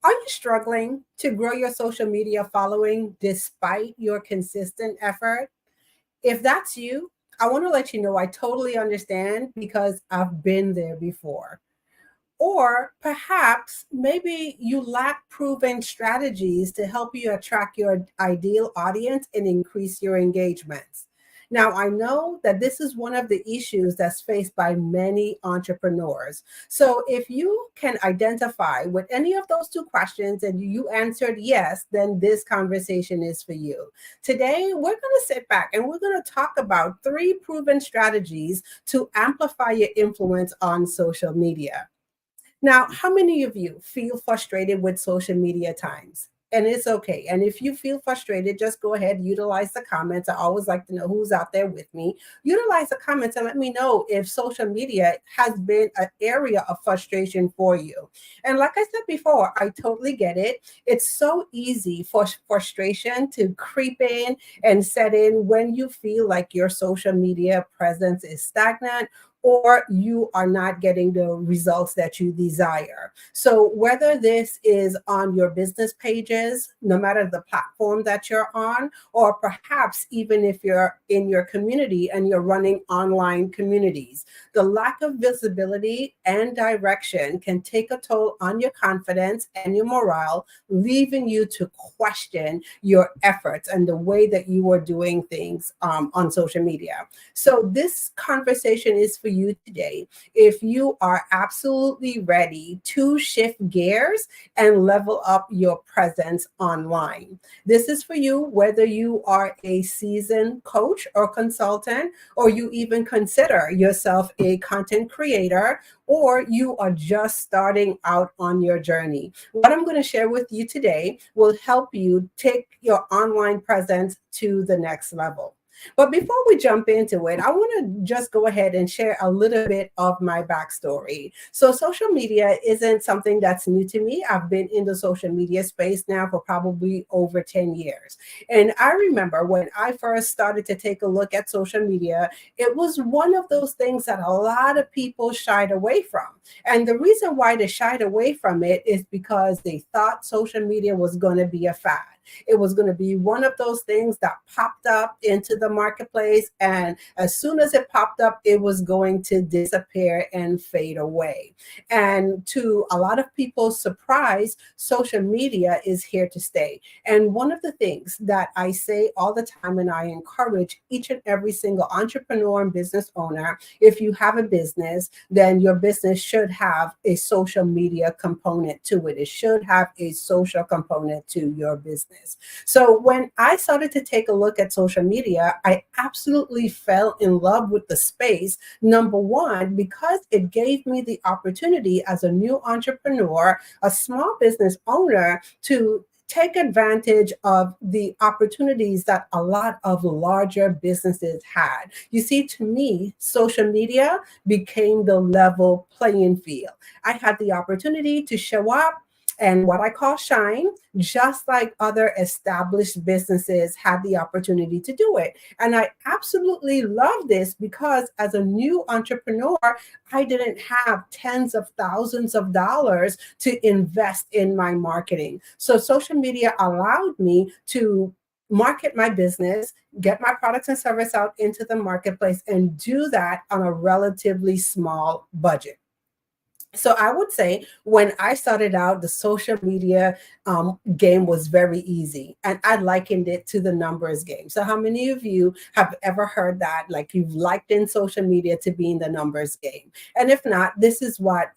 G: Are you struggling to grow your social media following despite your consistent effort? If that's you, I want to let you know I totally understand because I've been there before. Or perhaps maybe you lack proven strategies to help you attract your ideal audience and increase your engagements. Now, I know that this is one of the issues that's faced by many entrepreneurs. So if you can identify with any of those two questions and you answered yes, then this conversation is for you. Today, we're going to sit back and we're going to talk about 3 proven strategies to amplify your influence on social media. Now, how many of you feel frustrated with social media times? And it's okay. And if you feel frustrated, just go ahead, utilize the comments. I always like to know who's out there with me. Utilize the comments and let me know if social media has been an area of frustration for you. And like I said before, I totally get it. It's so easy for frustration to creep in and set in when you feel like your social media presence is stagnant or you are not getting the results that you desire. So whether this is on your business pages, no matter the platform that you're on, or perhaps even if you're in your community and you're running online communities, the lack of visibility and direction can take a toll on your confidence and your morale, leaving you to question your efforts and the way that you are doing things on social media. So this conversation is for you today. If you are absolutely ready to shift gears and level up your presence online, this is for you, whether you are a seasoned coach or consultant, or you even consider yourself a content creator, or you are just starting out on your journey. What I'm going to share with you today will help you take your online presence to the next level. But before we jump into it, I want to just go ahead and share a little bit of my backstory. So social media isn't something that's new to me. I've been in the social media space now for probably over 10 years. And I remember when I first started to take a look at social media, it was one of those things that a lot of people shied away from. And the reason why they shied away from it is because they thought social media was going to be a fad. It was going to be one of those things that popped up into the marketplace, and as soon as it popped up, it was going to disappear and fade away. And to a lot of people's surprise, social media is here to stay. And one of the things that I say all the time, and I encourage each and every single entrepreneur and business owner, if you have a business, then your business should have a social media component to it. It should have a social component to your business. So when I started to take a look at social media, I absolutely fell in love with the space. Number one, because it gave me the opportunity as a new entrepreneur, a small business owner, to take advantage of the opportunities that a lot of larger businesses had. You see, to me, social media became the level playing field. I had the opportunity to show up and what I call shine, just like other established businesses had the opportunity to do it. And I absolutely love this because as a new entrepreneur, I didn't have tens of thousands of dollars to invest in my marketing. So social media allowed me to market my business, get my products and service out into the marketplace, and do that on a relatively small budget. So I would say when I started out, the social media game was very easy, and I likened it to the numbers game. So how many of you have ever heard that, like you've liked in social media to be in the numbers game? And if not, this is what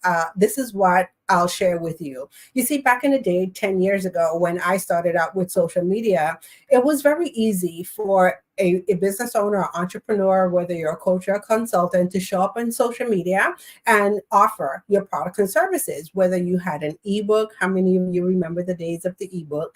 G: I'll share with you. You see, back in the day, 10 years ago, when I started out with social media, it was very easy for a business owner or entrepreneur, whether you're a coach or a consultant, to show up on social media and offer your products and services, whether you had an ebook. How many of you remember the days of the ebook?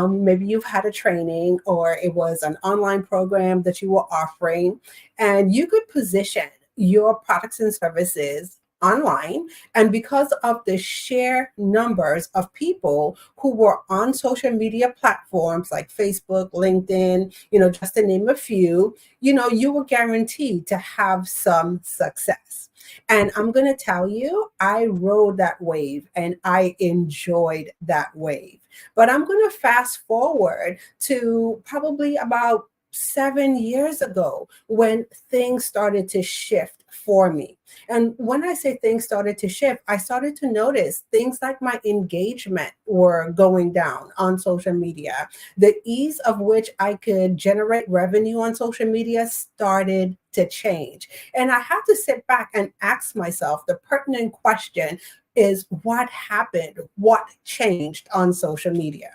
G: Maybe you've had a training, or it was an online program that you were offering, and you could position your products and services online. And because of the sheer numbers of people who were on social media platforms like Facebook, LinkedIn, just to name a few, you were guaranteed to have some success. And I'm going to tell you, I rode that wave and I enjoyed that wave. But I'm going to fast forward to probably about 7 years ago when things started to shift for me. And when I say things started to shift, I started to notice things like my engagement were going down on social media. The ease of which I could generate revenue on social media started to change. And I had to sit back and ask myself the pertinent question is, what happened? What changed on social media?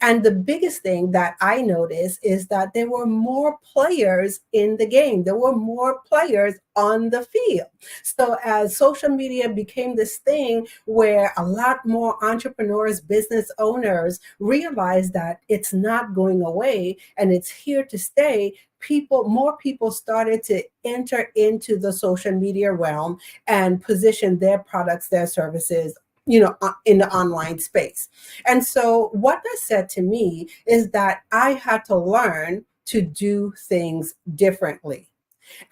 G: And the biggest thing that I noticed is that there were more players in the game. There were more players on the field. So as social media became this thing where a lot more entrepreneurs, business owners realized that it's not going away and it's here to stay, more people started to enter into the social media realm and position their products, their services, in the online space. And so what that said to me is that I had to learn to do things differently.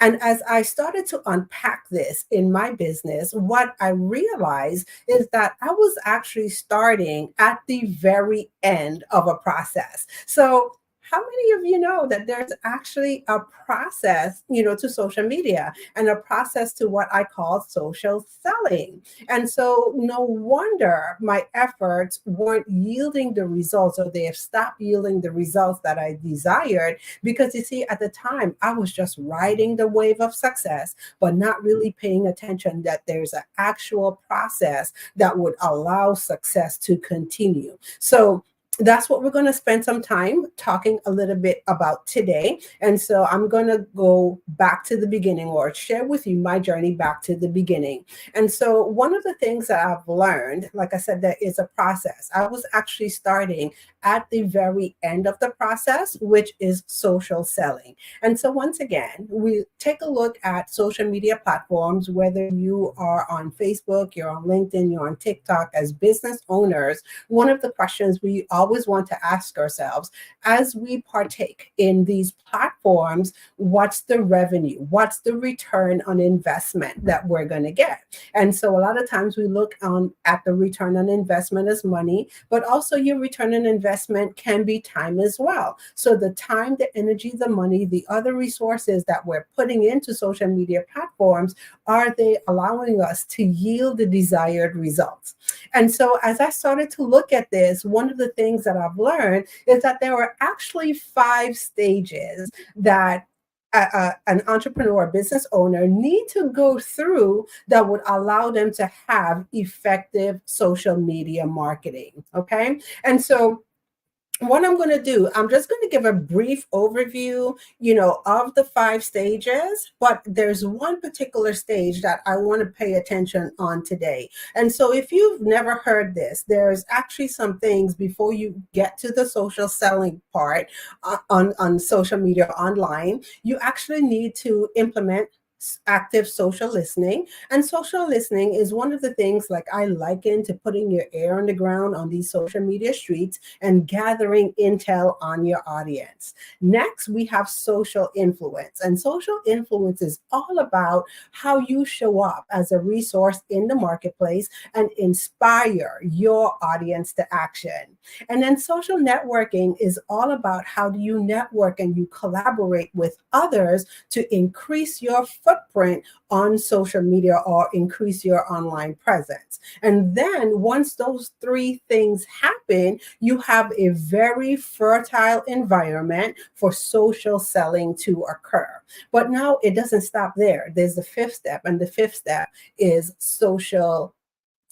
G: And as I started to unpack this in my business, what I realized is that I was actually starting at the very end of a process. So how many of you know that there's actually a process, to social media and a process to what I call social selling? And so no wonder my efforts weren't yielding the results, or they have stopped yielding the results that I desired, because you see, at the time I was just riding the wave of success, but not really paying attention that there's an actual process that would allow success to continue. So that's what we're going to spend some time talking a little bit about today. And so I'm going to go back to the beginning, or share with you my journey back to the beginning. And so one of the things that I've learned, like I said, there is a process. I was actually starting at the very end of the process, which is social selling. And so once again, we take a look at social media platforms, whether you are on Facebook, you're on LinkedIn, you're on TikTok. As business owners, one of the questions we always want to ask ourselves as we partake in these platforms, what's the revenue? What's the return on investment that we're going to get? And so a lot of times we look at the return on investment as money, but also your return on investment can be time as well. So the time, the energy, the money, the other resources that we're putting into social media platforms, are they allowing us to yield the desired results? And so as I started to look at this, one of the things that I've learned is that there are actually 5 stages that an entrepreneur, business owner need to go through that would allow them to have effective social media marketing. Okay. And so what I'm going to do, I'm just going to give a brief overview, of the 5 stages, but there's one particular stage that I want to pay attention on today. And so if you've never heard this, there's actually some things before you get to the social selling part on social media online. You actually need to implement active social listening. And social listening is one of the things, like, I liken to putting your ear on the ground on these social media streets and gathering intel on your audience. Next, we have social influence. And social influence is all about how you show up as a resource in the marketplace and inspire your audience to action. And then social networking is all about how do you network and you collaborate with others to increase your footprint on social media or increase your online presence. And then once those 3 things happen, you have a very fertile environment for social selling to occur. But now it doesn't stop there. There's the 5th step, and the 5th step is social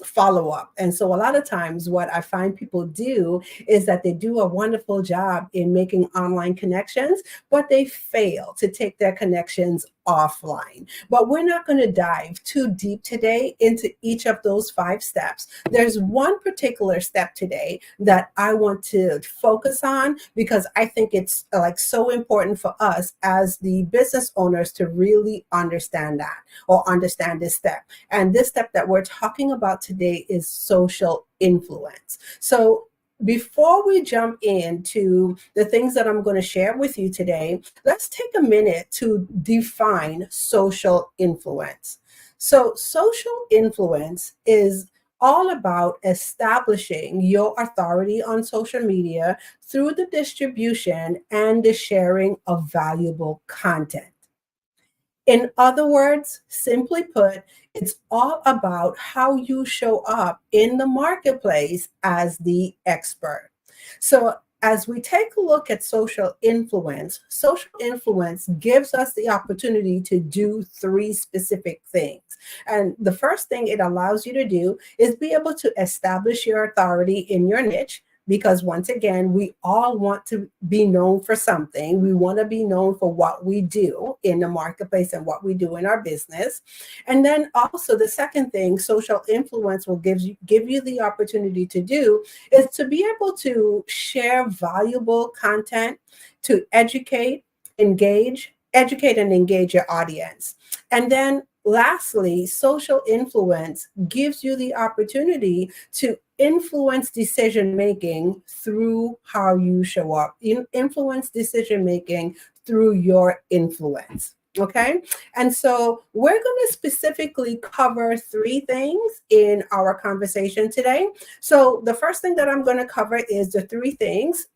G: follow-up. And so a lot of times what I find people do is that they do a wonderful job in making online connections, but they fail to take their connections offline. But we're not going to dive too deep today into each of those 5 steps. There's one particular step today that I want to focus on, because I think it's so important for us as the business owners to really understand that, or understand this step. And this step that we're talking about today is social influence. So before we jump into the things that I'm going to share with you today, let's take a minute to define social influence. So social influence is all about establishing your authority on social media through the distribution and the sharing of valuable content. In other words, simply put, it's all about how you show up in the marketplace as the expert. So as we take a look at social influence gives us the opportunity to do 3 specific things. And the first thing it allows you to do is be able to establish your authority in your niche. Because once again, we all want to be known for something. We want to be known for what we do in the marketplace and what we do in our business. And then also the second thing social influence will give you the opportunity to do is to be able to share valuable content to educate and engage your audience. And then lastly, social influence gives you the opportunity to influence decision-making through how you show up. Influence decision-making through your influence. Okay. And so we're going to specifically cover 3 things in our conversation today. So the first thing that I'm going to cover is the 3 things,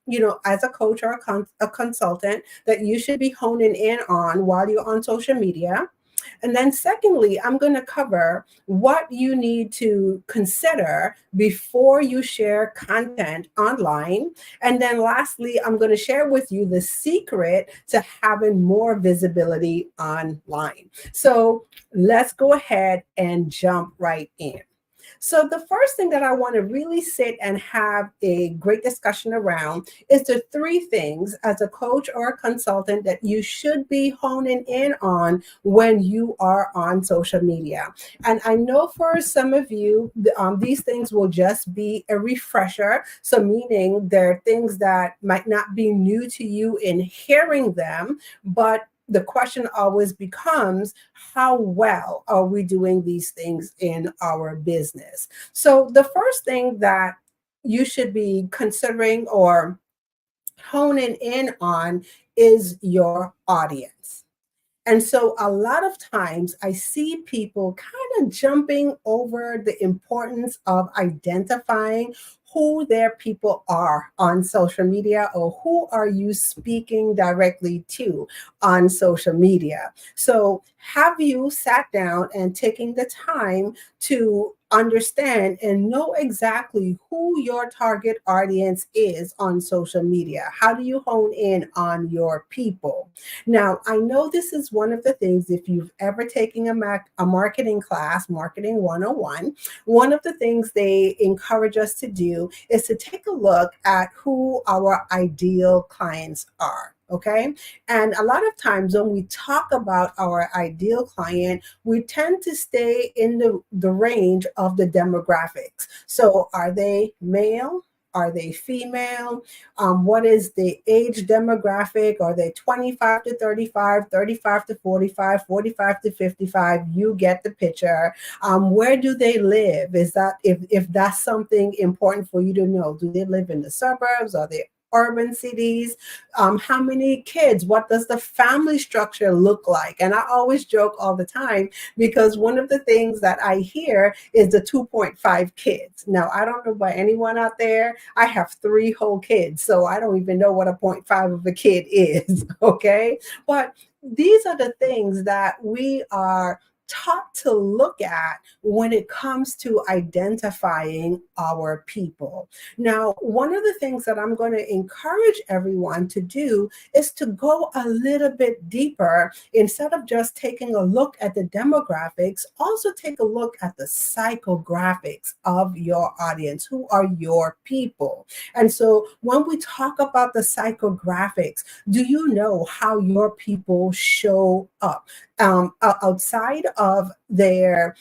G: as a coach or a consultant that you should be honing in on while you're on social media. And then secondly, I'm going to cover what you need to consider before you share content online. And then lastly, I'm going to share with you the secret to having more visibility online. So let's go ahead and jump right in. So the first thing that I want to really sit and have a great discussion around is the 3 things as a coach or a consultant that you should be honing in on when you are on social media. And I know for some of you, these things will just be a refresher. So meaning they're things that might not be new to you in hearing them, but the question always becomes, how well are we doing these things in our business? So the first thing that you should be considering or honing in on is your audience. And so a lot of times I see people kind of jumping over the importance of identifying who their people are on social media, or who are you speaking directly to on social media. So have you sat down and taking the time to understand and know exactly who your target audience is on social media? How do you hone in on your people? Now, I know this is one of the things, if you've ever taken a marketing class, Marketing 101, one of the things they encourage us to do is to take a look at who our ideal clients are. Okay. And a lot of times when we talk about our ideal client, we tend to stay in the range of the demographics. So are they male? Are they female? What is the age demographic? Are they 25 to 35, 35 to 45, 45 to 55? You get the picture. Where do they live? Is that if that's something important for you to know? Do they live in the suburbs? Are they urban cities? How many kids? What does the family structure look like? And I always joke all the time, because one of the things that I hear is the 2.5 kids. Now, I don't know about anyone out there. I have 3 whole kids, so I don't even know what a 0.5 of a kid is. Okay. But these are the things that we are taught to look at when it comes to identifying our people. Now, one of the things that I'm going to encourage everyone to do is to go a little bit deeper. Instead of just taking a look at the demographics, also take a look at the psychographics of your audience. Who are your people? And so when we talk about the psychographics, do you know how your people show up outside of their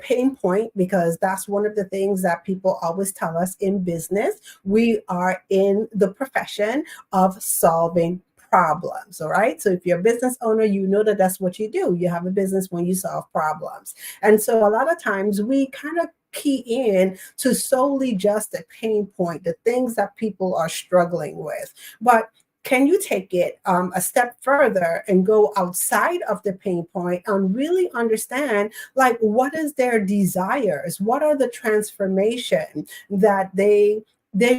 G: pain point? Because that's one of the things that people always tell us in business. We are in the profession of solving problems. All right. So if you're a business owner, you know that that's what you do. You have a business when you solve problems. And so a lot of times we kind of key in to solely just the pain point, the things that people are struggling with. But can you take it a step further and go outside of the pain point and really understand, like, what is their desires? What are the transformation that they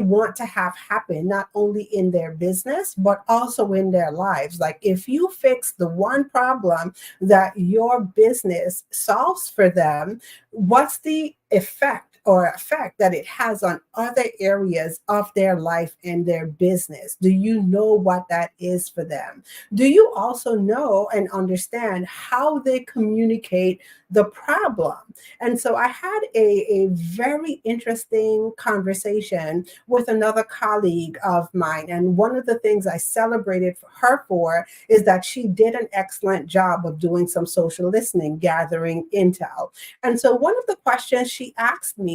G: want to have happen, not only in their business, but also in their lives? Like, if you fix the one problem that your business solves for them, what's the effect that it has on other areas of their life and their business? Do you know what that is for them? Do you also know and understand how they communicate the problem? And so I had a very interesting conversation with another colleague of mine. And one of the things I celebrated her for is that she did an excellent job of doing some social listening, gathering intel. And so one of the questions she asked me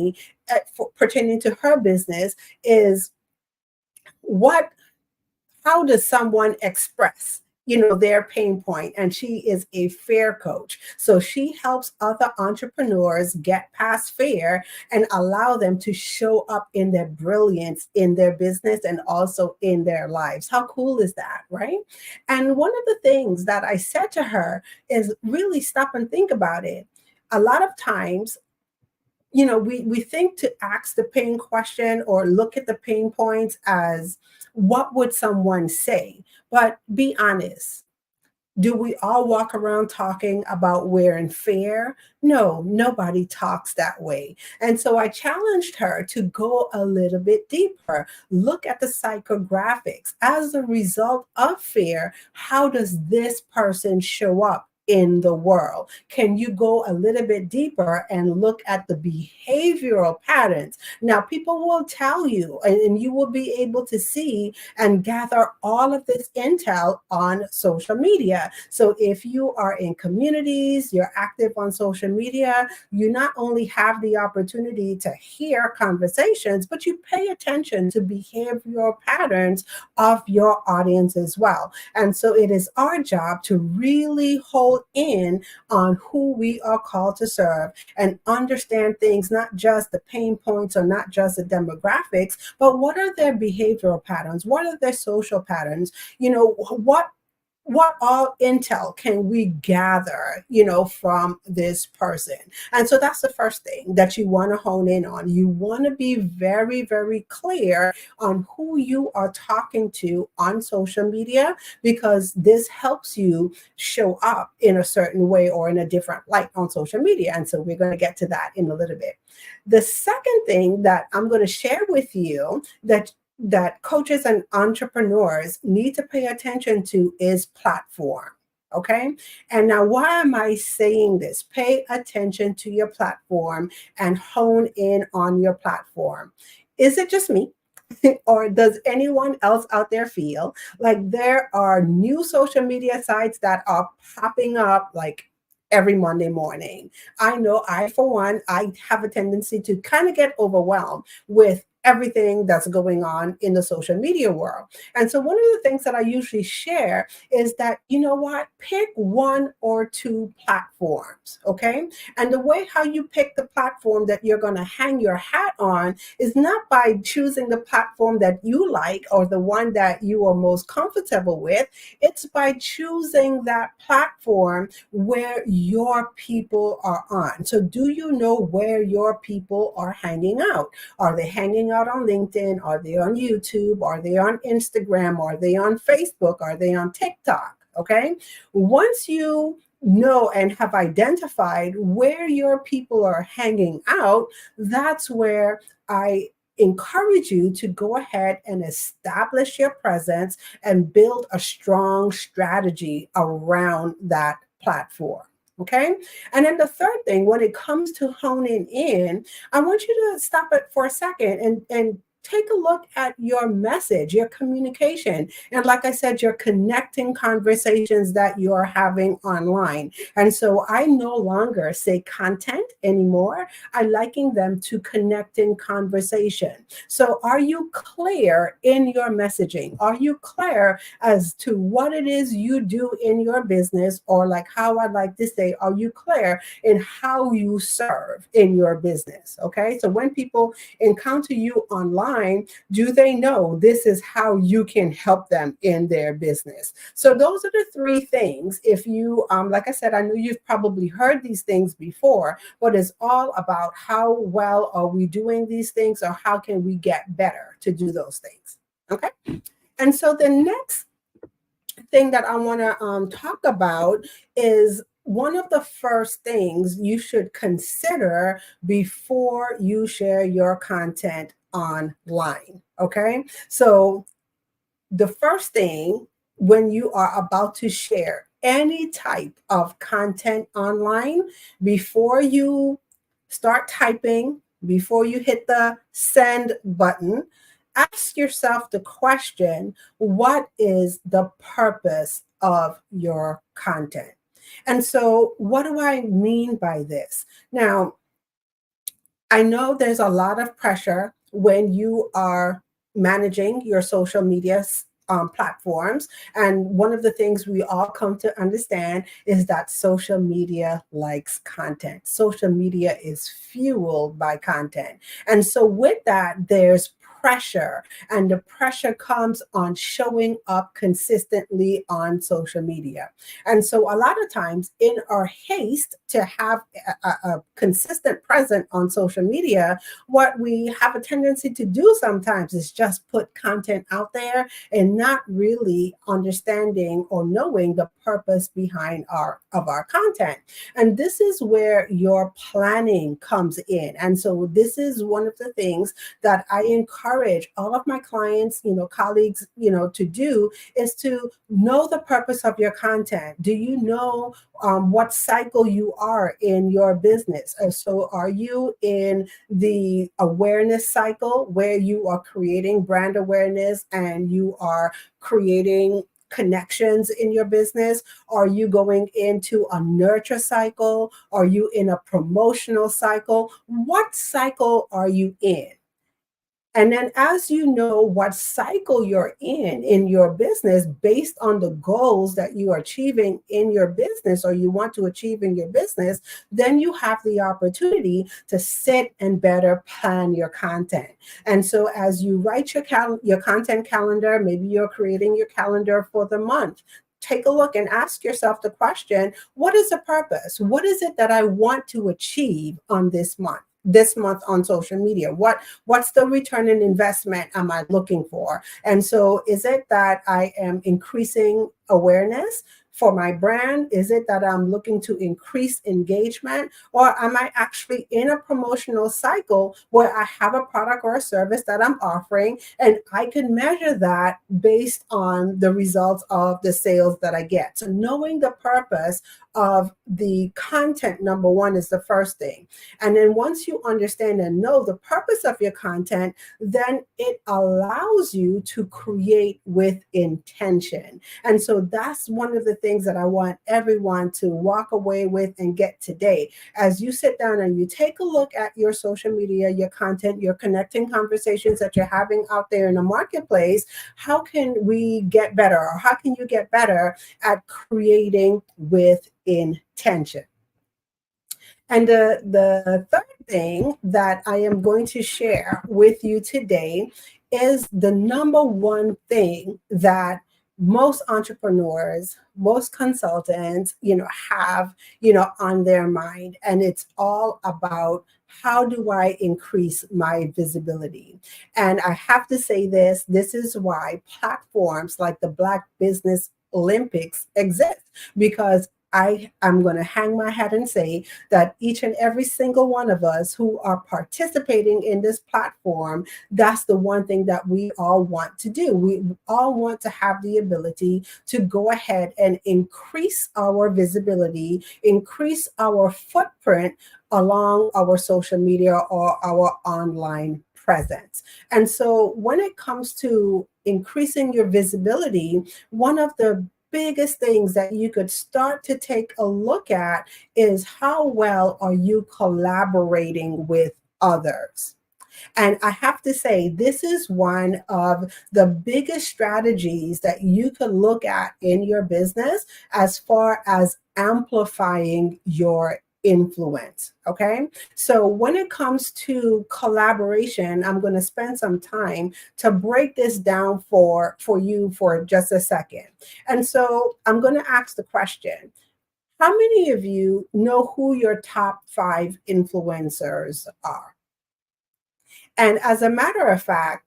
G: pertaining to her business is, how does someone express their pain point, and she is a fear coach. So she helps other entrepreneurs get past fear and allow them to show up in their brilliance in their business and also in their lives. How cool is that, right? And one of the things that I said to her is really stop and think about it. A lot of times, we think to ask the pain question or look at the pain points as what would someone say? But be honest. Do we all walk around talking about we're in fear? No, nobody talks that way. And so I challenged her to go a little bit deeper. Look at the psychographics. As a result of fear, how does this person show up in the world? Can you go a little bit deeper and look at the behavioral patterns? Now, people will tell you, and you will be able to see and gather all of this intel on social media. So if you are in communities, you're active on social media, you not only have the opportunity to hear conversations, but you pay attention to behavioral patterns of your audience as well. And so it is our job to really hold in on who we are called to serve and understand things, not just the pain points or not just the demographics, but what are their behavioral patterns? What are their social patterns? What all intel can we gather, from this person? And so that's the first thing that you want to hone in on. You want to be very, very clear on who you are talking to on social media, because this helps you show up in a certain way or in a different light on social media. And so we're going to get to that in a little bit. The second thing that I'm going to share with you that coaches and entrepreneurs need to pay attention to is platform. Okay. And now, why am I saying this? Pay attention to your platform and hone in on your platform. Is it just me? Or does anyone else out there feel like there are new social media sites that are popping up like every Monday morning? I know for one, I have a tendency to kind of get overwhelmed with everything that's going on in the social media world. And so one of the things that I usually share is that, pick one or two platforms, okay? And the way how you pick the platform that you're going to hang your hat on is not by choosing the platform that you like or the one that you are most comfortable with. It's by choosing that platform where your people are on. So do you know where your people are hanging out? Are they hanging out on LinkedIn? Are they on YouTube? Are they on Instagram? Are they on Facebook? Are they on TikTok? Okay. Once you know and have identified where your people are hanging out, that's where I encourage you to go ahead and establish your presence and build a strong strategy around that platform. Okay. And then the third thing, when it comes to honing in, I want you to stop it for a second and take a look at your message, your communication. And like I said, you're connecting conversations that you're having online. And so I no longer say content anymore. I liken them to connecting conversation. So are you clear in your messaging? Are you clear as to what it is you do in your business? Or like how I like to say, are you clear in how you serve in your business? Okay. So when people encounter you online, do they know this is how you can help them in their business? So those are the three things. If you, like I said, I know you've probably heard these things before, but it's all about how well are we doing these things, or how can we get better to do those things? Okay. And so the next thing that I want to talk about is one of the first things you should consider before you share your content online. Okay. So the first thing when you are about to share any type of content online, before you start typing, before you hit the send button, ask yourself the question, what is the purpose of your content? And so what do I mean by this? Now, I know there's a lot of pressure when you are managing your social media platforms. And one of the things we all come to understand is that social media likes content. Social media is fueled by content. And so with that, there's pressure, and the pressure comes on showing up consistently on social media. And so a lot of times in our haste to have a consistent presence on social media, what we have a tendency to do sometimes is just put content out there and not really understanding or knowing the purpose behind our content. And this is where your planning comes in. And so this is one of the things that I encourage all of my clients, colleagues, to do, is to know the purpose of your content. Do you know what cycle you are in your business? So are you in the awareness cycle where you are creating brand awareness and you are creating connections in your business? Are you going into a nurture cycle? Are you in a promotional cycle? What cycle are you in? And then as you know what cycle you're in your business, based on the goals that you are achieving in your business or you want to achieve in your business, then you have the opportunity to sit and better plan your content. And so as you write your content calendar, maybe you're creating your calendar for the month. Take a look and ask yourself the question, what is the purpose? What is it that I want to achieve on this month on social media? What's the return on investment am I looking for? And so is it that I am increasing awareness for my brand? Is it that I'm looking to increase engagement? Or am I actually in a promotional cycle where I have a product or a service that I'm offering and I can measure that based on the results of the sales that I get? So knowing the purpose of the content, number one, is the first thing. And then once you understand and know the purpose of your content, then it allows you to create with intention. And so that's one of the things that I want everyone to walk away with and get today. As you sit down and you take a look at your social media, your content, your connecting conversations that you're having out there in the marketplace, how can we get better, or how can you get better at creating with intention? And the third thing that I am going to share with you today is the number one thing that most entrepreneurs, most consultants, have, on their mind. And it's all about, how do I increase my visibility? And I have to say this is why platforms like the Black Business Olympics exist, because I'm going to hang my hat and say that each and every single one of us who are participating in this platform, that's the one thing that we all want to do. We all want to have the ability to go ahead and increase our visibility, increase our footprint along our social media or our online presence. And so when it comes to increasing your visibility, one of the biggest things that you could start to take a look at is, how well are you collaborating with others? And I have to say, this is one of the biggest strategies that you could look at in your business as far as amplifying your influence. Okay. So when it comes to collaboration, I'm going to spend some time to break this down for you for just a second. And so I'm going to ask the question, how many of you know who your top 5 influencers are? And as a matter of fact,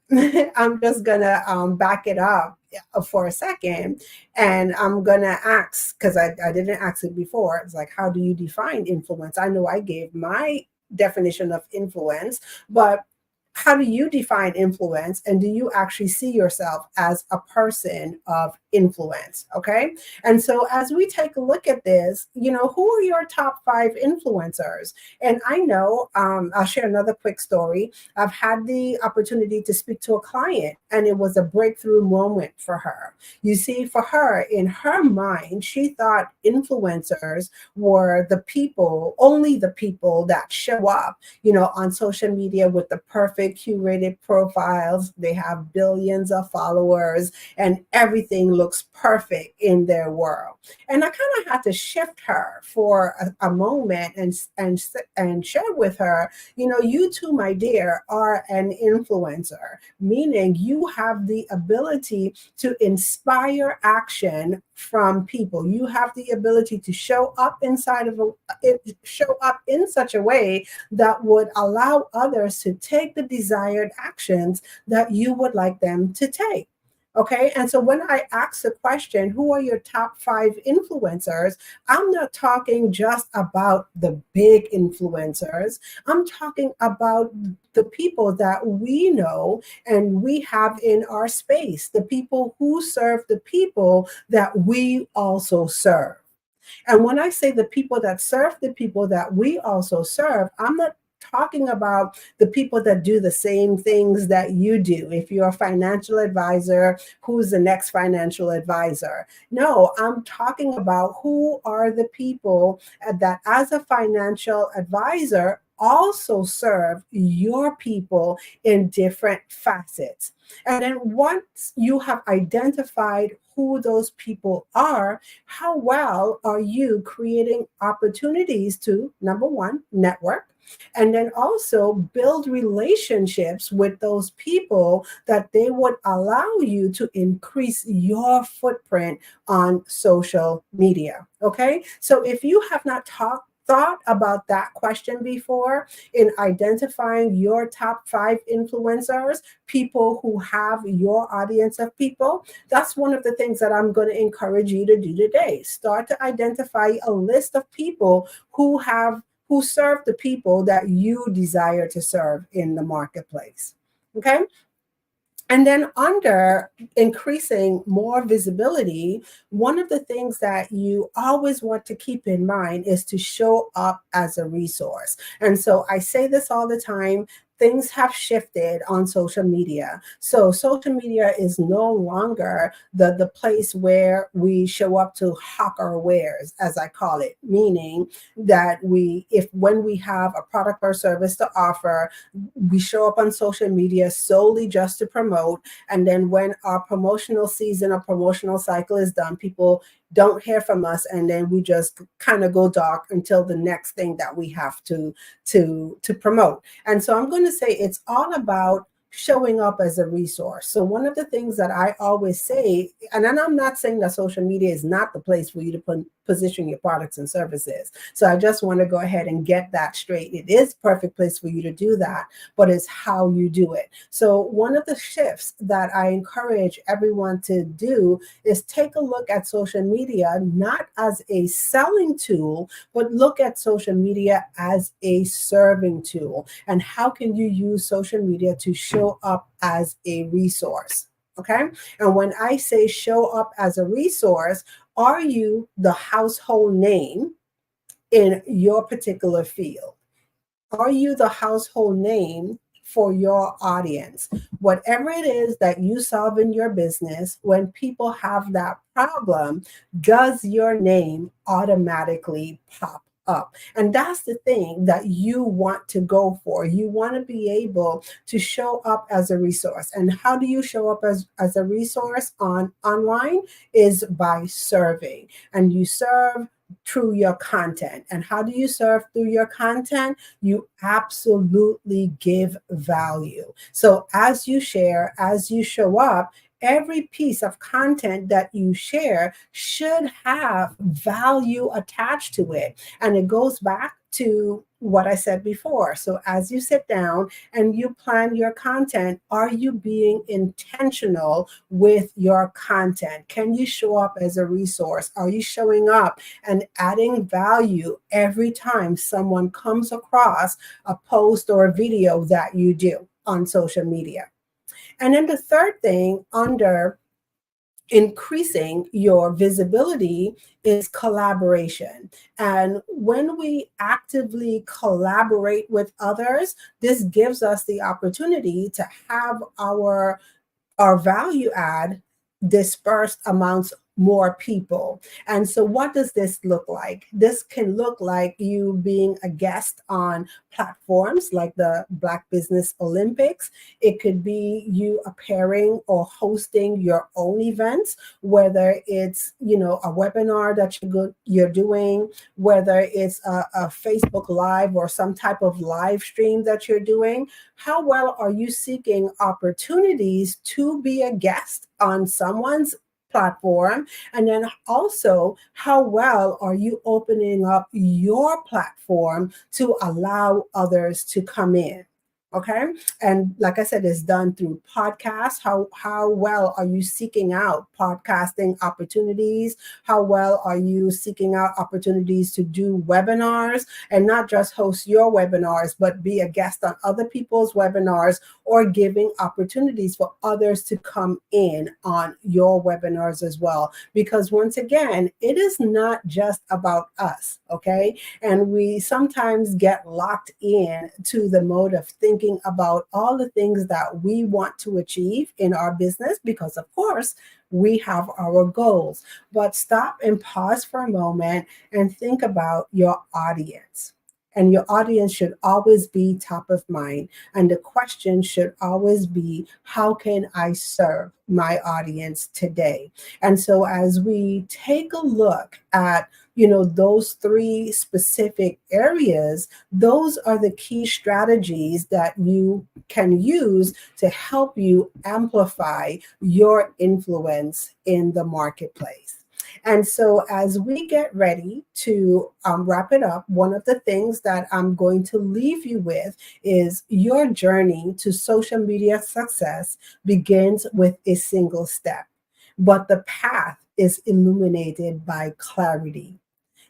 G: I'm just going to back it up for a second. And I'm going to ask, because I didn't ask it before. It's like, how do you define influence? I know I gave my definition of influence, but how do you define influence? And do you actually see yourself as a person of influence. Okay. And so as we take a look at this, who are your top 5 influencers? And I know, I'll share another quick story. I've had the opportunity to speak to a client, and it was a breakthrough moment for her. You see, for her, in her mind, she thought influencers were only the people that show up, on social media with the perfect curated profiles. They have billions of followers and everything looks perfect in their world. And I kind of had to shift her for a moment and share with her, you too, my dear, are an influencer, meaning you have the ability to inspire action from people. You have the ability to show up in such a way that would allow others to take the desired actions that you would like them to take. Okay. And so when I ask the question, who are your top 5 influencers? I'm not talking just about the big influencers. I'm talking about the people that we know and we have in our space, the people who serve the people that we also serve. And when I say the people that serve the people that we also serve, I'm not talking about the people that do the same things that you do. If you're a financial advisor, who's the next financial advisor? No, I'm talking about who are the people that as a financial advisor also serve your people in different facets. And then once you have identified who those people are, how well are you creating opportunities to, number one, network, and then also build relationships with those people that they would allow you to increase your footprint on social media. Okay. So if you have not thought about that question before in identifying your top 5 influencers, people who have your audience of people, that's one of the things that I'm going to encourage you to do today. Start to identify a list of people who serve the people that you desire to serve in the marketplace. Okay. And then under increasing more visibility, one of the things that you always want to keep in mind is to show up as a resource. And so I say this all the time. Things have shifted on social media. So social media is no longer the place where we show up to hawk our wares, as I call it, meaning that when we have a product or service to offer, we show up on social media solely just to promote. And then when our promotional season or promotional cycle is done, people don't hear from us, and then we just kind of go dark until the next thing that we have to promote. And so I'm going to say it's all about showing up as a resource. So one of the things that I always say, and I'm not saying that social media is not the place for you to position your products and services. So I just want to go ahead and get that straight. It is a perfect place for you to do that, but it's how you do it. So one of the shifts that I encourage everyone to do is take a look at social media, not as a selling tool, but look at social media as a serving tool. And how can you use social media to show up as a resource? Okay. And when I say show up as a resource, are you the household name in your particular field? Are you the household name for your audience? Whatever it is that you solve in your business, when people have that problem, does your name automatically pop up? And that's the thing that you want to go for. You want to be able to show up as a resource. And how do you show up as a resource online? Is by serving. And you serve through your content. And how do you serve through your content? You absolutely give value. So as you share, as you show up, every piece of content that you share should have value attached to it. And it goes back to what I said before. So as you sit down and you plan your content, are you being intentional with your content? Can you show up as a resource? Are you showing up and adding value every time someone comes across a post or a video that you do on social media? And then the third thing under increasing your visibility is collaboration. And when we actively collaborate with others, this gives us the opportunity to have our value add dispersed amongst more people. And so what does this look like? This can look like you being a guest on platforms like the Black Business Olympics. It could be you appearing or hosting your own events, whether it's, a webinar that you're doing, whether it's a Facebook Live or some type of live stream that you're doing. How well are you seeking opportunities to be a guest on someone's platform? And then also, how well are you opening up your platform to allow others to come in? Okay. And like I said, it's done through podcasts. How well are you seeking out podcasting opportunities? How well are you seeking out opportunities to do webinars, and not just host your webinars, but be a guest on other people's webinars, or giving opportunities for others to come in on your webinars as well? Because once again, it is not just about us. Okay. And we sometimes get locked in to the mode of thinking about all the things that we want to achieve in our business, because of course we have our goals. But stop and pause for a moment and think about your audience. And your audience should always be top of mind. And the question should always be, how can I serve my audience today? And so as we take a look at those three specific areas, those are the key strategies that you can use to help you amplify your influence in the marketplace. And so as we get ready to wrap it up, one of the things that I'm going to leave you with is your journey to social media success begins with a single step, but the path is illuminated by clarity.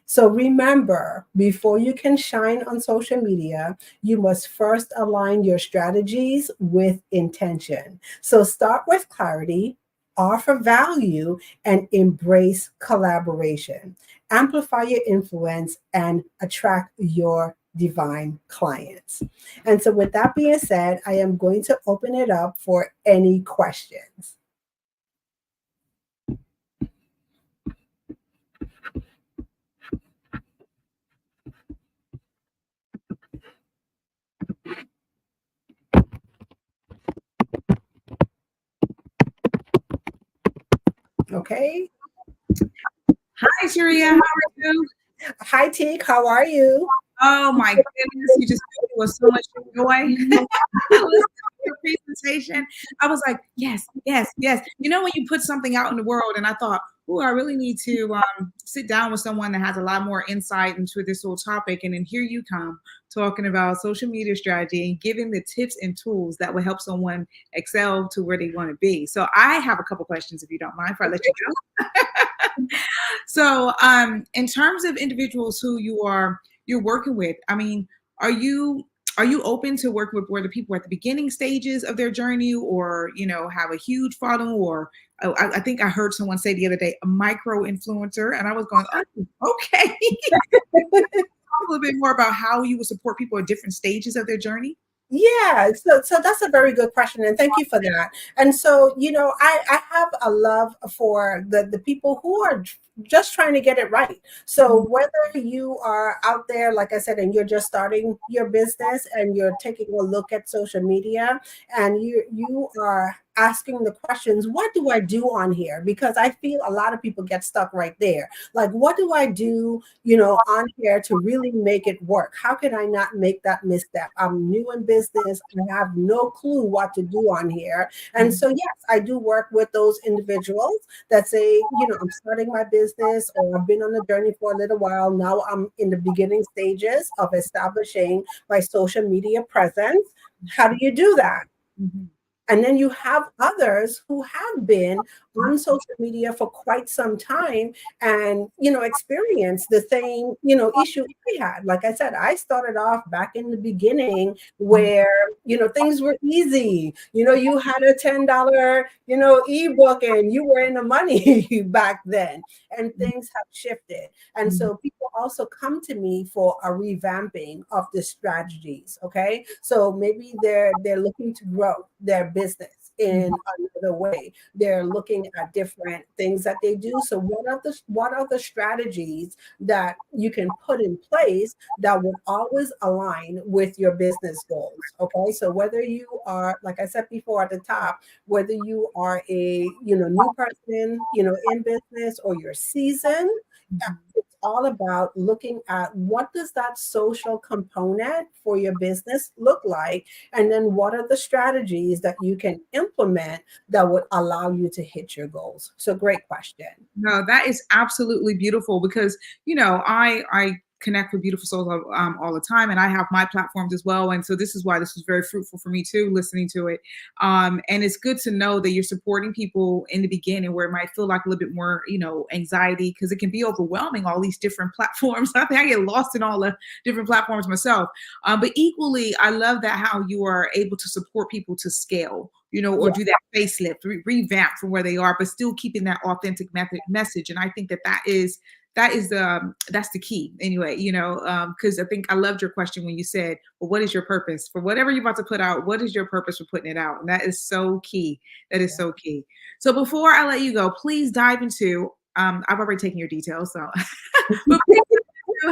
G: So remember, before you can shine on social media, you must first align your strategies with intention. So start with clarity, offer value, and embrace collaboration. Amplify your influence and attract your divine clients. And so with that being said, I am going to open it up for any questions. Okay.
O: Hi, Sharia. How are you?
G: Hi, Teek. How are you?
O: Oh my goodness, you just filled me with so much joy. Listening to your presentation, I was like, yes, yes, yes. When you put something out in the world, and I thought, I really need to sit down with someone that has a lot more insight into this whole topic. And then here you come talking about social media strategy and giving the tips and tools that will help someone excel to where they want to be. So I have a couple questions, if you don't mind, before I let you go. So in terms of individuals who you're working with, I mean, are you open to work with whether people are at the beginning stages of their journey, or have a huge following, or I think I heard someone say the other day, a micro influencer, and I was going, oh, okay. Talk a little bit more about how you would support people at different stages of their journey.
G: Yeah, so that's a very good question, and thank you for that. And so, I have a love for the people who are just trying to get it right. So whether you are out there, like I said, and you're just starting your business and you're taking a look at social media, and you are asking the questions, what do I do on here? Because I feel a lot of people get stuck right there. Like, what do I do, on here to really make it work? How can I not make that misstep? I'm new in business. I have no clue what to do on here. And so, yes, I do work with those individuals that say, I'm starting my business, or I've been on the journey for a little while. Now I'm in the beginning stages of establishing my social media presence. How do you do that? And then you have others who have been on social media for quite some time and, experience the same, issue I had. Like I said, I started off back in the beginning where, things were easy. You had a $10, ebook and you were in the money back then, and things have shifted. And so people also come to me for a revamping of the strategies. Okay. So maybe they're looking to grow their business in another way. They're looking at different things that they do. So what are the strategies that you can put in place that will always align with your business goals? Okay. So whether you are, like I said before at the top, whether you are a new person, in business, or you're seasoned, it's all about looking at what does that social component for your business look like, and then what are the strategies that you can implement that would allow you to hit your goals. So great question.
O: No, that is absolutely beautiful because, I connect with beautiful souls all the time, and I have my platforms as well. And so this is why this was very fruitful for me too, listening to it. And it's good to know that you're supporting people in the beginning where it might feel like a little bit more, anxiety, because it can be overwhelming, all these different platforms. I think I get lost in all the different platforms myself. But equally, I love that how you are able to support people to scale, or do that facelift, revamp from where they are, but still keeping that authentic message. And I think that's the key anyway, because I think I loved your question when you said, well, what is your purpose for whatever you're about to put out? What is your purpose for putting it out? And that is so key. That is so key. So before I let you go, please dive into, I've already taken your details, so but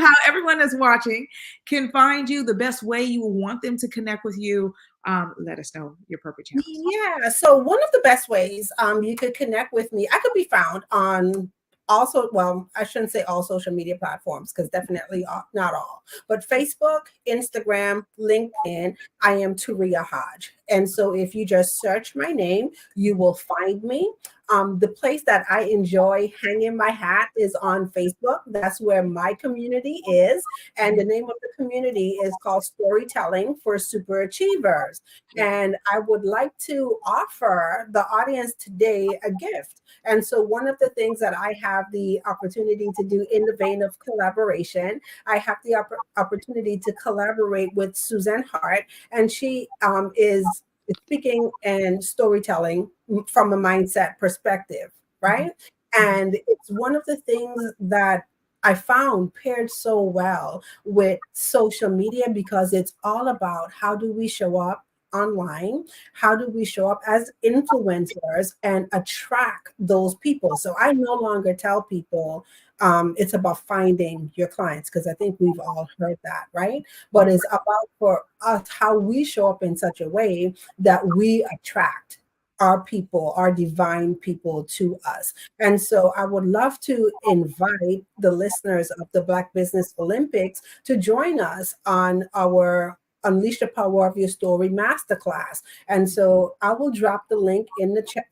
O: how everyone that's watching can find you, the best way you will want them to connect with you. Let us know your purpose channel.
G: Yeah. So one of the best ways you could connect with me, I could be found on also, well, I shouldn't say all social media platforms, because definitely not all, but Facebook, Instagram, LinkedIn, I am Turia Hodge. And so if you just search my name, you will find me. The place that I enjoy hanging my hat is on Facebook. That's where my community is. And the name of the community is called Storytelling for Super Achievers. And I would like to offer the audience today a gift. And so one of the things that I have the opportunity to do in the vein of collaboration, I have the opportunity to collaborate with Suzanne Hart, and she is speaking and storytelling from a mindset perspective, right? And it's one of the things that I found paired so well with social media, because it's all about how do we show up online, how do we show up as influencers and attract those people. So I no longer tell people it's about finding your clients, because I think we've all heard that, right? But it's about for us how we show up in such a way that we attract our people, our divine people to us. And so I would love to invite the listeners of the Black Business Olympics to join us on our Unleash the Power of Your Story Masterclass. And so I will drop the link in the chat,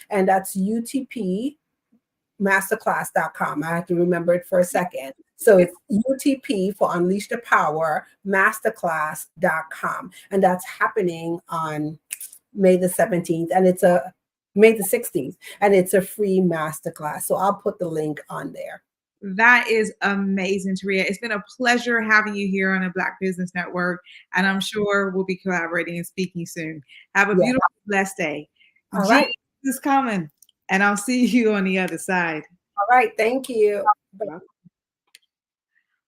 G: and that's utpmasterclass.com. I have to remember it for a second. So it's UTP for Unleash the Power Masterclass.com. And that's happening on May the 17th, and it's May the 16th, and it's a free masterclass. So I'll put the link on there.
O: That is amazing, Turia. It's been a pleasure having you here on the Black Business Network, and I'm sure we'll be collaborating and speaking soon. Have a beautiful, blessed day.
G: All right.
O: Jesus is coming, and I'll see you on the other side.
G: All right. Thank you.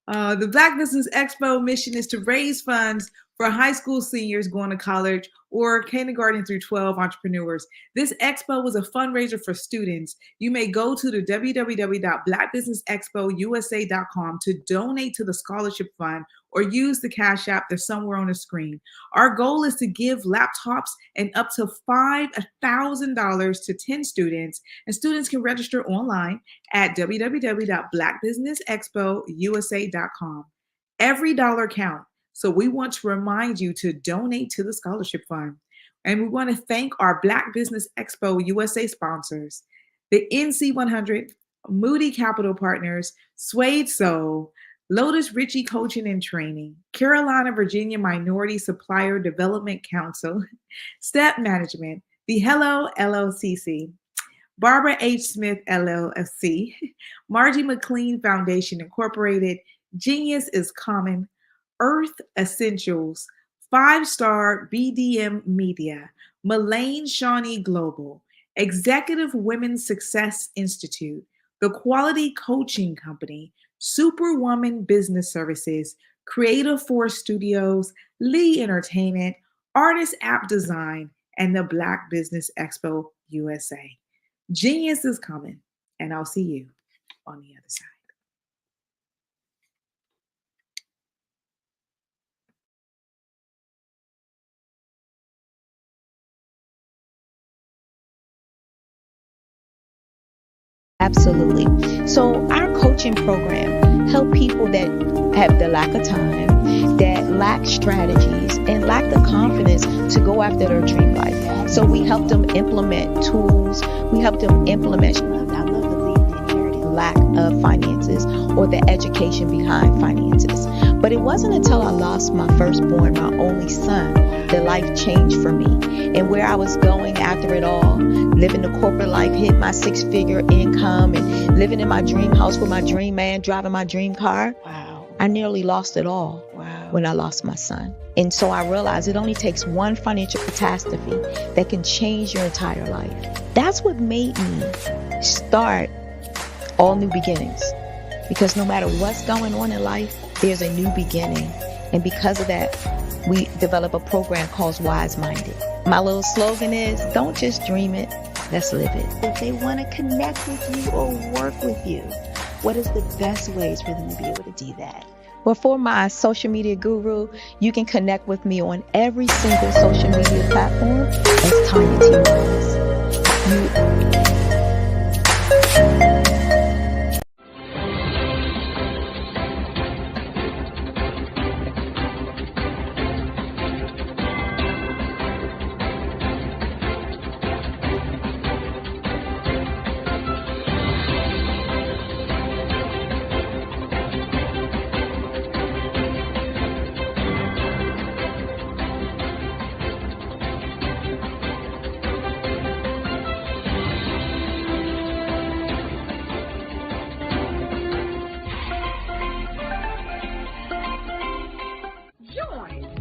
O: The Black Business Expo mission is to raise funds for high school seniors going to college or kindergarten through 12 entrepreneurs. This expo was a fundraiser for students. You may go to the www.blackbusinessexpousa.com to donate to the scholarship fund or use the Cash App that's somewhere on the screen. Our goal is to give laptops and up to $5,000 to 10 students, and students can register online at www.blackbusinessexpousa.com. Every dollar counts. So we want to remind you to donate to the scholarship fund. And we want to thank our Black Business Expo USA sponsors, the NC100, Moody Capital Partners, Suede Soul, Lotus Ritchie Coaching and Training, Carolina, Virginia Minority Supplier Development Council, Step Management, The Hello LLCC, Barbara H. Smith LLC, Margie McLean Foundation Incorporated, Genius is Common, Earth Essentials, 5-Star BDM Media, Mullane Shawnee Global, Executive Women's Success Institute, The Quality Coaching Company, Superwoman Business Services, Creative Force Studios, Lee Entertainment, Artist App Design, and the Black Business Expo USA. Genius is coming, and I'll see you on the other side.
E: Absolutely. So our coaching program help people that have the lack of time, that lack strategies, and lack the confidence to go after their dream life. So we help them implement tools. We help them implement, I love to leave the inherited lack of finances or the education behind finances. But it wasn't until I lost my firstborn, my only son, that life changed for me. And where I was going after it all, living the corporate life, hit my 6-figure income, and living in my dream house with my dream man, driving my dream car. Wow. I nearly lost it all when I lost my son. And so I realized it only takes one financial catastrophe that can change your entire life. That's what made me start All New Beginnings. Because no matter what's going on in life, there's a new beginning. And because of that, we develop a program called Wise Minded. My little slogan is, don't just dream it, let's live it. If they want to connect with you or work with you, what is the best ways for them to be able to do that? Well, for my social media guru, you can connect with me on every single social media platform as Tanya T. Williams.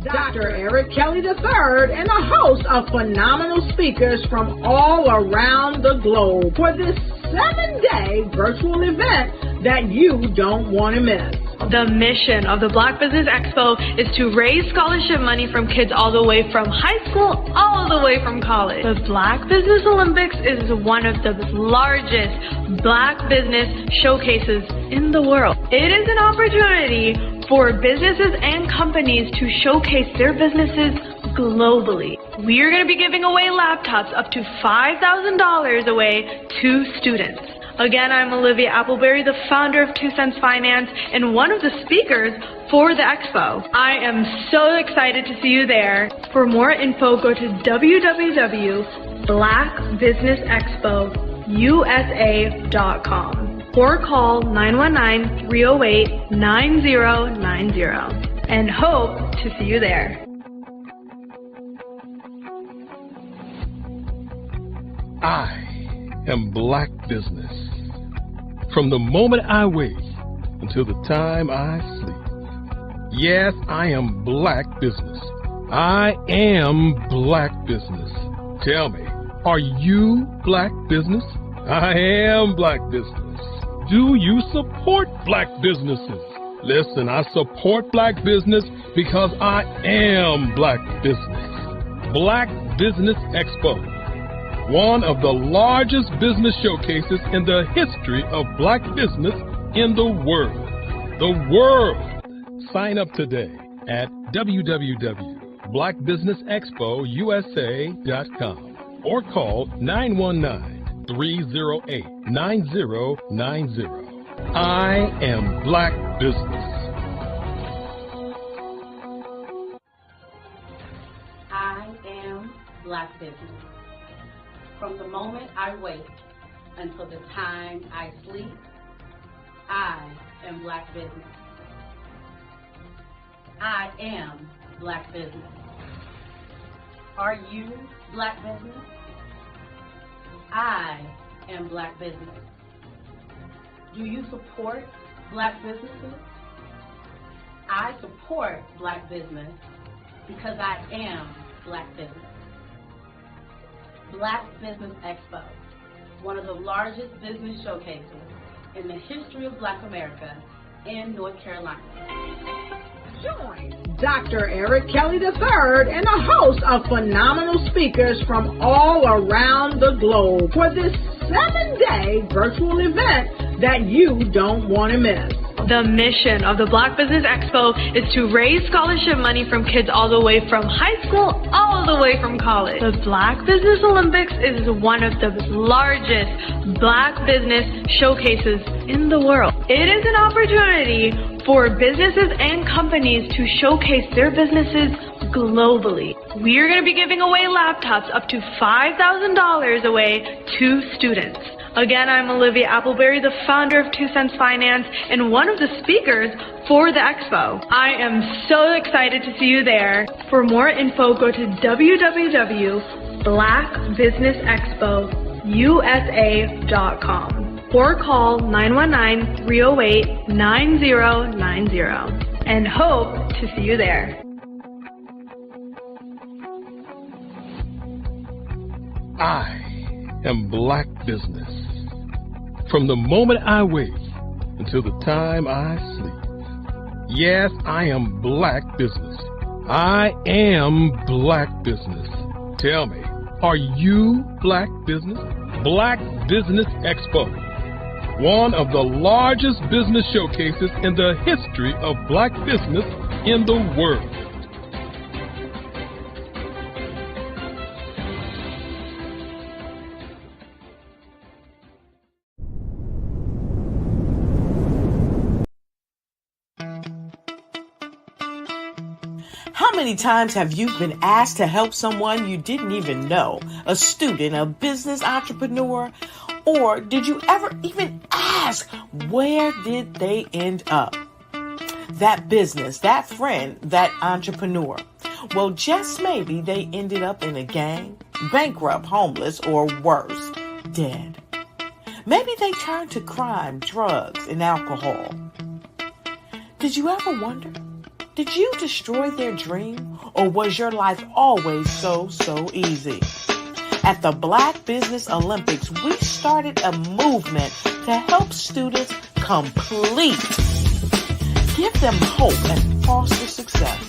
R: Dr. Eric Kelly III and a host of phenomenal speakers from all around the globe for this 7-day virtual event that you don't want to miss.
T: The mission of the Black Business Expo is to raise scholarship money from kids all the way from high school, all the way from college. The Black Business Olympics is one of the largest Black business showcases in the world. It is an opportunity for businesses and companies to showcase their businesses globally. We are going to be giving away laptops up to $5,000 away to students. Again, I'm Olivia Appleberry, the founder of 2 Cents Finance and one of the speakers for the expo. I am so excited to see you there. For more info, go to www.blackbusinessexpousa.com or call 919-308-9090 and hope to see you there.
C: I am Black Business. From the moment I wake until the time I sleep. Yes, I am Black Business. I am Black Business. Tell me, are you Black Business? I am Black Business. Do you support Black businesses? Listen, I support Black business because I am Black Business. Black Business Expo, one of the largest business showcases in the history of Black business in the world. The world! Sign up today at www.blackbusinessexpousa.com or call 919-308-9090. I am Black Business.
V: I am Black Business. From the moment I wake until the time I sleep, I am Black Business. I am Black business. Are you Black business? I am Black business. Do you support Black businesses? I support Black business because I am Black business. Black Business Expo, one of the largest business showcases in the history of Black America in North Carolina.
R: Join Dr. Eric Kelly III and a host of phenomenal speakers from all around the globe for this 7-day virtual event that you don't want to miss.
T: The mission of the Black Business Expo is to raise scholarship money from kids all the way from high school all the way from college. The Black Business Olympics is one of the largest Black business showcases in the world. It is an opportunity for businesses and companies to showcase their businesses globally. We are going to be giving away laptops up to $5,000 away to students. Again, I'm Olivia Appleberry, the founder of 2 Cents Finance and one of the speakers for the expo. I am so excited to see you there. For more info, go to www.blackbusinessexpousa.com or call 919-308-9090 and hope to see you there.
C: I am Black business. From the moment I wake until the time I sleep. Yes, I am Black business. I am Black business. Tell me, are you Black business? Black Business Expo, one of the largest business showcases in the history of Black business in the world.
I: How many times have you been asked to help someone you didn't even know, a student, a business entrepreneur, or did you ever even ask, where did they end up? That business, that friend, that entrepreneur. Well, just maybe they ended up in a gang, bankrupt, homeless, or worse, dead. Maybe they turned to crime, drugs, and alcohol. Did you ever wonder? Did you destroy their dream, or was your life always so easy? At the Black Business Olympics, we started a movement to help students complete. Give them hope and foster success.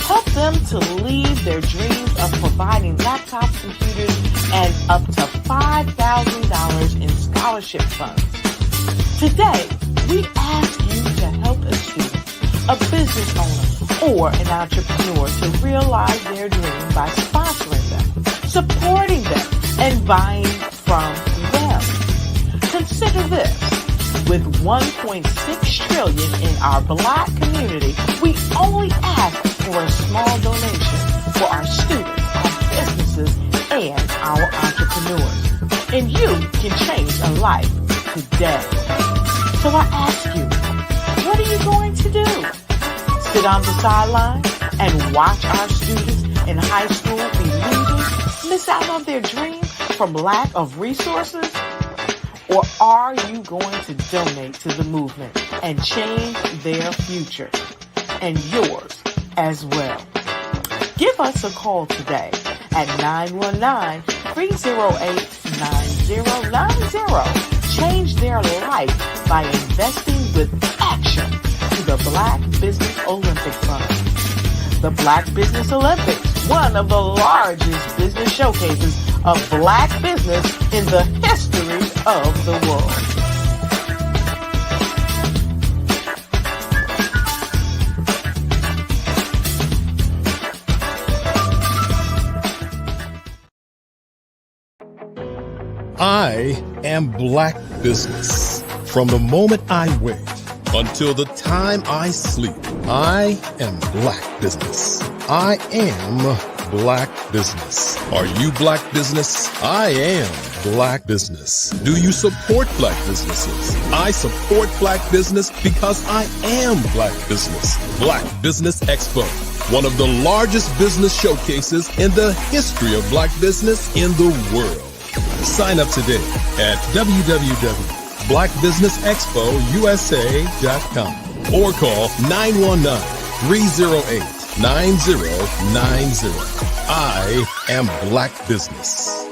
I: Help them to leave their dreams of providing laptops, computers, and up to $5,000 in scholarship funds. Today, we ask you to help a student, a business owner, or an entrepreneur to realize their dream by sponsoring them, supporting them, and buying from them. Consider this. With $1.6 trillion in our Black community, we only ask for a small donation for our students, our businesses, and our entrepreneurs. And you can change a life today. So I ask you, what are you going to do? Sit on the sideline and watch our students in high school be losers, miss out on their dream from lack of resources? Or are you going to donate to the movement and change their future and yours as well? Give us a call today at 919-308-9090. Change their life by investing with action to the Black Business Olympic Fund. The Black Business Olympics, one of the largest business showcases of Black business in the history of the world.
C: I am Black business. From the moment I wake until the time I sleep, I am Black business. I am Black Business. Are you Black Business? I am Black Business. Do you support Black businesses? I support Black business because I am Black Business. Black Business Expo, one of the largest business showcases in the history of Black business in the world. Sign up today at www.blackbusinessexpousa.com or call 919-308-9090. I am Black Business.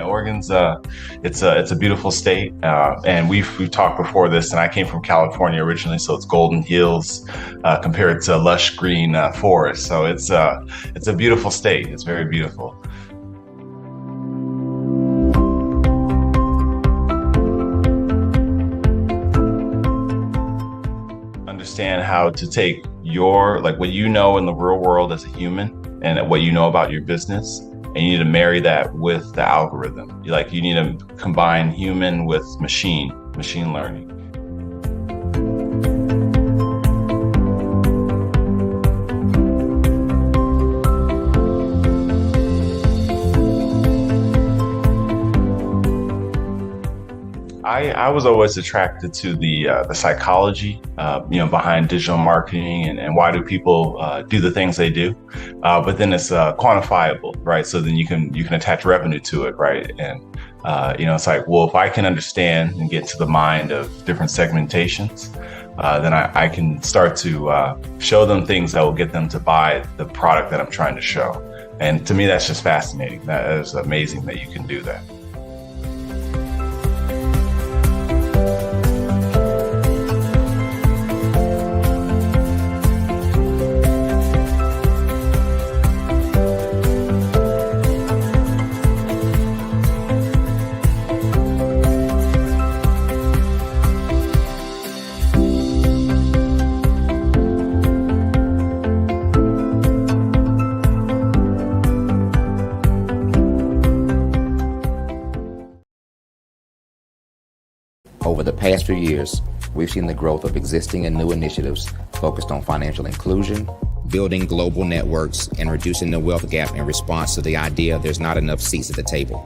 A: Oregon's it's a beautiful state, and we've talked before this. And I came from California originally, so it's golden hills compared to lush green forest. So it's a beautiful state. It's very beautiful. Understand how to take your what you know in the real world as a human and what you know about your business. And you need to marry that with the algorithm. You need to combine human with machine learning. I was always attracted to the psychology, behind digital marketing and why do people do the things they do. But then it's quantifiable, right? So then you can attach revenue to it, right? And it's if I can understand and get to the mind of different segmentations, then I can start to show them things that will get them to buy the product that I'm trying to show. And to me, that's just fascinating. That is amazing that you can do that.
J: Over the past few years, we've seen the growth of existing and new initiatives focused on financial inclusion, building global networks, and reducing the wealth gap in response to the idea there's not enough seats at the table.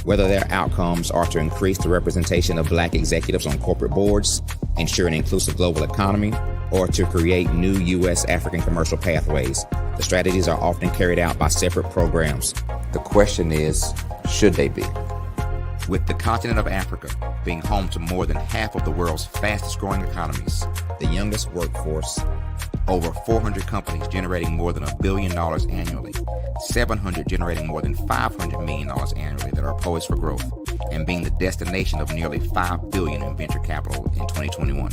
J: Whether their outcomes are to increase the representation of Black executives on corporate boards, ensure an inclusive global economy, or to create new U.S. African commercial pathways, the strategies are often carried out by separate programs. The question is, should they be? With the continent of Africa being home to more than half of the world's fastest growing economies, the youngest workforce, over 400 companies generating more than $1 billion annually, 700 generating more than $500 million annually that are poised for growth, and being the destination of nearly $5 billion in venture capital in 2021.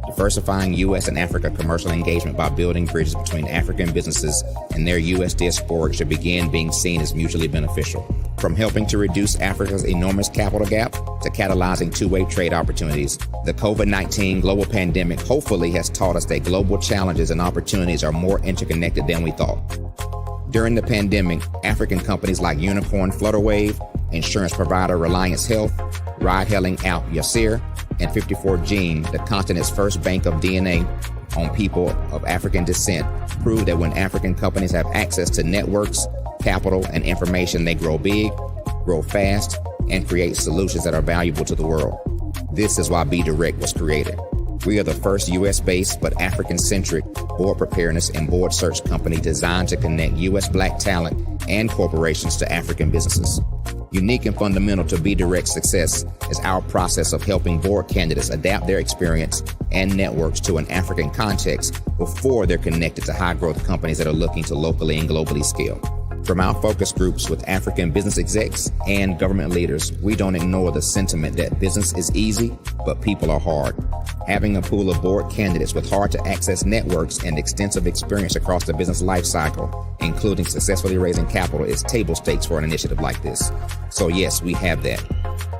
J: Diversifying U.S. and Africa commercial engagement by building bridges between African businesses and their U.S. diaspora should begin being seen as mutually beneficial. From helping to reduce Africa's enormous capital gap to catalyzing two-way trade opportunities, the COVID-19 global pandemic hopefully has taught us that global challenges and opportunities are more interconnected than we thought. During the pandemic, African companies like Unicorn Flutterwave, insurance provider Reliance Health, ride-hailing app Yasir, and 54Gene, the continent's first bank of DNA on people of African descent, proved that when African companies have access to networks, capital, and information, they grow big, grow fast, and create solutions that are valuable to the world. This is why Be Direct was created. We are the first U.S.-based but African-centric board preparedness and board search company designed to connect U.S. Black talent and corporations to African businesses. Unique and fundamental to Be Direct's success is our process of helping board candidates adapt their experience and networks to an African context before they're connected to high-growth companies that are looking to locally and globally scale. From our focus groups with African business execs and government leaders, we don't ignore the sentiment that business is easy, but people are hard. Having a pool of board candidates with hard-to-access networks and extensive experience across the business life cycle, including successfully raising capital, is table stakes for an initiative like this. So yes, we have that.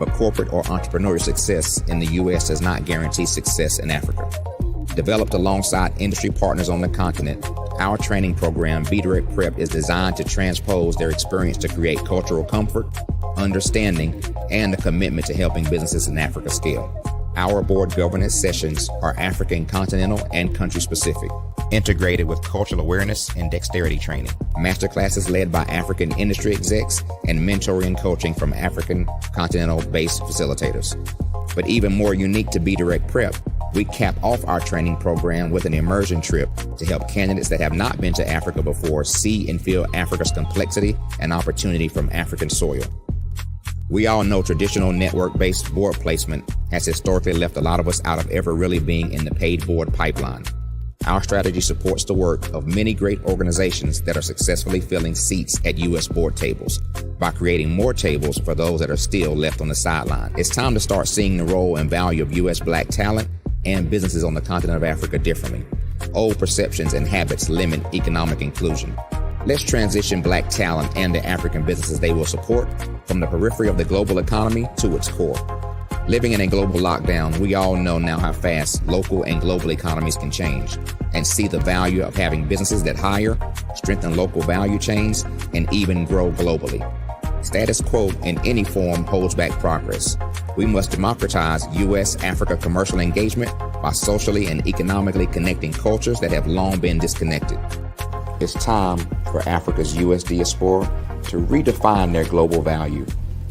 J: But corporate or entrepreneurial success in the U.S. does not guarantee success in Africa. Developed alongside industry partners on the continent, our training program, Be Direct Prep, is designed to transpose their experience to create cultural comfort, understanding, and a commitment to helping businesses in Africa scale. Our board governance sessions are African continental and country specific, integrated with cultural awareness and dexterity training, masterclasses led by African industry execs, and mentoring and coaching from African continental-based facilitators. But even more unique to Be Direct Prep, we cap off our training program with an immersion trip to help candidates that have not been to Africa before see and feel Africa's complexity and opportunity from African soil. We all know traditional network-based board placement has historically left a lot of us out of ever really being in the paid board pipeline. Our strategy supports the work of many great organizations that are successfully filling seats at U.S. board tables by creating more tables for those that are still left on the sideline. It's time to start seeing the role and value of U.S. Black talent and businesses on the continent of Africa differently. Old perceptions and habits limit economic inclusion. Let's transition Black talent and the African businesses they will support from the periphery of the global economy to its core. Living in a global lockdown, we all know now how fast local and global economies can change and see the value of having businesses that hire, strengthen local value chains, and even grow globally. Status quo in any form holds back progress. We must democratize U.S.-Africa commercial engagement by socially and economically connecting cultures that have long been disconnected. It's time for Africa's U.S. diaspora to redefine their global value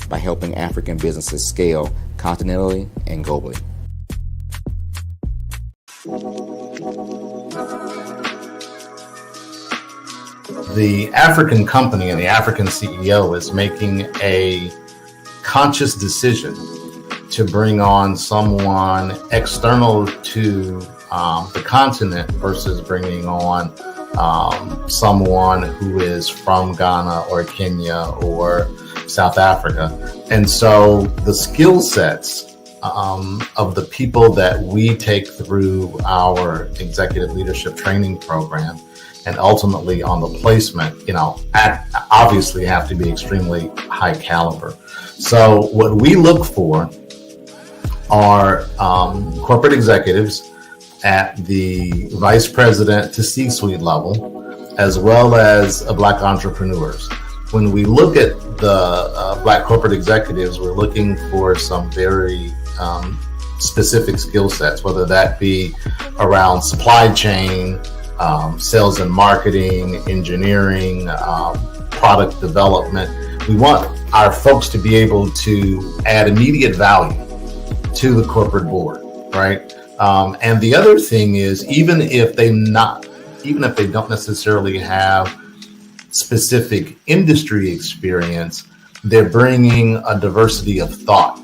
J: by helping African businesses scale continentally and globally.
N: The African company and the African CEO is making a conscious decision to bring on someone external to the continent versus bringing on someone who is from Ghana or Kenya or South Africa. And so the skill sets of the people that we take through our executive leadership training program and ultimately on the placement, obviously have to be extremely high caliber. So what we look for are corporate executives at the vice president to C-suite level, as well as Black entrepreneurs. When we look at the Black corporate executives, we're looking for some very specific skill sets, whether that be around supply chain, sales and marketing, engineering, product development. We want our folks to be able to add immediate value to the corporate board, right? And the other thing is, even if they don't necessarily have specific industry experience, they're bringing a diversity of thought.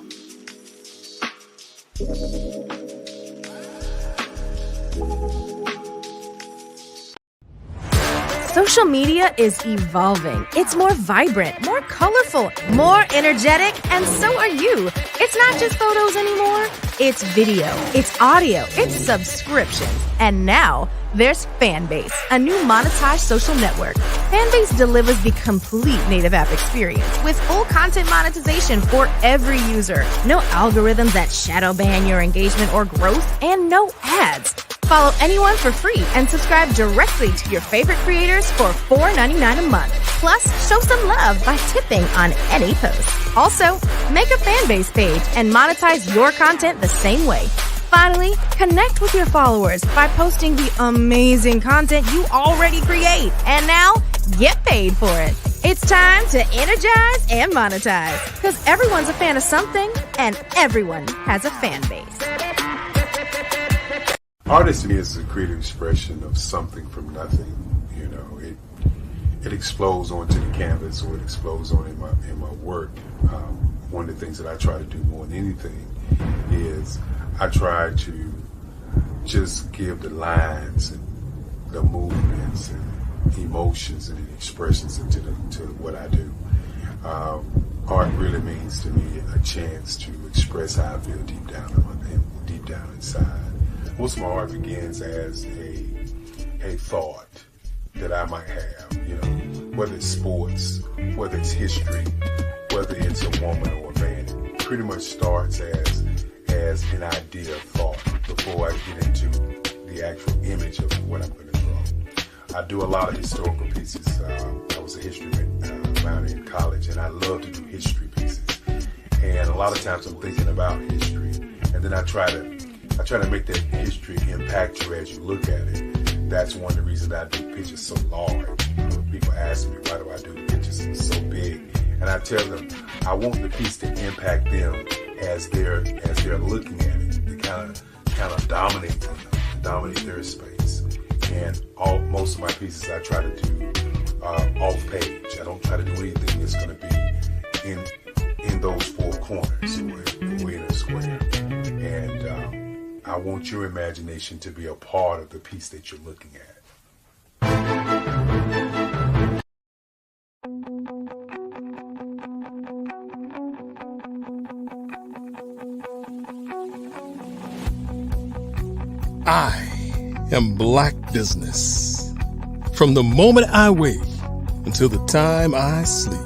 B: Social media is evolving. It's more vibrant, more colorful, more energetic, and so are you. It's not just photos anymore. It's video, it's audio, it's subscriptions. And now there's Fanbase, a new monetized social network. Fanbase delivers the complete native app experience with full content monetization for every user. No algorithms that shadow ban your engagement or growth, and no ads. Follow anyone for free and subscribe directly to your favorite creators for $4.99 a month. Plus, show some love by tipping on any post. Also, make a Fanbase page and monetize your content the same way. Finally, connect with your followers by posting the amazing content you already create. And now, get paid for it. It's time to energize and monetize, because everyone's a fan of something and everyone has a fan base.
D: Artist is a creative expression of something from nothing. It explodes onto the canvas, or it explodes on in my work. One of the things that I try to do more than anything is I try to just give the lines and the movements and emotions and the expressions into what I do. Art really means to me a chance to express how I feel deep down inside. Most of my art begins as a thought that I might have, whether it's sports, whether it's history, whether it's a woman or a man. It pretty much starts as an idea of thought before I get into the actual image of what I'm going to draw. I do a lot of historical pieces. I was a history minor in college, and I love to do history pieces. And a lot of times I'm thinking about history, and then I try to make that history impact you as you look at it. That's one of the reasons I do pictures so large. People ask me, why do I do the pictures so big? And I tell them, I want the piece to impact them as they're looking at it, to kind of dominate them, dominate their space. And most of my pieces I try to do off page. I don't try to do anything that's going to be in those four corners or in a square. And I want your imagination to be a part of the piece that you're looking at.
C: I am Black Business. From the moment I wake until the time I sleep.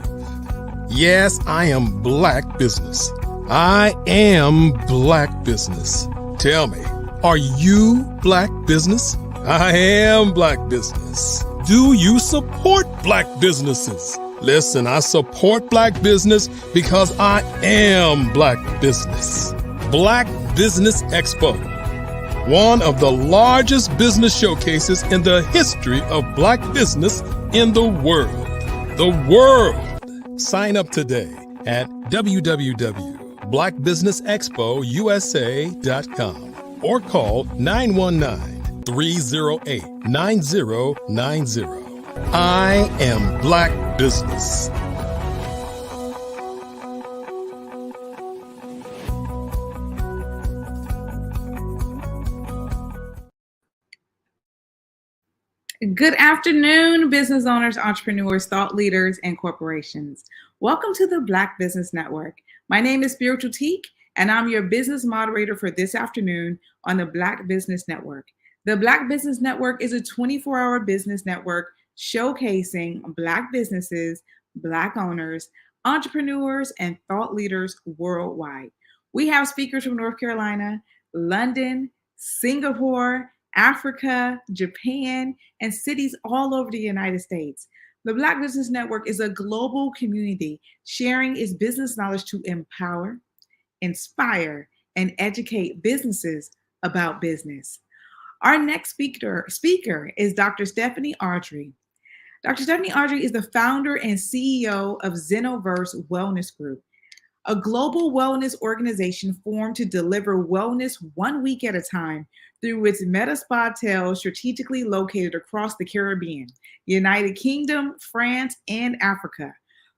C: Yes, I am Black Business. I am Black Business. Tell me, are you Black Business? I am Black Business. Do you support Black businesses? Listen, I support Black business because I am Black Business. Black Business Expo, one of the largest business showcases in the history of Black business in the world. The world! Sign up today at www.blackbusinessexpousa.com or call 919-308-9090. I am Black Business.
O: Good afternoon, business owners, entrepreneurs, thought leaders, and corporations. Welcome to the Black Business Network. My name is Spiritual Teak, and I'm your business moderator for this afternoon on the Black Business Network. The Black Business Network is a 24-hour business network showcasing Black businesses, Black owners, entrepreneurs, and thought leaders worldwide. We have speakers from North Carolina, London, Singapore, Africa, Japan, and cities all over the United States. The Black Business Network is a global community sharing its business knowledge to empower, inspire, and educate businesses about business. Our next speaker is Dr. Stephanie Audrey. Dr. Stephanie Audrey is the founder and CEO of Zenoverse Wellness Group, a global wellness organization formed to deliver wellness 1 week at a time through its Meta Spa hotels strategically located across the Caribbean, United Kingdom, France, and Africa.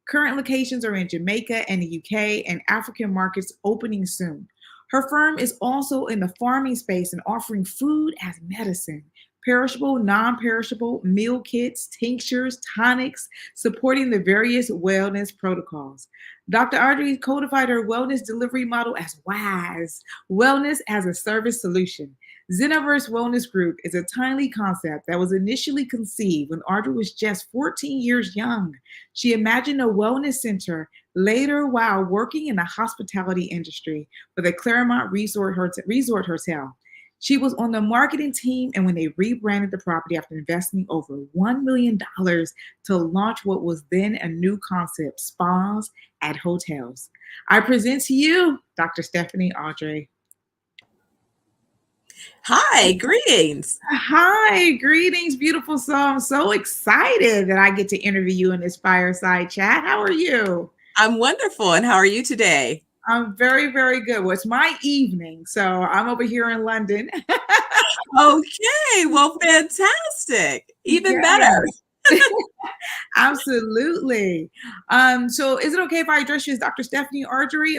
O: Current locations are in Jamaica and the UK, and African markets opening soon. Her firm is also in the farming space and offering food as medicine, perishable, non-perishable meal kits, tinctures, tonics, supporting the various wellness protocols. Dr. Audrey codified her wellness delivery model as WAS, Wellness as a Service Solution. Zenoverse Wellness Group is a timely concept that was initially conceived when Audrey was just 14 years young. She imagined a wellness center later while working in the hospitality industry for the Claremont Resort Hotel. She was on the marketing team, and when they rebranded the property after investing over $1 million to launch what was then a new concept, spas at hotels. I present to you Dr. Stephanie Audrey.
K: Hi, greetings.
O: Hi, greetings, beautiful soul. I'm so excited that I get to interview you in this fireside chat. How are you?
K: I'm wonderful. And how are you today?
O: I'm very, very good. Well, it's my evening, so I'm over here in London.
K: Okay, well, fantastic. Even better.
O: Absolutely. So is it okay if I address you as Dr. Stephanie Audrey?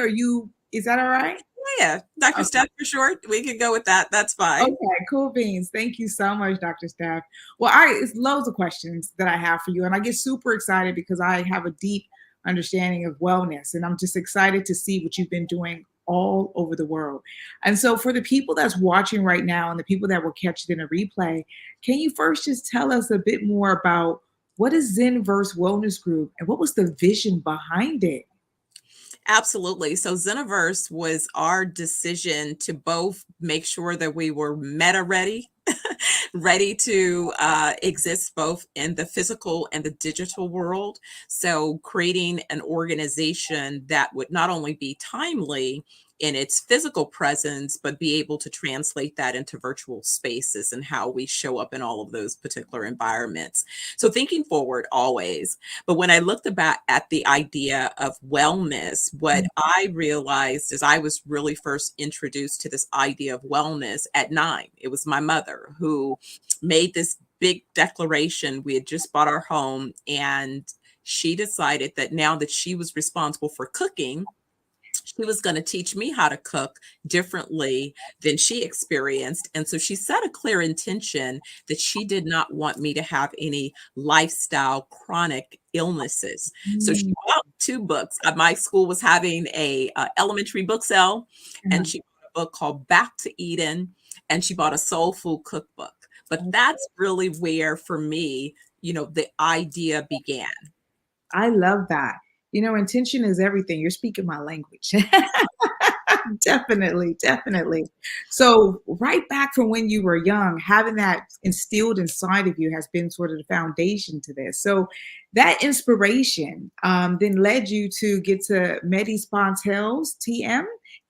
O: Is that all right?
K: Yeah, Dr. Steph for short. We can go with that. That's fine.
O: Okay, cool beans. Thank you so much, Dr. Steph. Well, it's loads of questions that I have for you, and I get super excited because I have a deep understanding of wellness, and I'm just excited to see what you've been doing all over the world. And so for the people that's watching right now and the people that will catch it in a replay, can you first just tell us a bit more about what is Zenoverse Wellness Group and what was the vision behind it?
K: Absolutely. So Zenoverse was our decision to both make sure that we were meta ready ready to exist both in the physical and the digital world. So creating an organization that would not only be timely in its physical presence, but be able to translate that into virtual spaces and how we show up in all of those particular environments. So thinking forward always. But when I looked about at the idea of wellness, what I realized is I was really first introduced to this idea of wellness at 9. It was my mother who made this big declaration. We had just bought our home, and she decided that now that she was responsible for cooking, she was going to teach me how to cook differently than she experienced. And so she set a clear intention that she did not want me to have any lifestyle chronic illnesses. So she bought 2 books. My school was having a elementary book sale, and she bought a book called Back to Eden, and she bought a soul food cookbook. But that's really where, for me, the idea began.
O: I love that. Intention is everything. You're speaking my language. Definitely, definitely. So right back from when you were young, having that instilled inside of you has been sort of the foundation to this. So that inspiration then led you to get to Medi Spa Hotels, TM,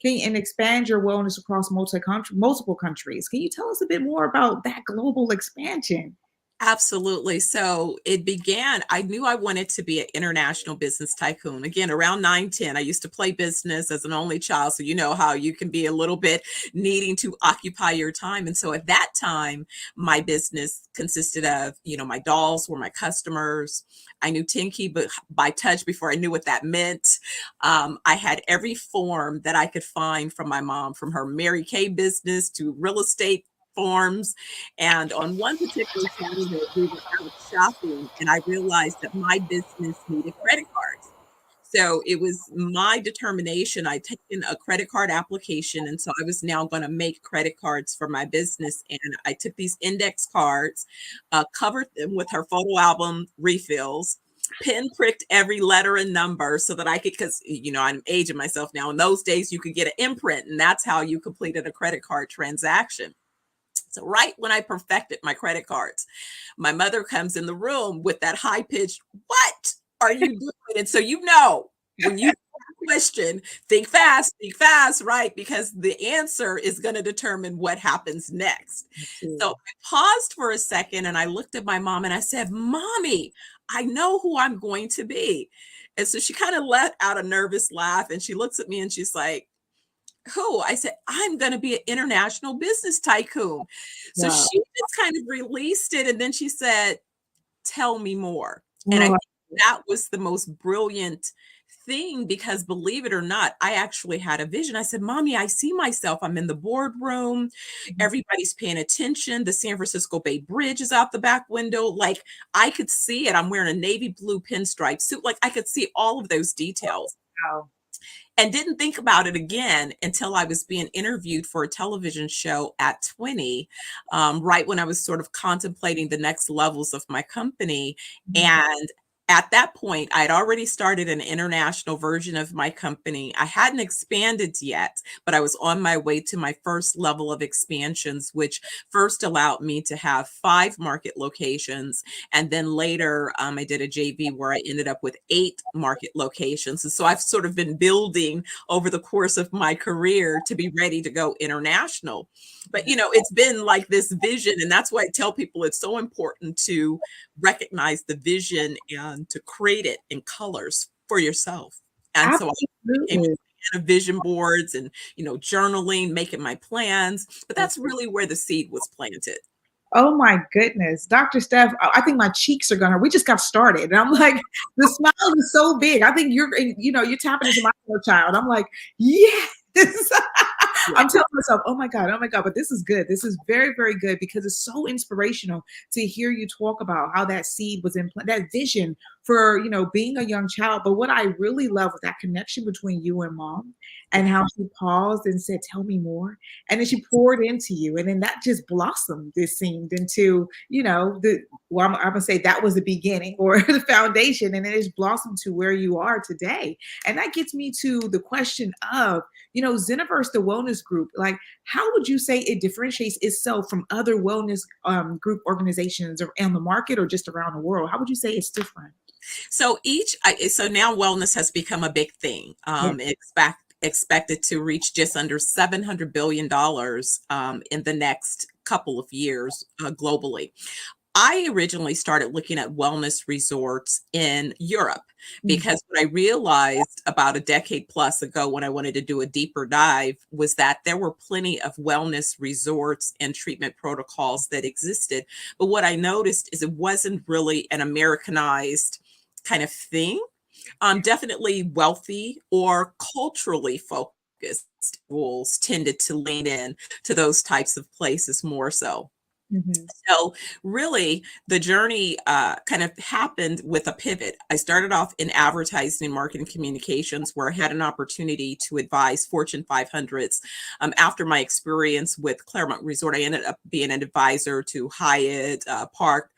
O: and expand your wellness across multiple countries. Can you tell us a bit more about that global expansion?
K: Absolutely. So it began, I knew I wanted to be an international business tycoon. Again, around 9, 10, I used to play business as an only child. So you know how you can be a little bit needing to occupy your time. And so at that time, my business consisted of, my dolls were my customers. I knew Tinky but by touch before I knew what that meant. I had every form that I could find from my mom, from her Mary Kay business to real estate forms. And on one particular Saturday, we were out shopping, and I realized that my business needed credit cards. So it was my determination. I'd taken a credit card application, and so I was now going to make credit cards for my business. And I took these index cards, covered them with her photo album refills, pinpricked every letter and number so that I could, because I'm aging myself now. In those days, you could get an imprint, and that's how you completed a credit card transaction. So right when I perfected my credit cards, my mother comes in the room with that high pitched, "What are you doing?" And so, when you question, think fast, right? Because the answer is going to determine what happens next. So I paused for a second and I looked at my mom and I said, "Mommy, I know who I'm going to be." And so she kind of let out a nervous laugh and she looks at me and she's like, "Who?" I said, "I'm going to be an international business tycoon." So
O: Wow.
K: she just kind of released it. And then she said, "Tell me more." And I think that was the most brilliant thing because, believe it or not, I actually had a vision. I said, "Mommy, I see myself. I'm in the boardroom. Everybody's paying attention. The San Francisco Bay Bridge is out the back window. Like I could see it. I'm wearing a navy blue pinstripe suit. Like I could see all of those details."
O: Wow.
K: And didn't think about it again until I was being interviewed for a television show at 20, right when I was sort of contemplating the next levels of my company. And at that point, I had already started an international version of my company. I hadn't expanded yet, but I was on my way to my first level of expansions, which first allowed me to have 5 market locations. And then later, I did a JV where I ended up with 8 market locations. And so I've sort of been building over the course of my career to be ready to go international. But, it's been like this vision. And that's why I tell people it's so important to recognize the vision and to create it in colors for yourself. And so I became a fan of vision boards and, journaling, making my plans. But that's really where the seed was planted.
O: Oh my goodness. Dr. Steph, I think my cheeks are gonna, we just got started. And I'm like, the smile is so big. I think you're tapping into my inner child. I'm like, yes. I'm telling myself, oh my God. But this is good. This is very, very good because it's so inspirational to hear you talk about how that seed was in that vision for, being a young child. But what I really love was that connection between you and mom and how she paused and said, "Tell me more." And then she poured into you. And then that just blossomed, it seemed, into, I'm going to say that was the beginning or the foundation. And then it's blossomed to where you are today. And that gets me to the question of, Zeniverse, the wellness group, like, how would you say it differentiates itself from other wellness group organizations around the market or just around the world? How would you say it's different?
K: So now wellness has become a big thing. Expected to reach just under $700 billion in the next couple of years globally. I originally started looking at wellness resorts in Europe because what I realized about a decade plus ago when I wanted to do a deeper dive was that there were plenty of wellness resorts and treatment protocols that existed. But what I noticed is it wasn't really an Americanized kind of thing. Definitely wealthy or culturally focused schools tended to lean in to those types of places more so. So really, the journey kind of happened with a pivot. I started off in advertising and marketing communications, where I had an opportunity to advise Fortune 500s. After my experience with Claremont Resort, I ended up being an advisor to Hyatt, Park,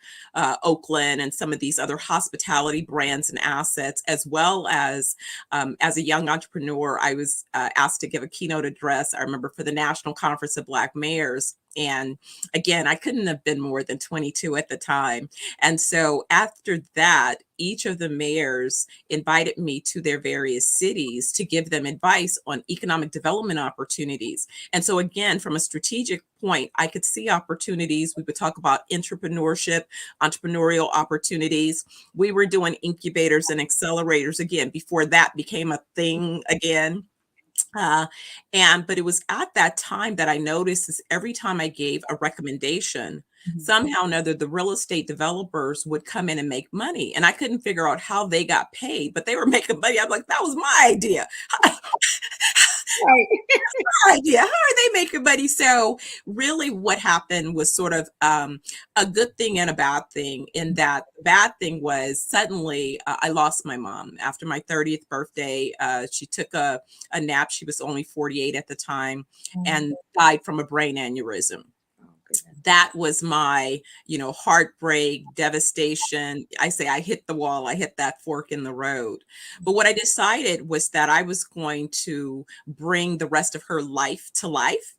K: Oakland, and some of these other hospitality brands and assets, as well as a young entrepreneur, I was asked to give a keynote address, I remember, for the National Conference of Black Mayors. And again, I couldn't have been more than 22 at the time. And so after that, each of the mayors invited me to their various cities to give them advice on economic development opportunities. And so again, from a strategic point, I could see opportunities. We would talk about entrepreneurship, entrepreneurial opportunities. We were doing incubators and accelerators again, before that became a thing again. But it was at that time that I noticed is every time I gave a recommendation, somehow or another, the real estate developers would come in and make money. And I couldn't figure out how they got paid, but they were making money. I'm like, that was my idea. My idea. How are they making money? So really what happened was sort of a good thing and a bad thing, in that the bad thing was suddenly I lost my mom after my 30th birthday. She took a nap. She was only 48 at the time and died from a brain aneurysm. That was my, heartbreak, devastation. I say I hit the wall, I hit that fork in the road. But what I decided was that I was going to bring the rest of her life to life.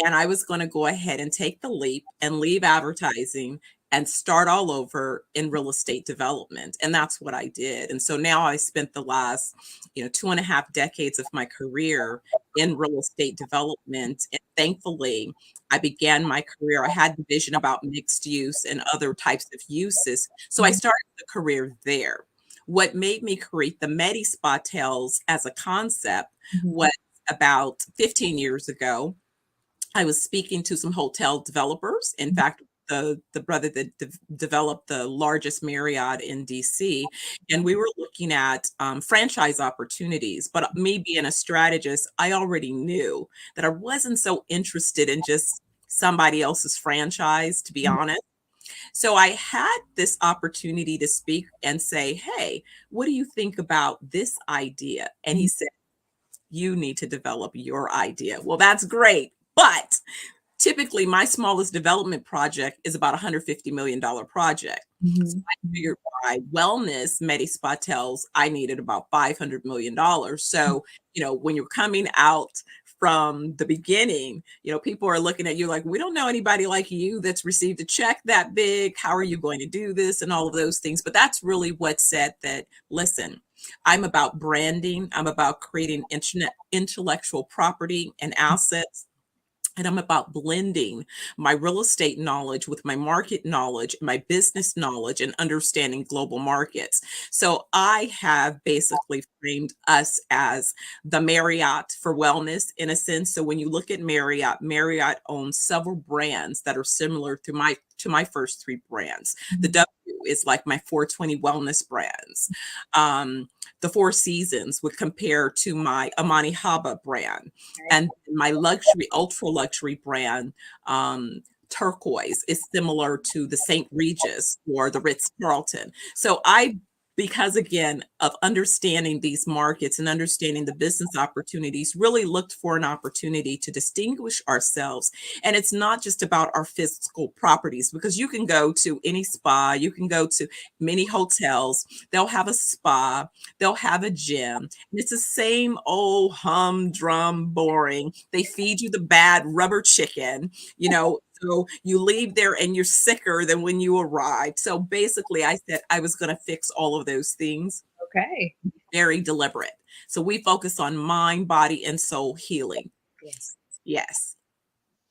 K: And I was going to go ahead and take the leap and leave advertising and start all over in real estate development. And that's what I did. And so now I spent the last, 2.5 decades of my career in real estate development. And thankfully, I began my career. I had the vision about mixed use and other types of uses. So I started the career there. What made me create the Medi Spa Tales as a concept was about 15 years ago. I was speaking to some hotel developers. In fact, the brother that developed the largest Marriott in DC, and we were looking at franchise opportunities. But me being a strategist, I already knew that I wasn't so interested in just somebody else's franchise, to be honest. So I had this opportunity to speak and say, hey, what do you think about this idea? And he said, you need to develop your idea. Well, that's great. But typically, my smallest development project is about $150 million project. So I figured by wellness, Medi Spa Tales, I needed about $500 million. So, when you're coming out from the beginning, people are looking at you like, we don't know anybody like you that's received a check that big. How are you going to do this? And all of those things. But that's really what said that, listen, I'm about branding. I'm about creating intellectual property and assets. And I'm about blending my real estate knowledge with my market knowledge, my business knowledge, and understanding global markets. So I have basically framed us as the Marriott for wellness, in a sense. So when you look at Marriott, Marriott owns several brands that are similar to my first 3 brands. The W is like my 420 wellness brands. The Four Seasons would compare to my Amani Haba brand, and my luxury, ultra luxury brand, Turquoise, is similar to the St. Regis or the Ritz Carlton. So I because again of understanding these markets and understanding the business opportunities, really looked for an opportunity to distinguish ourselves. And it's not just about our physical properties, because you can go to any spa, you can go to many hotels, they'll have a spa, they'll have a gym, and it's the same old humdrum boring. They feed you the bad rubber chicken, so you leave there and you're sicker than when you arrived. So basically, I said I was going to fix all of those things.
O: Okay.
K: Very deliberate. So we focus on mind, body, and soul healing.
O: Yes.
K: Yes.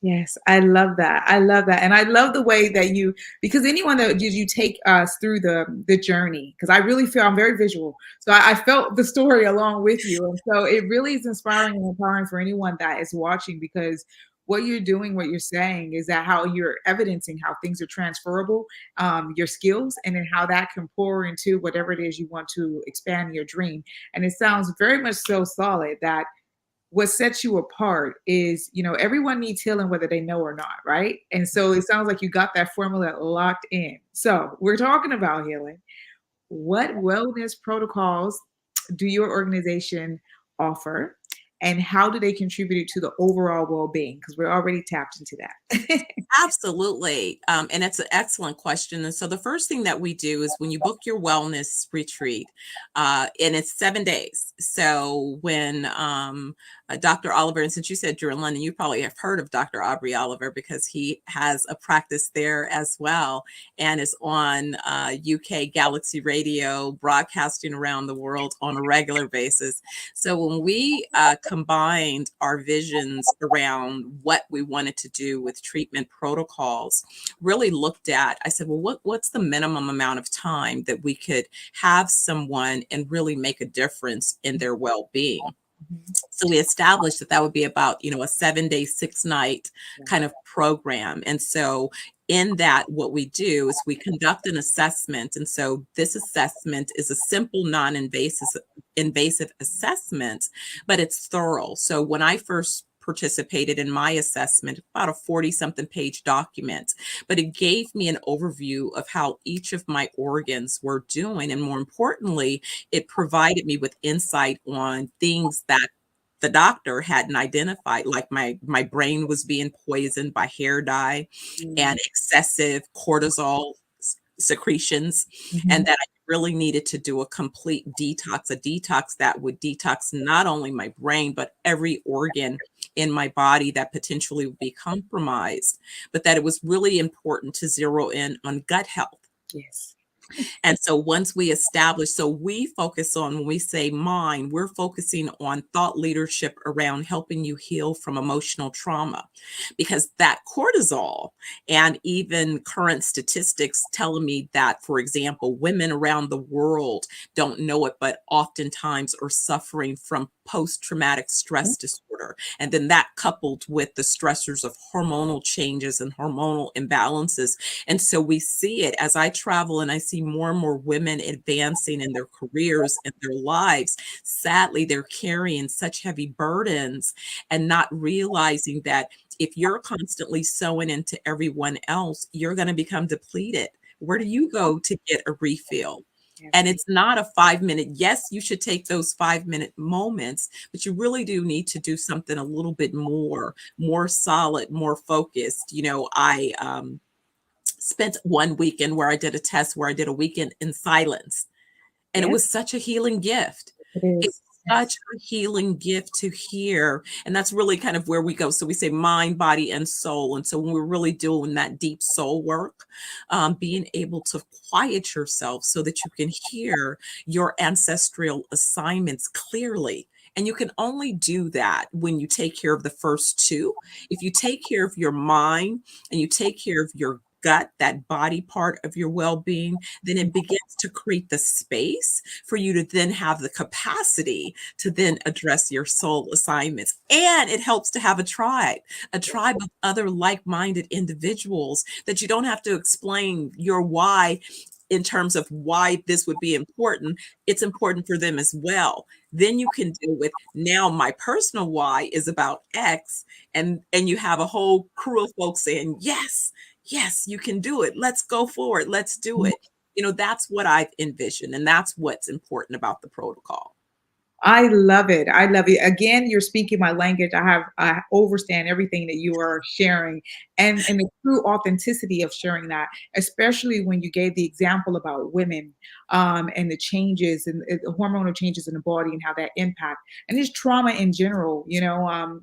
O: Yes, I love that. I love that. And I love the way that because anyone that you take us through the journey, because I really feel I'm very visual. So I felt the story along with you. And so it really is inspiring and empowering for anyone that is watching, because what you're doing, what you're saying is that how you're evidencing how things are transferable, your skills, and then how that can pour into whatever it is you want to expand your dream. And it sounds very much so solid that what sets you apart is, everyone needs healing whether they know or not, right? And so it sounds like you got that formula locked in. So we're talking about healing. What wellness protocols do your organization offer, and how do they contribute to the overall well-being? Because we're already tapped into that.
K: Absolutely. And it's an excellent question. And so the first thing that we do is when you book your wellness retreat, and it's 7 days. So when Dr. Oliver, and since you said you're in London, you probably have heard of Dr. Aubrey Oliver, because he has a practice there as well and is on UK Galaxy Radio, broadcasting around the world on a regular basis. So when we combined our visions around what we wanted to do with treatment protocols, really looked at, I said, well, what's the minimum amount of time that we could have someone and really make a difference in their well-being? So we established that would be about, a 7-day, 6-night kind of program. And so in that, what we do is we conduct an assessment. And so this assessment is a simple, non-invasive assessment, but it's thorough. So when I first participated in my assessment, about a 40-something page document, but it gave me an overview of how each of my organs were doing. And more importantly, it provided me with insight on things that the doctor hadn't identified, like my brain was being poisoned by hair dye and excessive cortisol secretions, and that I really needed to do a complete detox, a detox that would detox not only my brain, but every organ in my body that potentially would be compromised, but that it was really important to zero in on gut health.
O: Yes.
K: And so once we establish, so we focus on, when we say mind, we're focusing on thought leadership around helping you heal from emotional trauma, because that cortisol, and even current statistics telling me that, for example, women around the world don't know it, but oftentimes are suffering from post-traumatic stress disorder. And then that coupled with the stressors of hormonal changes and hormonal imbalances. And so we see it as I travel and I see more and more women advancing in their careers and their lives. Sadly, they're carrying such heavy burdens and not realizing that if you're constantly sewing into everyone else, you're going to become depleted. Where do you go to get a refill? And it's not a 5-minute. Yes, you should take those 5-minute moments, but you really do need to do something a little bit more solid, more focused. I spent one weekend where I did a test where I did a weekend in silence. And it was such a healing gift. It's such a healing gift to hear. And that's really kind of where we go. So we say mind, body, and soul. And so when we're really doing that deep soul work, being able to quiet yourself so that you can hear your ancestral assignments clearly. And you can only do that when you take care of the first two. If you take care of your mind and you take care of your gut, that body part of your well-being, then it begins to create the space for you to then have the capacity to then address your soul assignments. And it helps to have a tribe of other like-minded individuals that you don't have to explain your why in terms of why this would be important. It's important for them as well. Then you can deal with, now my personal why is about X, and you have a whole crew of folks saying, yes, you can do it. Let's go forward. Let's do it. That's what I've envisioned, and that's what's important about the protocol.
O: I love it. I love it. Again, you're speaking my language. I understand everything that you are sharing, and the true authenticity of sharing that, especially when you gave the example about women, and the changes and the hormonal changes in the body and how that impact, and just trauma in general.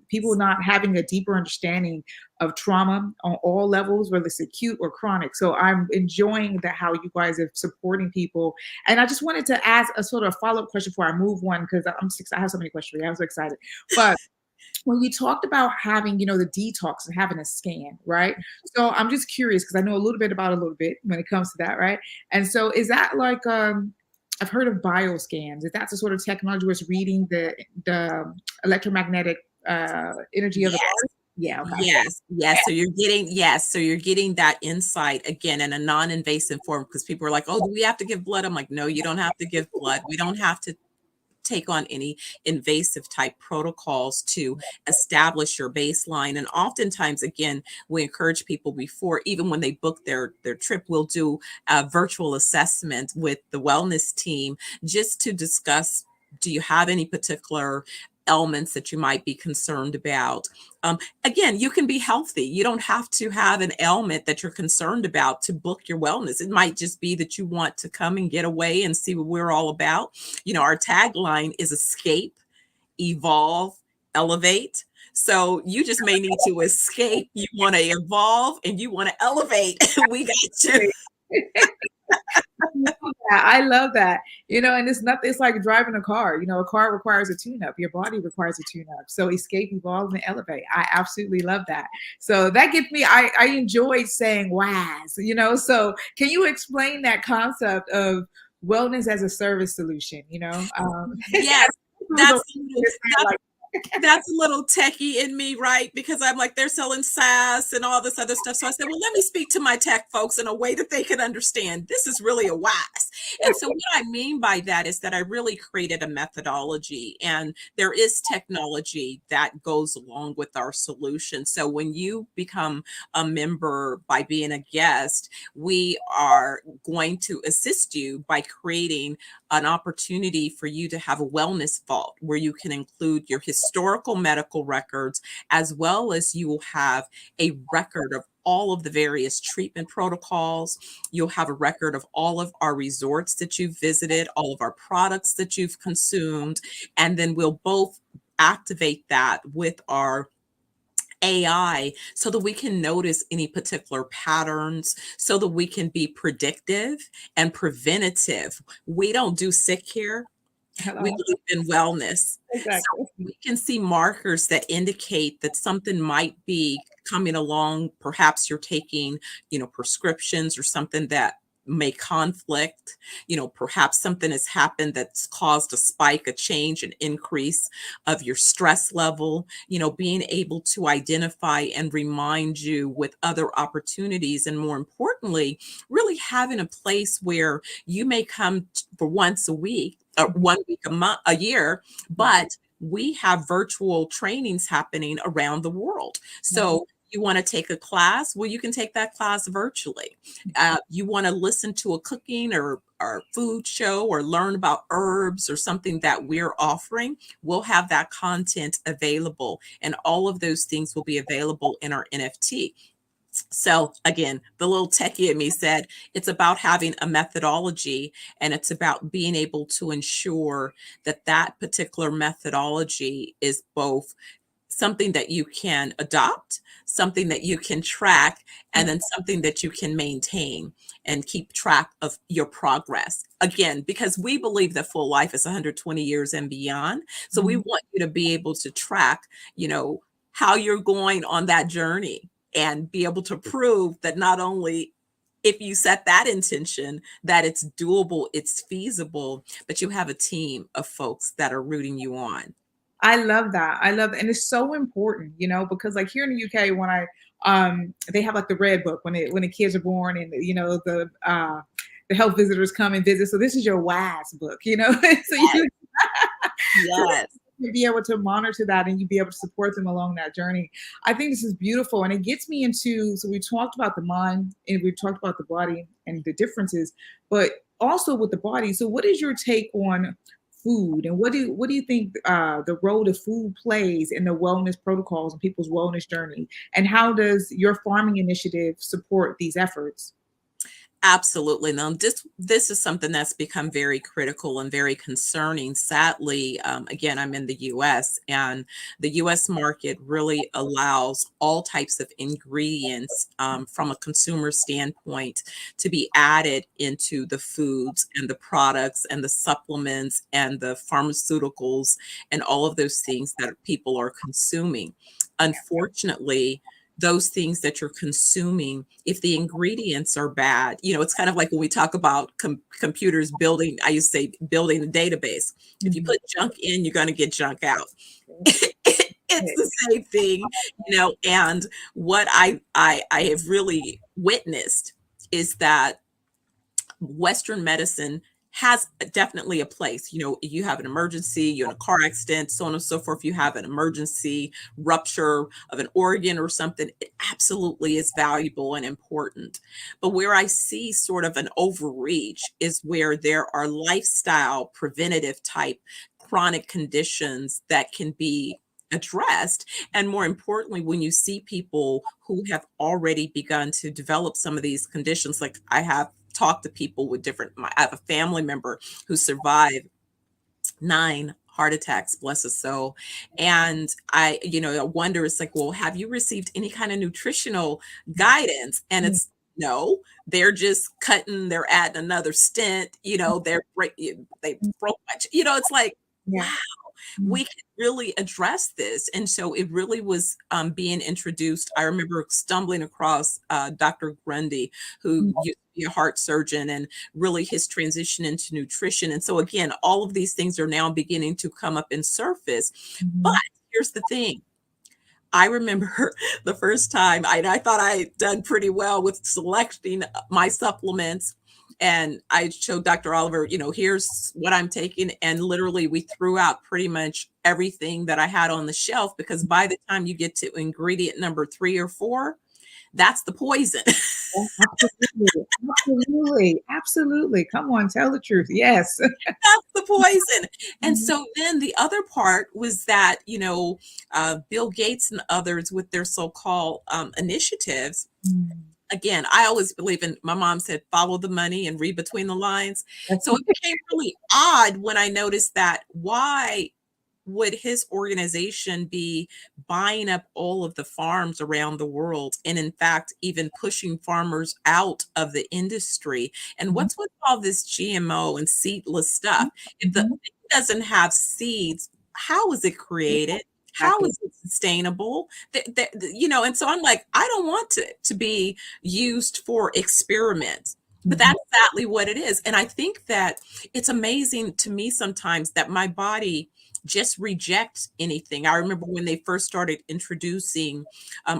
O: People not having a deeper understanding of trauma on all levels, whether it's acute or chronic. So I'm enjoying how you guys are supporting people. And I just wanted to ask a sort of follow-up question before I move on, because I have so many questions. I'm so excited. But when you talked about having, the detox and having a scan, right? So I'm just curious, because I know a little bit when it comes to that, right? And so is that like, I've heard of bioscans. Is that the sort of technology where it's reading the electromagnetic energy of the body? Yeah. Okay.
K: Yes. So you're getting that insight again in a non-invasive form, because people are like, oh, do we have to give blood? I'm like, no, you don't have to give blood. We don't have to take on any invasive type protocols to establish your baseline. And oftentimes, again, we encourage people before, even when they book their trip, we'll do a virtual assessment with the wellness team just to discuss, do you have any particular elements that you might be concerned about? Again, you can be healthy. You don't have to have an ailment that you're concerned about to book your wellness. It might just be that you want to come and get away and see what we're all about. Our tagline is escape, evolve, elevate. So you just may need to escape. You want to evolve and you want to elevate. We got you.
O: I love that. And it's like driving a car. A car requires a tune-up. Your body requires a tune-up. So escape, evolve, and elevate. I absolutely love that. So that gets me, I enjoyed saying WAS, so can you explain that concept of wellness as a service solution?
K: Yes, that's a little techie in me, right? Because I'm like, they're selling SaaS and all this other stuff. So I said, well, let me speak to my tech folks in a way that they can understand. This is really a WAS. And so what I mean by that is that I really created a methodology, and there is technology that goes along with our solution. So when you become a member by being a guest, we are going to assist you by creating an opportunity for you to have a wellness vault where you can include your historical medical records, as well as you will have a record of all of the various treatment protocols. You'll have a record of all of our resorts that you've visited, all of our products that you've consumed, and then we'll both activate that with our AI so that we can notice any particular patterns, so that we can be predictive and preventative. We don't do sick care. We believe in wellness.
O: Exactly.
K: So we can see markers that indicate that something might be coming along. Perhaps you're taking, prescriptions or something that may conflict. Perhaps something has happened that's caused a spike, a change, an increase of your stress level. Being able to identify and remind you with other opportunities, and more importantly, really having a place where you may come for once a week, or 1 week a year, but we have virtual trainings happening around the world. So you want to take a class? Well, you can take that class virtually. You want to listen to a cooking or food show, or learn about herbs or something that we're offering? We'll have that content available, and all of those things will be available in our NFT. So again, the little techie in me said it's about having a methodology, and it's about being able to ensure that that particular methodology is both something that you can adopt, something that you can track, and then something that you can maintain and keep track of your progress. Again, because we believe that full life is 120 years and beyond. So we want you to be able to track, how you're going on that journey, and be able to prove that not only if you set that intention, that it's doable, it's feasible, but you have a team of folks that are rooting you on.
O: I love that. And it's so important, because like here in the UK, when they have like the red book when the kids are born, and the health visitors come and visit. So this is your WAS book, so
K: Yes.
O: to be able to monitor that and you be able to support them along that journey. I think this is beautiful. And it gets me into, so we talked about the mind and we talked about the body and the differences, but also with the body. So what is your take on food, and what do you think the role that food plays in the wellness protocols and people's wellness journey, and how does your farming initiative support these efforts?
K: Absolutely. Now, this is something that's become very critical and very concerning. Sadly, again, I'm in the U.S. and the U.S. market really allows all types of ingredients from a consumer standpoint to be added into the foods and the products and the supplements and the pharmaceuticals and all of those things that people are consuming. Unfortunately, those things that you're consuming, if the ingredients are bad, it's kind of like when we talk about computers building, I used to say building a database. If you put junk in, you're going to get junk out. It's the same thing, and what I have really witnessed is that Western medicine has definitely a place. You have an emergency, you're in a car accident, so on and so forth. You have an emergency rupture of an organ or something. It absolutely is valuable and important. But where I see sort of an overreach is where there are lifestyle preventative type chronic conditions that can be addressed. And more importantly, when you see people who have already begun to develop some of these conditions, like I have talk to people with I have a family member who survived 9 heart attacks, bless his soul. And I wonder, it's like, well, have you received any kind of nutritional guidance? And it's no, they're just they're adding another stent, they broke much, it's like, wow, we can really address this. And so it really was being introduced. I remember stumbling across Dr. Grundy, who used to be a heart surgeon, and really his transition into nutrition. And so again, all of these things are now beginning to come up and surface. But here's the thing. I remember the first time I thought I had done pretty well with selecting my supplements. And I showed Dr. Oliver, here's what I'm taking. And literally we threw out pretty much everything that I had on the shelf, because by the time you get to ingredient number 3 or 4, that's the poison.
O: Absolutely. Come on, tell the truth. Yes.
K: That's the poison. And so then the other part was that, Bill Gates and others with their so-called initiatives. Again, I always believe in, my mom said, follow the money and read between the lines. So it became really odd when I noticed that, why would his organization be buying up all of the farms around the world, and in fact, even pushing farmers out of the industry? And what's with all this GMO and seedless stuff? If the thing doesn't have seeds, how is it created? How is it sustainable? And so I'm like, I don't want to be used for experiments. But that's exactly what it is. And I think that it's amazing to me sometimes that my body just rejects anything. I remember when they first started introducing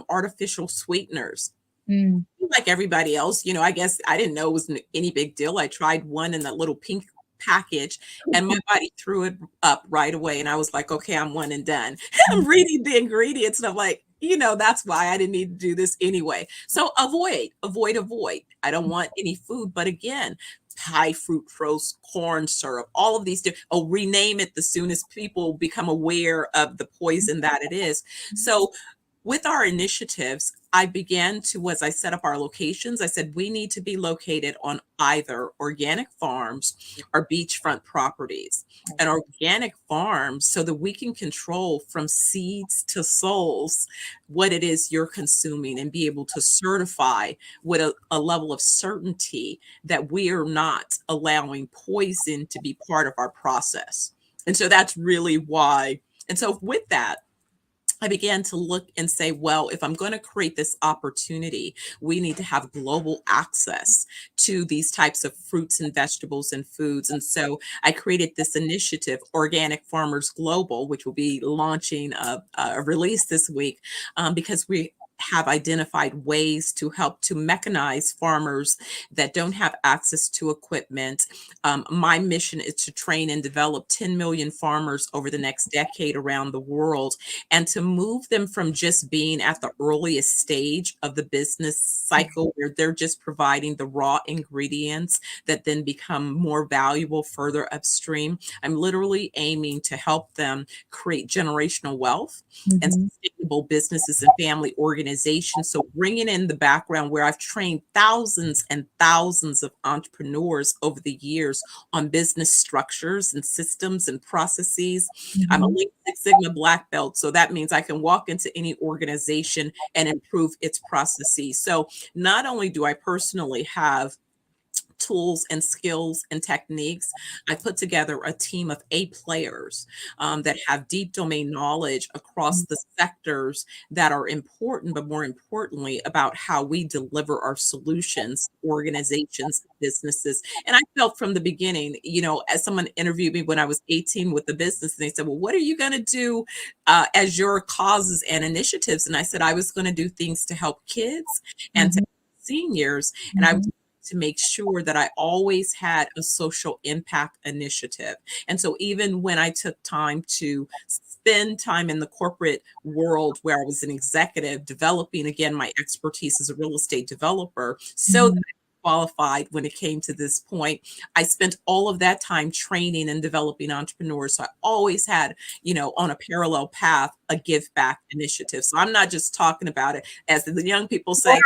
K: artificial sweeteners. Like everybody else, I guess I didn't know it was any big deal. I tried one in that little pink package and my body threw it up right away. And I was like, okay, I'm one and done. I'm reading the ingredients and I'm like, that's why I didn't need to do this anyway. So avoid. I don't want any food. But again, high fructose corn syrup, all of these, rename it the soon as people become aware of the poison that it is. So with our initiatives, I began to, as I set up our locations, I said, we need to be located on either organic farms or beachfront properties. And organic farms, so that we can control from seeds to souls what it is you're consuming, and be able to certify with a level of certainty that we are not allowing poison to be part of our process. And so that's really why. And so with that, I began to look and say, well, if I'm going to create this opportunity, we need to have global access to these types of fruits and vegetables and foods. And so I created this initiative, Organic Farmers Global, which will be launching a release this week, because we have identified ways to help to mechanize farmers that don't have access to equipment. My mission is to train and develop 10 million farmers over the next decade around the world, and to move them from just being at the earliest stage of the business cycle where they're just providing the raw ingredients that then become more valuable further upstream. I'm literally aiming to help them create generational wealth and sustainable businesses and family organizations. So bringing in the background where I've trained thousands and thousands of entrepreneurs over the years on business structures and systems and processes. I'm a Lean Six Sigma Black Belt, so that means I can walk into any organization and improve its processes. So not only do I personally have tools and skills and techniques, I put together a team of A players that have deep domain knowledge across the sectors that are important, but more importantly, about how we deliver our solutions, organizations, businesses. And I felt from the beginning, as someone interviewed me when I was 18 with the business, and they said, well, what are you going to do as your causes and initiatives? And I said, I was going to do things to help kids and to seniors. And I was to make sure that I always had a social impact initiative. And so even when I took time to spend time in the corporate world where I was an executive, developing again my expertise as a real estate developer, so that I qualified when it came to this point, I spent all of that time training and developing entrepreneurs. So I always had, on a parallel path, a give back initiative. So I'm not just talking about it, as the young people say,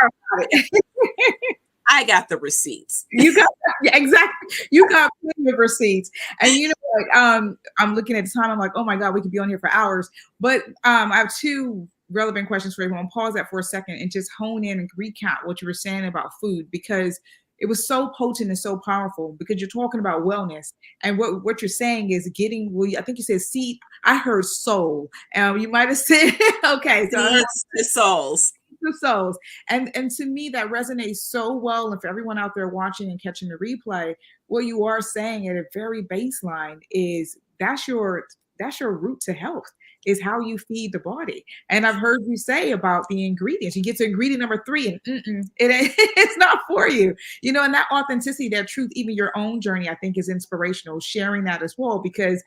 K: I got the receipts.
O: You got exactly. You got plenty of receipts, and I'm looking at the time. I'm like, oh my god, we could be on here for hours. But I have two relevant questions for everyone. Pause that for a second and just hone in and recap what you were saying about food, because it was so potent and so powerful. Because you're talking about wellness, and what you're saying is getting. Well, I think you said seed. I heard soul. You might have said okay. So
K: the souls.
O: The souls. And to me that resonates so well. And for everyone out there watching and catching the replay, what you are saying at a very baseline is that's your route to health, is how you feed the body. And I've heard you say about the ingredients. You get to ingredient number 3 and it's not for you. And that authenticity, that truth, even your own journey, I think is inspirational, sharing that as well, because,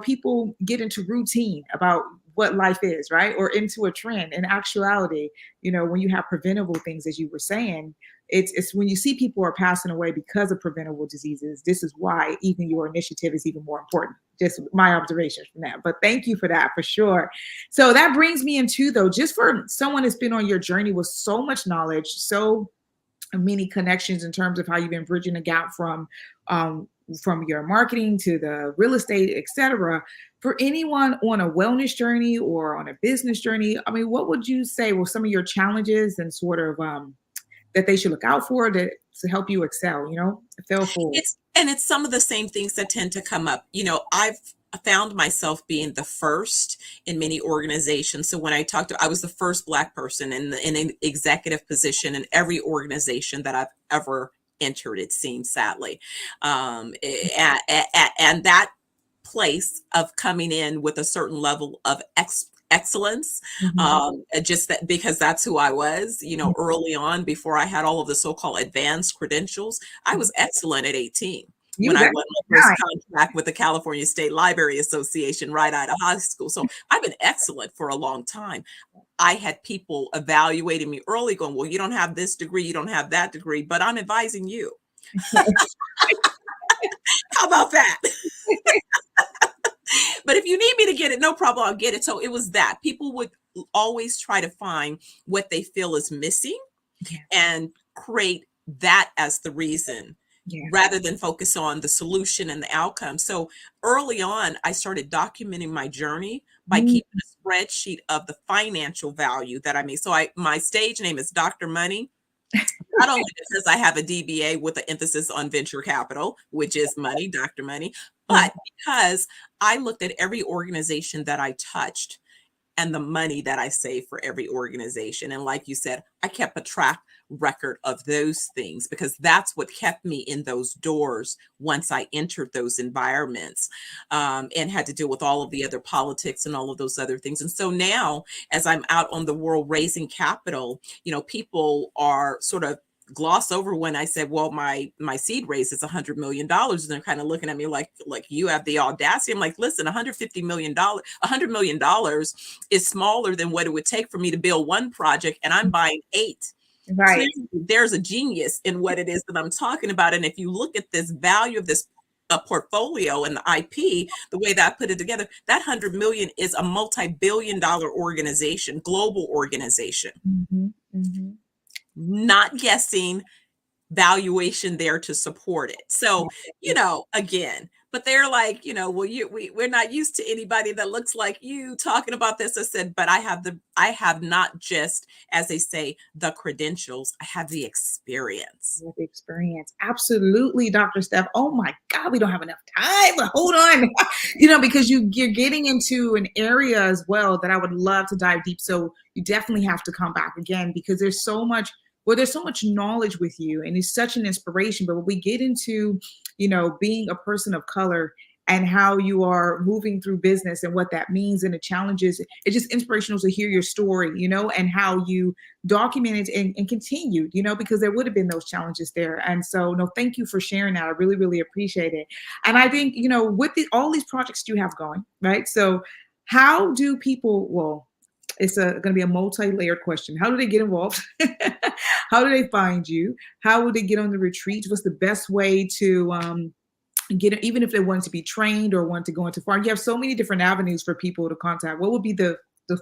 O: people get into routine about what life is, right? Or into a trend. In actuality, when you have preventable things, as you were saying, it's when you see people are passing away because of preventable diseases. This is why even your initiative is even more important. Just my observations from that. But thank you for that, for sure. So that brings me into, though, just for someone that's been on your journey with so much knowledge, so many connections in terms of how you've been bridging the gap from your marketing to the real estate, etc. For anyone on a wellness journey or on a business journey, I mean, what would you say were some of your challenges and sort of that they should look out for to help you excel, feel forward?
K: It's some of the same things that tend to come up. I've found myself being the first in many organizations. So when I was the first Black person in an executive position in every organization that I've ever entered, it seems, sadly. And that place of coming in with a certain level of excellence, just that, because that's who I was, early on, before I had all of the so-called advanced credentials. I was excellent at 18 when I won my first contract with the California State Library Association right out of high school. So I've been excellent for a long time. I had people evaluating me early going, well, you don't have this degree, you don't have that degree, but I'm advising you. How about that? But if you need me to get it, no problem, I'll get it. So it was that. People would always try to find what they feel is missing and create that as the reason, rather than focus on the solution and the outcome. So early on, I started documenting my journey by keeping a spreadsheet of the financial value that I made. So my stage name is Dr. Money. Not only because I have a DBA with an emphasis on venture capital, which is money, Dr. Money, but because I looked at every organization that I touched and the money that I save for every organization. And like you said, I kept a track record of those things because that's what kept me in those doors once I entered those environments, and had to deal with all of the other politics and all of those other things. And so now, as I'm out on the world raising capital, people are sort of gloss over when I said, well, my seed raise is $100 million. And they're kind of looking at me like you have the audacity. I'm like, listen, $150 million, $100 million is smaller than what it would take for me to build one project. And I'm buying 8.
O: Right.
K: Clearly, there's a genius in what it is that I'm talking about. And if you look at this value of this portfolio and the IP, the way that I put it together, that 100 million is a multi-billion-dollar organization, global organization.
O: Mm-hmm. Mm-hmm.
K: Not guessing, valuation there to support it. So, again, but they're like, well, we're not used to anybody that looks like you talking about this. I said, but I have not just, as they say, the credentials, I have the experience.
O: The experience. Absolutely, Dr. Steph. Oh my God, we don't have enough time, but hold on. Because you're getting into an area as well that I would love to dive deep. So you definitely have to come back again because there's so much knowledge with you and it's such an inspiration. But when we get into, being a person of color and how you are moving through business and what that means and the challenges, it's just inspirational to hear your story, and how you documented and continued, because there would have been those challenges there. And so, no, thank you for sharing that. I really, really appreciate it. And I think, with all these projects you have going, right? So how do people, it's going to be a multi-layered question. How do they get involved? How do they find you? How would they get on the retreats? What's the best way to get it, even if they want to be trained or want to go into farm? You have so many different avenues for people to contact. What would be the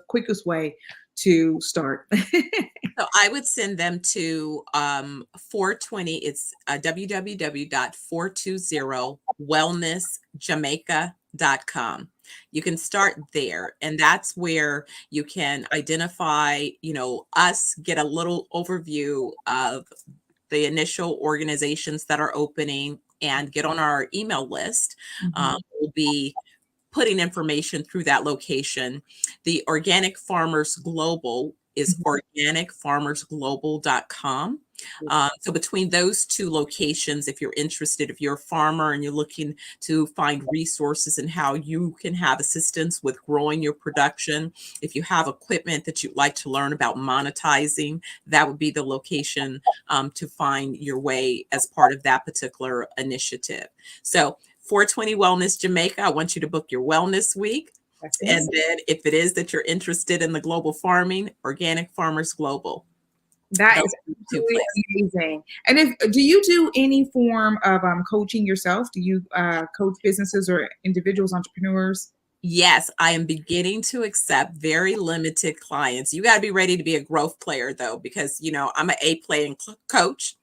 O: quickest way to start?
K: So I would send them to 420. It's www.420wellnessjamaica.com. You can start there, and that's where you can identify, us, get a little overview of the initial organizations that are opening, and get on our email list.
O: Mm-hmm.
K: We'll be putting information through that location. The Organic Farmers Global is organicfarmersglobal.com. So between those two locations, if you're interested, if you're a farmer and you're looking to find resources and how you can have assistance with growing your production, if you have equipment that you'd like to learn about monetizing, that would be the location to find your way as part of that particular initiative. So 420 Wellness Jamaica, I want you to book your wellness week. And then if it is that you're interested in the global farming, Organic Farmers Global.
O: That is absolutely amazing. And do you do any form of coaching yourself? Do you coach businesses or individuals, entrepreneurs?
K: Yes, I am beginning to accept very limited clients. You got to be ready to be a growth player though, because I'm an A playing coach.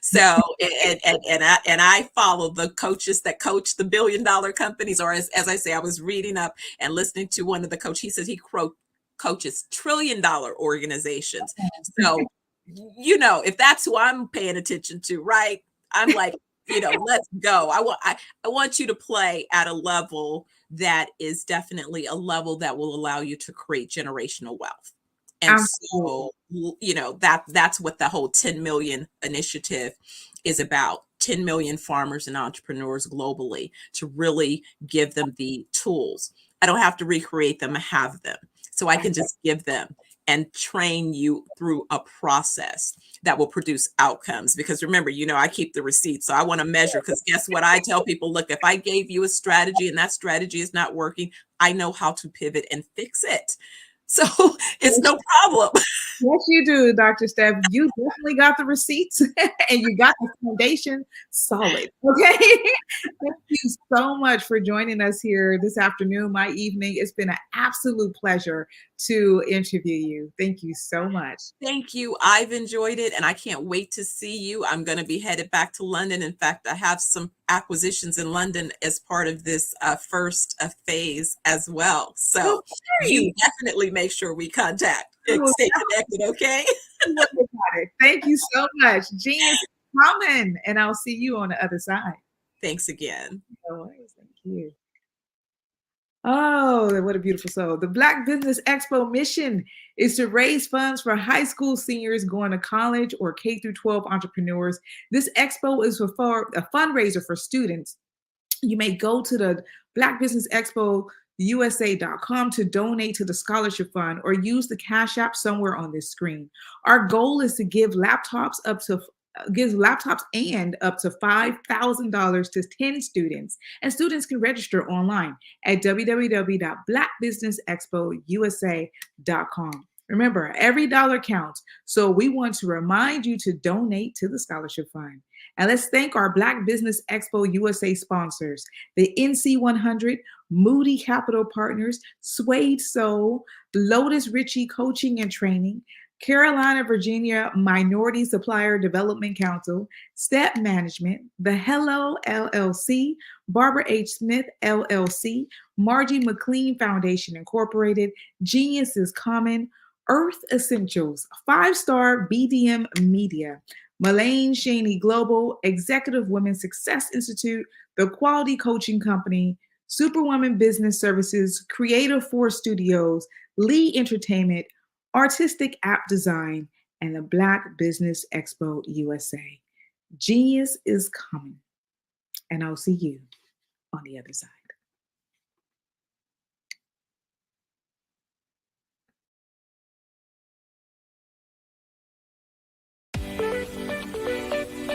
K: So, and I follow the coaches that coach the billion-dollar companies, or as I say, I was reading up and listening to one of the coaches. He says he coaches trillion-dollar organizations. So, if that's who I'm paying attention to, right? I'm like, let's go. I want you to play at a level that is definitely a level that will allow you to create generational wealth. And so, that's what the whole 10 million initiative is about. 10 million farmers and entrepreneurs globally, to really give them the tools. I don't have to recreate them, I have them. So I can just give them and train you through a process that will produce outcomes. Because remember, I keep the receipts. So I want to measure, because guess what? I tell people, look, if I gave you a strategy and that strategy is not working, I know how to pivot and fix it. So it's no problem.
O: Yes, you do, Dr. Steph. You definitely got the receipts and you got the foundation solid. Okay. Thank you so much for joining us here this afternoon, my evening. It's been an absolute pleasure to interview you. Thank you so much.
K: Thank you. I've enjoyed it, and I can't wait to see you. I'm going to be headed back to London. In fact, I have some acquisitions in London as part of this first phase as well. So you definitely make sure we contact and stay connected, okay?
O: Thank you so much. Jean is coming, and I'll see you on the other side.
K: Thanks again.
O: No worries. Thank you. Oh, what a beautiful soul. The Black Business Expo mission is to raise funds for high school seniors going to college or K through 12 entrepreneurs. This expo is for a fundraiser for students. You may go to the Black Business Expo USA.com to donate to the scholarship fund or use the Cash App somewhere on this screen. Our goal is to give laptops and up to $5,000 to 10 students, and students can register online at www.blackbusinessexpousa.com. Remember, every dollar counts, so we want to remind you to donate to the scholarship fund. And let's thank our Black Business Expo USA sponsors, the NC100, Moody Capital Partners, Suede Soul, Lotus Ritchie Coaching and Training, Carolina, Virginia Minority Supplier Development Council, Step Management, The Hello LLC, Barbara H. Smith LLC, Margie McLean Foundation Incorporated, Genius is Common, Earth Essentials, 5-Star BDM Media, Malaine Shaney Global, Executive Women's Success Institute, The Quality Coaching Company, Superwoman Business Services, Creative Force Studios, Lee Entertainment, Artistic App Design, and the Black Business Expo USA. Genius is coming, and I'll see you on the other side.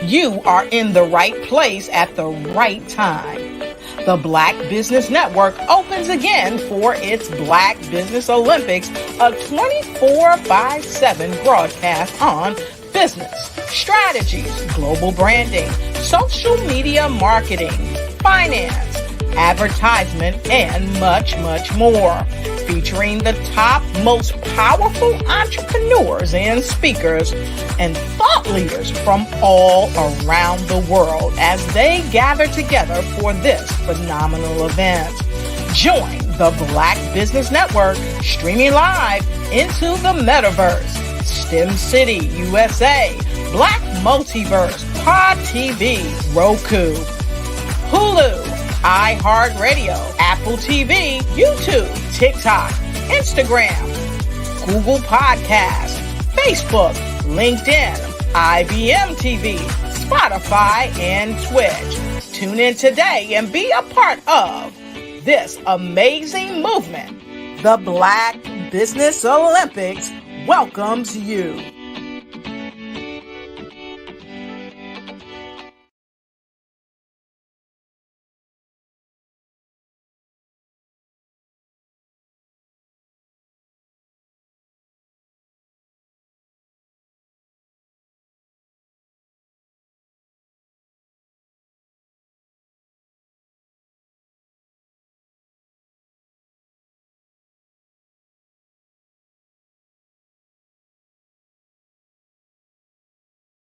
R: You are in the right place at the right time. The Black Business Network opens again for its Black Business Olympics, a 24/7 broadcast on business, strategies, global branding, social media marketing, finance, advertisement, and much, much more. Featuring the top, most powerful entrepreneurs and speakers and thought leaders from all around the world as they gather together for this phenomenal event. Join the Black Business Network streaming live into the metaverse, STEM City USA, Black Multiverse, Pod TV, Roku, Hulu, iHeartRadio, Apple TV, YouTube, TikTok, Instagram, Google Podcasts, Facebook, LinkedIn, IBM TV, Spotify, and Twitch. Tune in today and be a part of this amazing movement. The Black Business Olympics welcomes you.